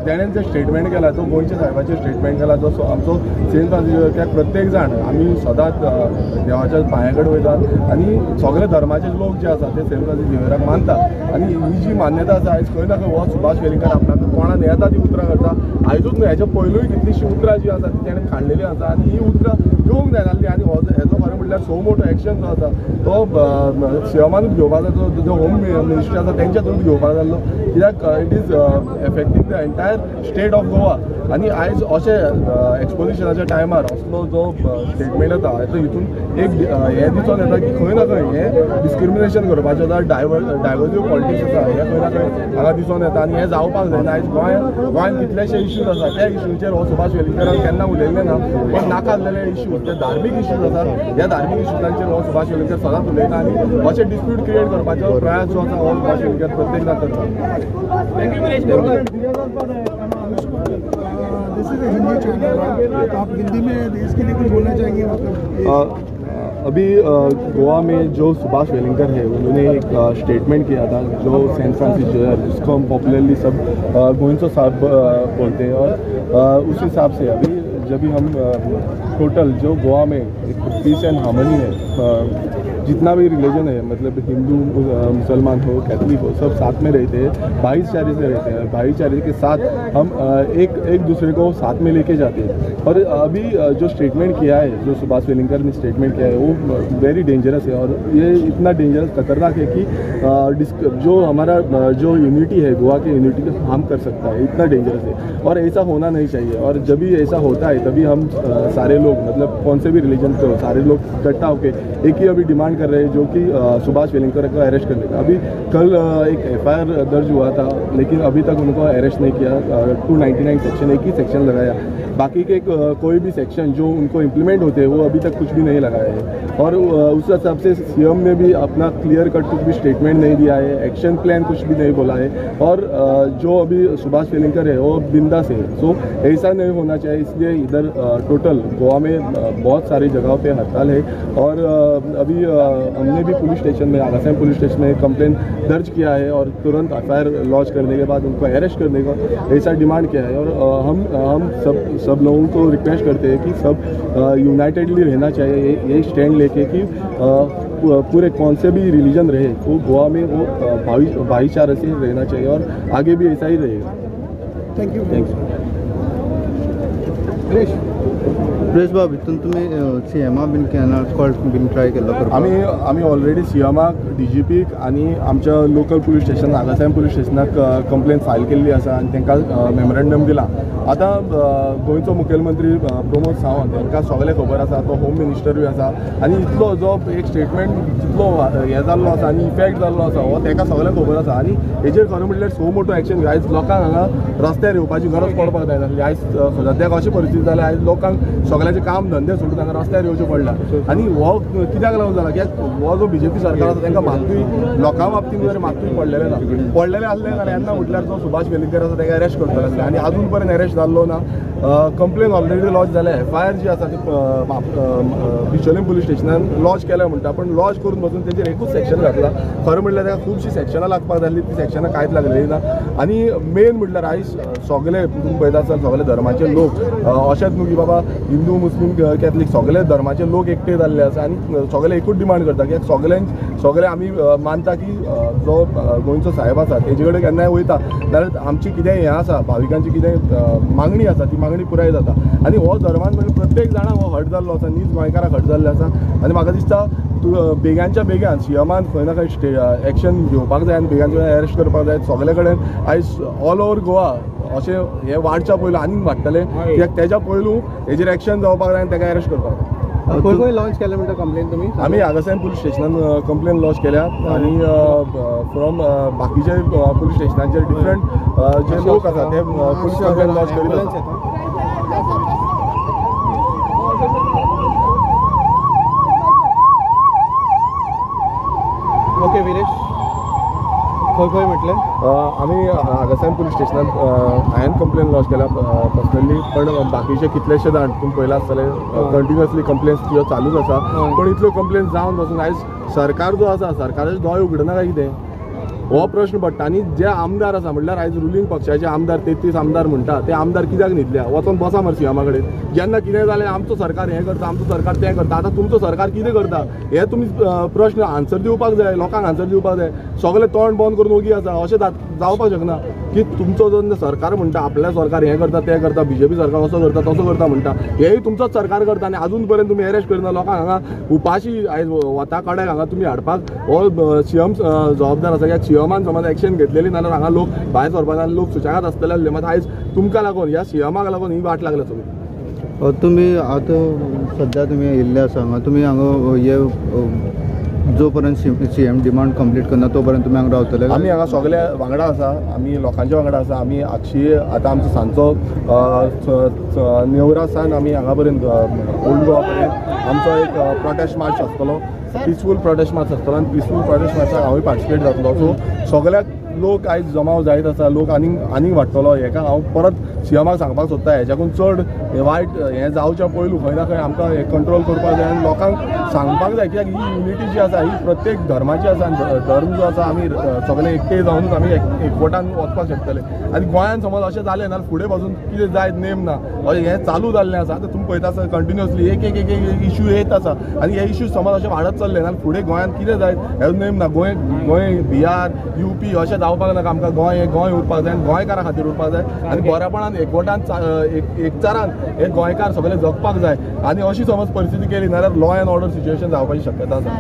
तेणें जे स्टेटमेंट केला तो गोंयच्या साहेबाचेर स्टेटमेंट केला जो आमचो सेंट फ्रांसीस त्या प्रत्येक जाण आमी सदांच देवाच्या पांया कडेन वयतात आनी सगळे धर्माचे लोक जे आसा ते सेंट फ्रांसीस झेवियराक मानतात. आनी ही जी मान्यता आसा आयज खंय ना खंय हो सुभाष वेलिंगकर आपणाक कोणान येता ती उतरां करता. आयजूच न्हय, हेच्या पयलूय कितलीशीं उतरां जी आसा ती तेणें काडलेली आसा आनी ही उतरां घेवंक जाय नासली. आनी हेजो खरें म्हणल्यार सो मोठो एक्शन जो आसा तो सीएमानूच घेवपाक जाय, जो होम मिनिस्टर आसा तेंच्या थ्रू घेवपाक जाल्लो. कित्याक it is affecting the entire state of Goa. आनी आयज अशें एक्सपोजिशनाच्या टायमार असलो जो स्टेटमेंट येता हितून एक हें दिसून येता की खंय ना खंय हें डिस्क्रिमिनेशन करपाचें आसा, डायवर्सिव पॉलिटिक्स आसा हें खंय ना खंय हांगा दिसून येता. आनी हें जावपाक जायना. आयज गोंयांत कितलेशे इश्यूज आसा त्या इश्यूचेर हो सुभाष वेलिंगकरान केन्ना उलयल्लें ना. पण नाकाजलेले इश्यूज जे धार्मीक इश्यूज आसात ह्या धार्मीक इश्यूजांचेर हो सुभाष वेलिंगकर सदांच उलयता आनी अशें डिस्प्यूट क्रिएट करपाचो प्रयास जो आसा हो सुभाष वेलिंगकर प्रत्येकदां करता. दिस इज हिंदी चैनल, आप हिंदी में देश के लिए कुछ बोलना चाहेंगे? मतलब अभी गोवा में जो सुभाष वेलिंगकर है उन्होंने एक स्टेटमेंट किया था जो सेंट फ्रांसिस जिसको हम पॉपुलरली सब गोइंसो साहब बोलते हैं. और उस हिसाब से अभी जब भी हम टोटल जो गोवा में एक पीस एंड हार्मनी है, जितना भी रिलीजन है मतलब हिंदू मुसलमान हो कैथलिक हो सब साथ में रहते हैं, भाईचारे से रहते हैं. भाईचारे के साथ हम एक दूसरे को साथ में लेके जाते हैं. और अभी जो स्टेटमेंट किया है, जो सुभाष वेलिंगकर ने स्टेटमेंट किया है वो वेरी डेंजरस है. और ये इतना डेंजरस खतरनाक है कि जो हमारा जो यूनिटी है गोवा की यूनिटी को हार्म कर सकता है. इतना डेंजरस है और ऐसा होना नहीं चाहिए. और जब भी ऐसा होता है तभी हम सारे लोग मतलब कौन से भी रिलीजन के हो सारे लोग इकट्ठा होकर एक ही अभी डिमांड कर रहे हैं जो कि सुभाष वेलिंगकर को अरेस्ट करने का. अभी कल एक FIR दर्ज हुआ था लेकिन अभी तक उनको अरेस्ट नहीं किया. 299 सेक्शन एक ही सेक्शन लगाया, बाकी के कोई भी सेक्शन जो उनको इम्प्लीमेंट होते हैं वो अभी तक कुछ भी नहीं लगाया है. और उस हिसाब से सीएम ने भी अपना क्लियर कट कुछ भी स्टेटमेंट नहीं दिया है, एक्शन प्लान कुछ भी नहीं बोला है. और जो अभी सुभाष वेलिंगकर है वो बिंदास है. सो ऐसा नहीं होना चाहिए. इसलिए इधर टोटल गोवा में बहुत सारी जगहों पे हड़ताल है. और अभी हमने भी पुलिस स्टेशन में आगासैम पुलिस स्टेशन में कंप्लेंट दर्ज किया है और तुरंत FIR लॉन्च करने के बाद उनको अरेस्ट करने का ऐसा डिमांड किया है. और हम सब लोगों को रिक्वेस्ट करते हैं कि सब यूनाइटेडली रहना चाहिए. ये स्टैंड लेके कि पूरे कौन से भी रिलीजन रहे वो गोवा में वो भाईचारे से रहना चाहिए और आगे भी ऐसा ही रहेगा. Thank you. सुरेश बाब, हितून तुमी सीएमा बीन कॉल बीन ट्राय केल्लो? आमी ऑलरेडी सीएमाक DGPक आनी आमच्या local police station Agassaim police स्टेशनाक कंप्लेन फायल केल्ली आसा आनी तांकां मेमोरेंडम दिला. आतां गोंयचो मुखेलमंत्री प्रमोद सावंत तांकां सगळें खबर आसा, तो होम मिनिस्टरूय आसा आनी इतलो जो एक स्टेटमेंट जितलो हें जाल्लो आसा आनी इफेक्ट जाल्लो आसा हो ताका सगळें खबर आसा. आनी हेजेर खरें म्हणल्यार सो मोठो एक्शन आयज लोकांक हांगा रस्त्यार येवपाची गरज पडपाक जाय नासली. आयज सद्याक अशी परिस्थिती जाल्या आयज लोकांक सगळ्याचे काम धंदे सोडून हांगा रस्त्यार येवचें पडला. आनी हो कित्याक लागून जाला कित्याक हो जो BJP सरकार आसा तांकां मात्तूय लोकां बाबतींत जर मात्तूय पडलेलें ना. पडलेलें आसलें जाल्यार येन्ना म्हटल्यार जो सुभाष वेलिंगकर आसा ताका अरेस्ट करतले आसले आनी आजून पर्यंत अरेस्ट जाल्लो ना. कंप्लेन ऑलरेडी लॉन्च जाल्या. FIR जी आसा ती बिचोलीम पुलीस स्टेशनान लॉन्च केल्या म्हणटा, पण लॉन्च करून बसून तेजेर एकूच सेक्शन घातला. खरें म्हणल्यार ताका खुबशीं सेक्शनां लागपाक जाल्ली, ती सेक्शनां कांयच लागलेली ना. आनी मेन म्हणल्यार आयज सगळे तुमी पळयता आसतना सगळे धर्माचे लोक अशेंच न्हू की बाबा हिंदू मुस्लीम कॅथलीक सगळे धर्माचे लोक एकठांय जाल्ले आसा आनी सगळे एकूच डिमांड करता. कित्याक सगळे आमी मानता की जो गोंयचो साहेब आसा तेजे कडेन केन्नाय वयता जाल्यार आमची कितें हें आसा भाविकांची कितें मागणी आसा ती मागणी पुराय जाता. आनी हो धर्मान म्हणजे प्रत्येक जाणाक हो हट जाल्लो आसा, नीज गोंयकाराक हट जाल्ले आसा. आनी म्हाका दिसता बेगांच्या बेगान सीएमान खंय ना खंय एक्शन घेवपाक जाय आनी बेगांच्या बेगान अरेस्ट करपाक जाय. सगळे कडेन आयज ऑल ओवर गोवा अशें हे वाडच्या पयलू आनीक वाडटले कित्याक तेच्या पयलू हेजेर एक्शन जावपाक जाय आनी ताका अरेस्ट करपाक जाय. खंय लॉन्च केलें म्हणटा कंप्लेन तुमी? आमी आगासायन पुलीस स्टेशनान कंप्लेन लॉन्च केल्या आनी फ्रॉम बाकीचे पुलीस स्टेशनांचेर डिफरंट जे लोक आसा ते पुलीस कंप्लेन लॉन्च करीत आसा. ओके विरेश, खंय म्हटलें? आमी आगासायन पुलीस स्टेशनान हांवें कंप्लेन लॉन्च केल्या पर्सनली, पण बाकीचे कितलेशे जाण तुमी पळयला आसतले कंटिन्युअसली कंप्लेन्स त्यो चालूच आसा. पण इतल्यो कंप्लेन जावन पासून आयज सरकार जो आसा सरकाराचे दोळे उगडना काय कितें हो प्रश्न पडटा. आनी जे आमदार आसा म्हणल्यार आयज रुलींग पक्षाचे आमदार 33 आमदार म्हणटा ते आमदार कित्याक न्हिदल्या? वचोन बसा मरे सीएमा कडेन. जेन्ना कितें जालें आमचो सरकार हें करता आमचो सरकार तें करता, आतां तुमचो सरकार कितें करता हे तुमी प्रश्न आन्सर दिवपाक जाय, लोकांक आन्सर दिवपाक जाय. सगळे तोंड बंद करून ओगी आसा अशें जावपाक शकना की तुमचो जो सरकार म्हणटा आपल्या सरकार हें करता तें करता, बीजेपी सरकार असो करता तसो करता म्हणटा, हेय तुमचोच सरकार करता आनी आजून पर्यंत तुमी अरेस्ट करना. लोकांक हांगा उपाशी आयज वता कड्याक हांगा तुमी हाडपाक हो सीएम जबाबदार आसा. कित्याक सीएमान समज एक्शन घेतलेली नाल्यार हांगा लोक भायर सरपाक नाल्यार लोक सुशेगाद आसतले आसले. मात आयज तुमकां लागून ह्या सीएमाक लागून ही वाट लागल्या सगळी. तुमी आतां सध्या तुमी येयल्ले आसा हांगा, तुमी हांगा हे जो पर्यंत सीएम डिमांड कंप्लीट करना तो पर्यंत तुमी हांगा रावतले? आमी हांगा सगळे वांगडा आसा, आमी लोकांच्या वांगडा आसा. आमी आक्षी आतां आमचो सांजचो नेवरा सावन आमी हांगा पर्यंत ओल्ड गोवा पर्यंत आमचो एक प्रोटेस्ट मार्च आसतलो, पिसफूल प्रोटेस्ट मार्च आसतलो आनी पिसफूल प्रोटेस्ट मार्चाक हांवूय पार्टिसिपेट जातलो. सो सगळ्याक लोक आयज जमाव जायत आसा, लोक आनीक वाडटलो. हेका हांव परत सीएमाक सांगपाक सोदता हेच्याकून चड वायट हें जावच्या पयलू खंय ना खंय आमकां हें कंट्रोल करपाक जाय आनी लोकांक सांगपाक जाय. कित्याक ही युनिटी जी आसा ही प्रत्येक धर्माची आसा आनी धर्म जो आसा आमी सगळे एकठांय जावनूच आमी एकवटान वचपाक शकतले. आनी गोंयांत समज अशें जालें जाल्यार फुडें पासून कितें जायत नेम ना अशें हें चालू जाल्लें आसा. आतां तुमी पळयता आसा कंटिन्युअसली एक एक एक एक इश्यू येत आसा आनी हे इश्यू समज अशें वाडत चल्ले जाल्यार फुडें गोंयांत कितें जायत हें नेम ना. गोंय बिहार UP अशें जावपाक नाका. आमकां गोंय उरपाक जाय आनी गोंयकारां खातीर उरपाक जाय आनी बऱ्यापणान एकवटान एकचारान हे गोंयकार सगळे जगपाक जाय. आनी अशी समज परिस्थिती केली जाल्यार लॉ अँड ऑर्डर सिच्युएशन जावपाची शक्यता आसा.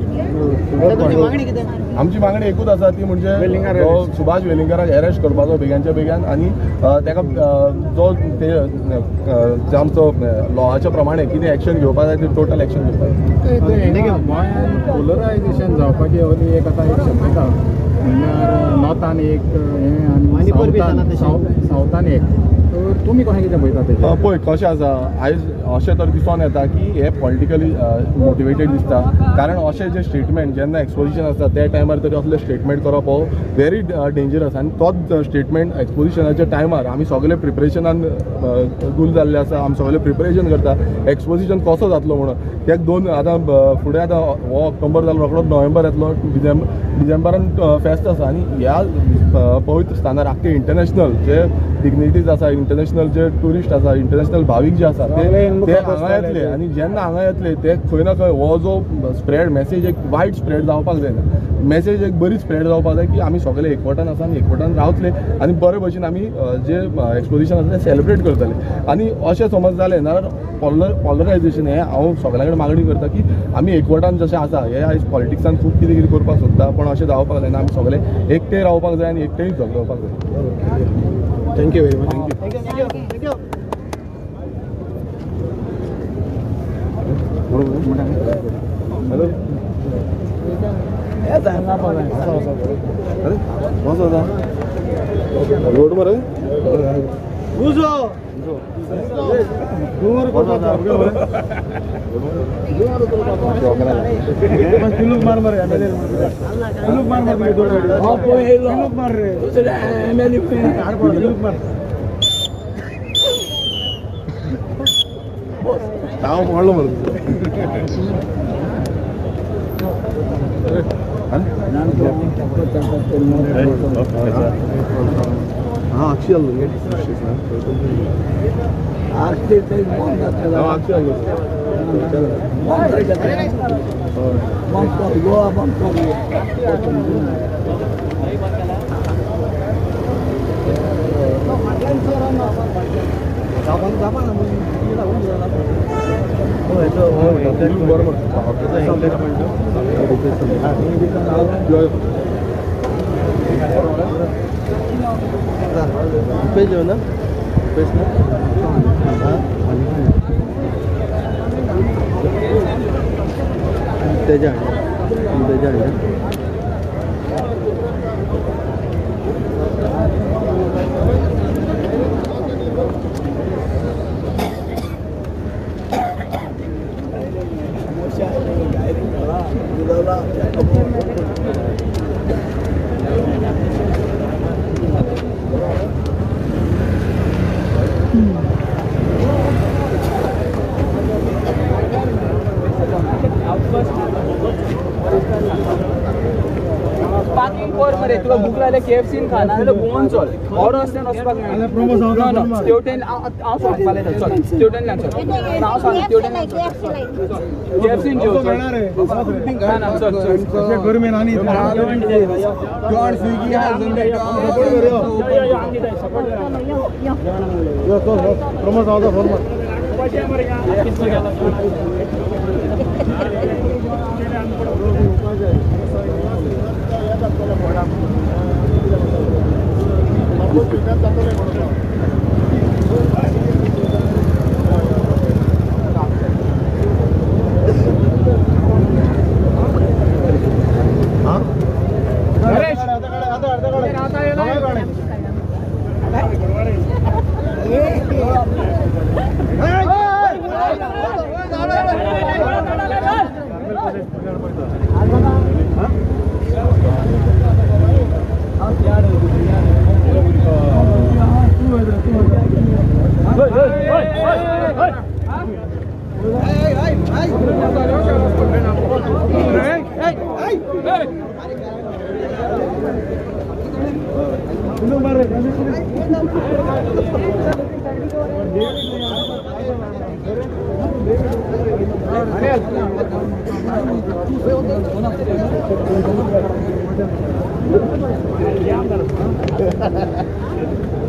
आमची मागणी एकूच आसा ती म्हणजे सुभाष वेलिंगराक अरेस्ट करपाचो बेग्यानच्या बेग्यान आनी ताका जो ते आमचो लॉच्या प्रमाणे कितें एक्शन घेवपाक जाय ते टोटल एक्शन घेवपाक जाय. पोलरायझेशन जावपाची हली एक आतां एक शक्यता म्हणल्यार नॉर्थान एक आनी सावथान एक. तुमी कशें कितें पळयता तेजें? पळय कशें आसा आयज अशें तर दिसून येता की हे पॉलिटिकली मोटिवेटेड दिसता. कारण अशें जे स्टेटमेंट जेन्ना एक्सपोजिशन आसता त्या टायमार तरी असले स्टेटमेंट करप हो व्हेरी डेंजरस. आनी तोच स्टेटमेंट एक्सपोजिशनाच्या टायमार आमी सगळे प्रिपरेशनान गूल जाल्ले आसा. आमी सगळे प्रिपरेशन करता एक्सपोजिशन कसो जातलो म्हणून. त्याक दोन आतां फुडें आतां हो ऑक्टोबर जालो रोखडोच नोव्हेंबर येतलो, डिसेंबरान फेस्त आसा आनी ह्या पवित्र स्थानार आख्खे इंटरनॅशनल जे डिग्निटीज आसा, इंटरनॅशनल जे टुरिस्ट आसा, इंटरनॅशनल भावीक जे आसा ते हांगा येतले आनी जेन्ना हांगा येतले ते खंय ना खंय हो जो स्प्रेड मेसेज एक वायट स्प्रेड जावपाक जायना. मेसेज एक बरी स्प्रेड जावपाक जाय की आमी सगळे एकवटान आसा आनी एकवटान रावतले आनी बरे भशेन आमी जे एक्सपोजिशन आसा तें सेलिब्रेट करतले. आनी अशें समज जालें जाल्यार पॉलरायझेशन हें हांव सगळ्या कडेन मागणी करता की आमी एकवटान जशें आसा हे आयज पॉलिटिक्सान खूब कितें कितें करपाक सोदता पण अशें जावपाक जायना. आमी सगळे एकठांय रावपाक जाय आनी एकठांय झगडपाक जाय. Thank you very much. Hello road मरे मार नाव पडलो मरे हाँ अक्षय बरोबर पेज ना पेज ना त्याच्या पार्किंग कर मरे तुला भूक लागले KFC खाना जाल्यार गोवन चल और रस्त्यान वचपाक मेळना तेवटेन हांव सांगपाक लायता चल तेवटेन चल हांव सांग तेवटेन KFC जेव ना चल चल गरमी नानी जॉन स्विगी हा प्रमोद आवता फोन मार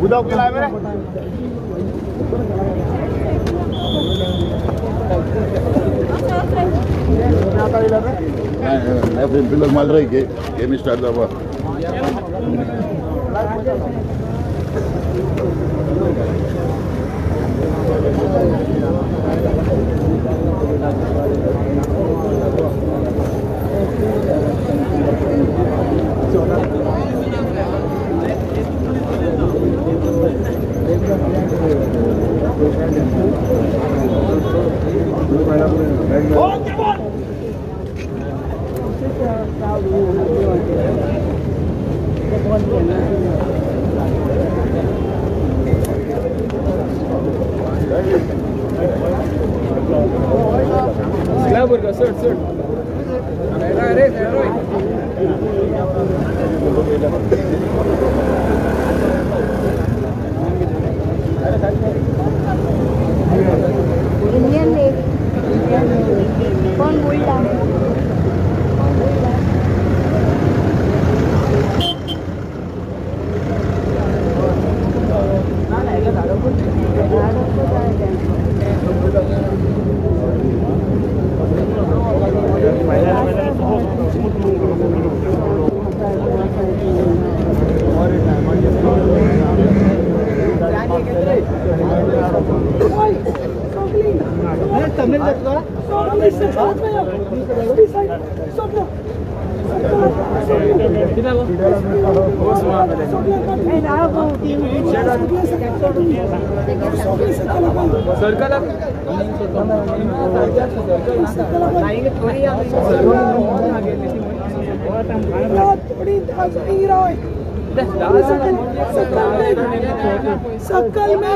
बुदाव के लाए मेरे पिलर माल रही गेम स्टार्ट हुआ इंडियन नेवी कौन बोल रहा है सकल में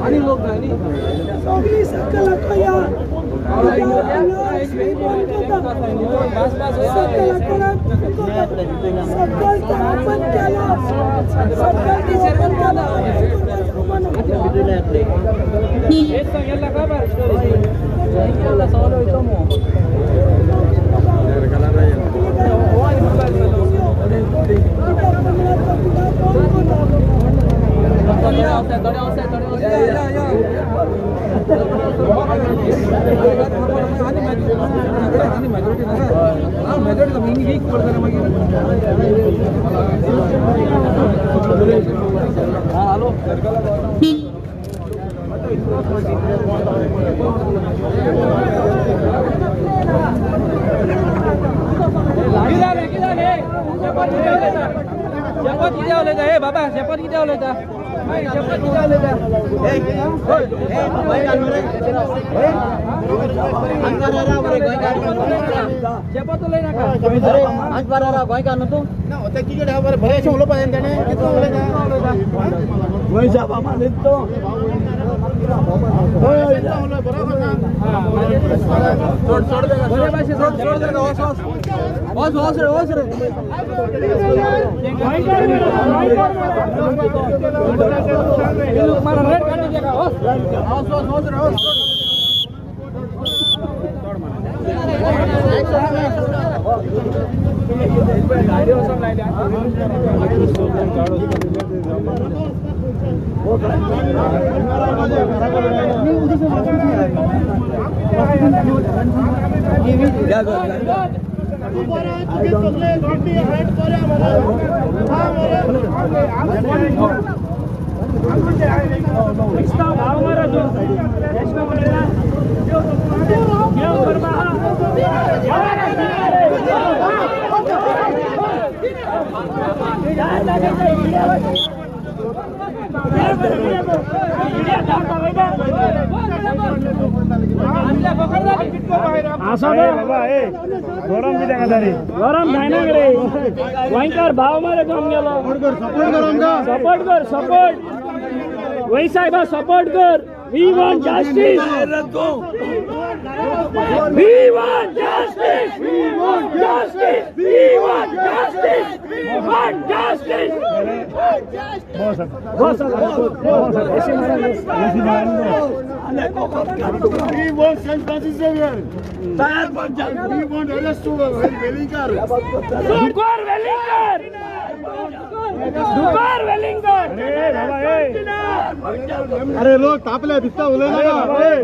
आणि लोक सगळी सकल Tadi शपथ किती उलयता हे बाबा शपथ किती उलयता शपथ किती उलयता शपथ उलय नाका आज बारा गोंयकार न्हू तूं ना होता की कडे बरे बरेशें उलोवपा जाय तेणे कितलो उलयता गोंय जाबा मानीत तो सोड सोड बरे भाशे सोड सोड दे वॉस वॉस रे वॉस रे मारा रेड काढी दे का वॉस वॉस वॉस रे वॉस गाडी वचून लायल्या गरम जायना रे गोंयकार भाव मारे जम गेलो सपोर्ट कर सपोर्ट वही साहेबा सपोर्ट कर we want justice we want justice we want justice we want justice we want justice बस we want Saint Francis Xavier tayar panchayat we want arrest to Wellinger Dukar Wellinger अरे बाबा अरे लोग तापले दिसता बोले ना अरे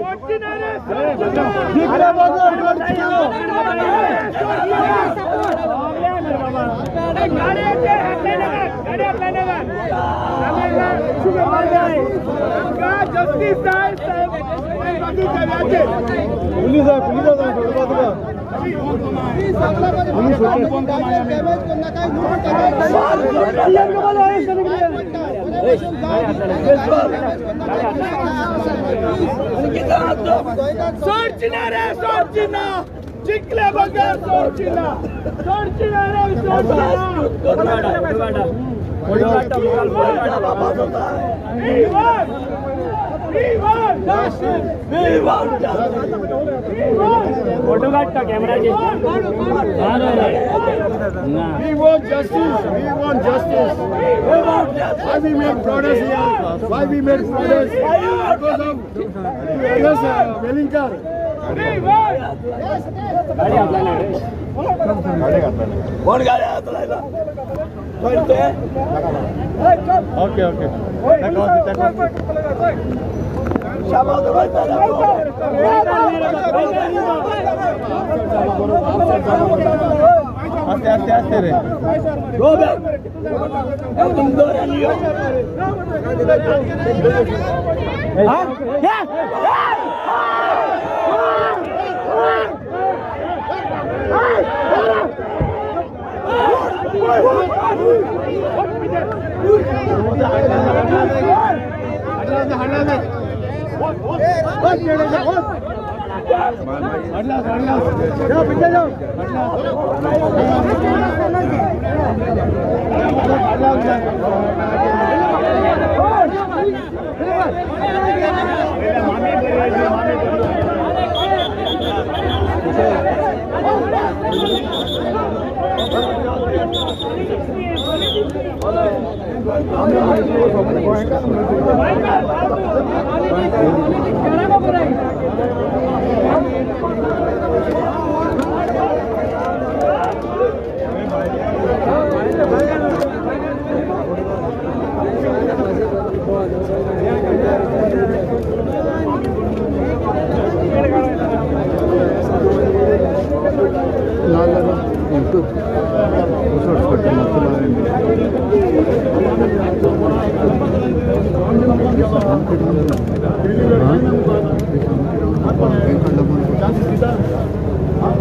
पुलिस चिखले बगर फोटो काढता कॅमेराचे We want justice. We want justice. Why we make protests here? Why we make protests? Because of Wellinger. गाडी आपल्याला कोण गाडी आपल्याला ओके ओके आस्ते आस्ते आस्ते रे गो बैक तुम दो रनियो हां क्या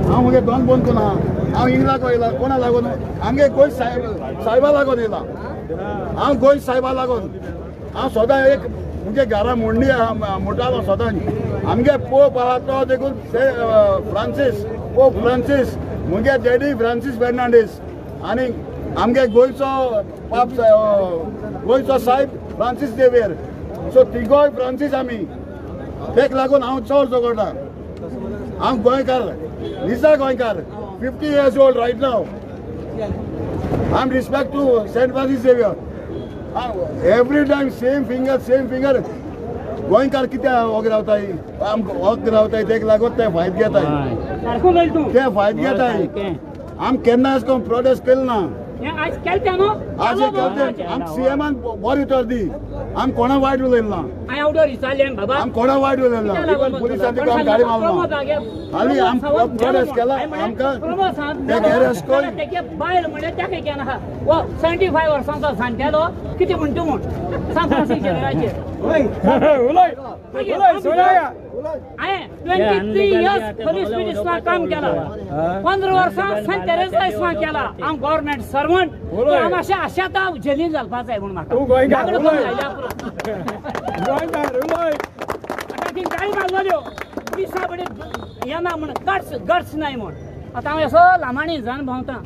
हांव मगे दोन बंद कोना हांव इंग्लाक वयला कोणा लागून आमगे गोंय साहेबा लागून येयला हांव गोंय साहेबा लागून हांव सदां एक मुगे घरा मोडणी म्हणटालो सदां आमगे पोप आहा तो देखून पोप फ्रांसीस मुगे डॅडी फ्रांसीस फेर्नांडीस आनी आमगे गोंयचो पाप गोंयचो साहेब फ्रांसीस झेवियर सो तिगोय फ्रांसीस आमी तेक लागून हांव चड झगडटा हांव गोंयकार निजा गोंयकार 50 years old right now. I'm respect to Saint Francis Xavier. Every time same finger. गोंयकार कित्या वोग रावताय आम वोग रावताय तेक लागून ते फायद घेताय ते फायद घेताय आम केन्ना अशें करून प्रोटेस्ट केलें ना आज केलते न्हू आज केलते आम सीएमान बरी उतर दी आम कोणा वायट उलयलें ना हांवें ऑर्डर विचारले बाबा आम कोणा वायट उलयलें ना इवन पुलिसांनी आम गाडी मारना हाली आम प्रोटेस्ट केला आमकां ते अरेस्ट कोर तेगे बायल म्हणले ताका केना वो 75 वर्सांचो सांगतेलो कितें म्हण तूं म्हण सांग फ्रांसीस झेवियराचेर उलय सोनाया हांवें 23 years पुलीस मिनिस्टरान काम केलां 15 वर्सां सेंट तेरेसा इस्मा केला हांव गव्हर्नमेंट सर्वंट हांव अशें आशेता जेलीन घालपाक जाय म्हूण म्हाका ती गाडी मारल्यो दिसा बडे येना म्हण गट्स नाय म्हण आतां हांव असो लांबाणी जावन भोंवता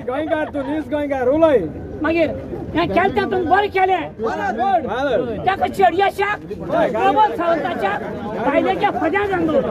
गोंयकार तूं नीस गोंयकार उलय मागीर हें केलें तें बरें केलें ताका चेडयाशाक प्रमोद सावंताच्या बायलेच्या फज्या जांगलो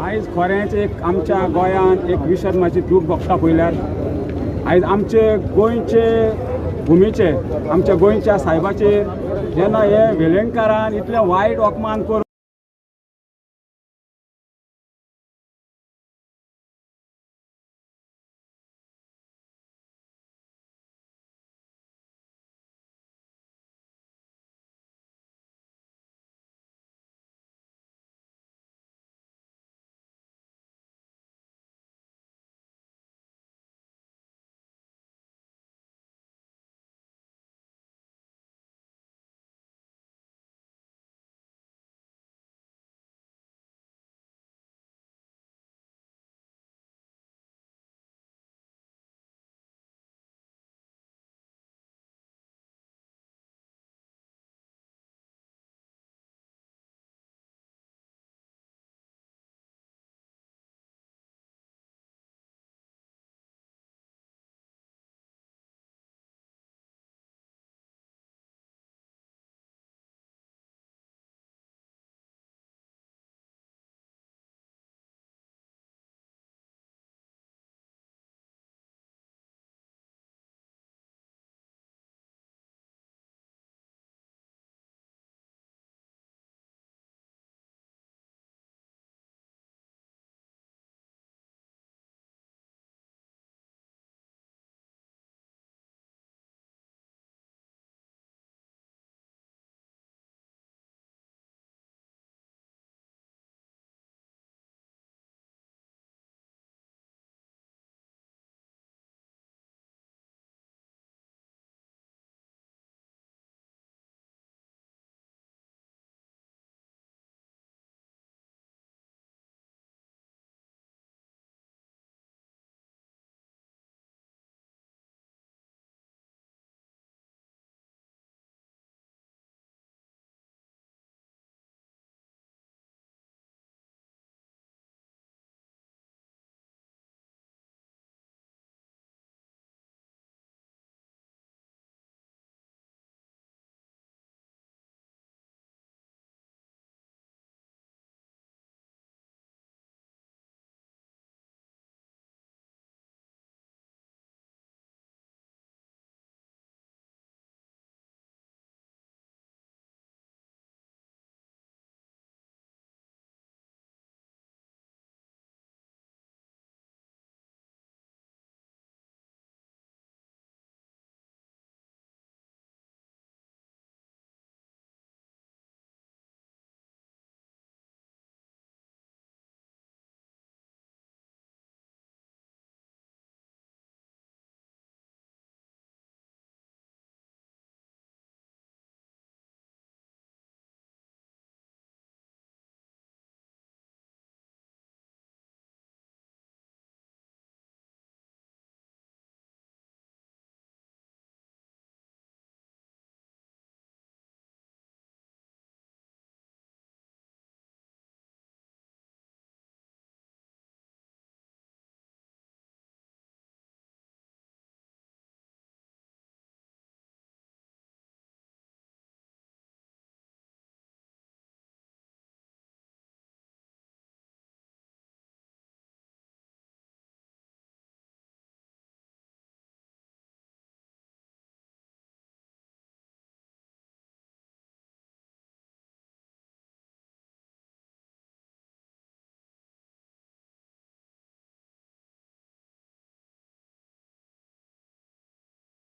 आयज खरेंच एक आमच्या गोंयांत एक विशर्माची दूख भोगता पळयल्यार आयज आमचे गोंयचे भुमीचे आमच्या गोंयच्या साहेबाचेर जेन्ना हे वेलणकारान इतलें वायट अपमान करून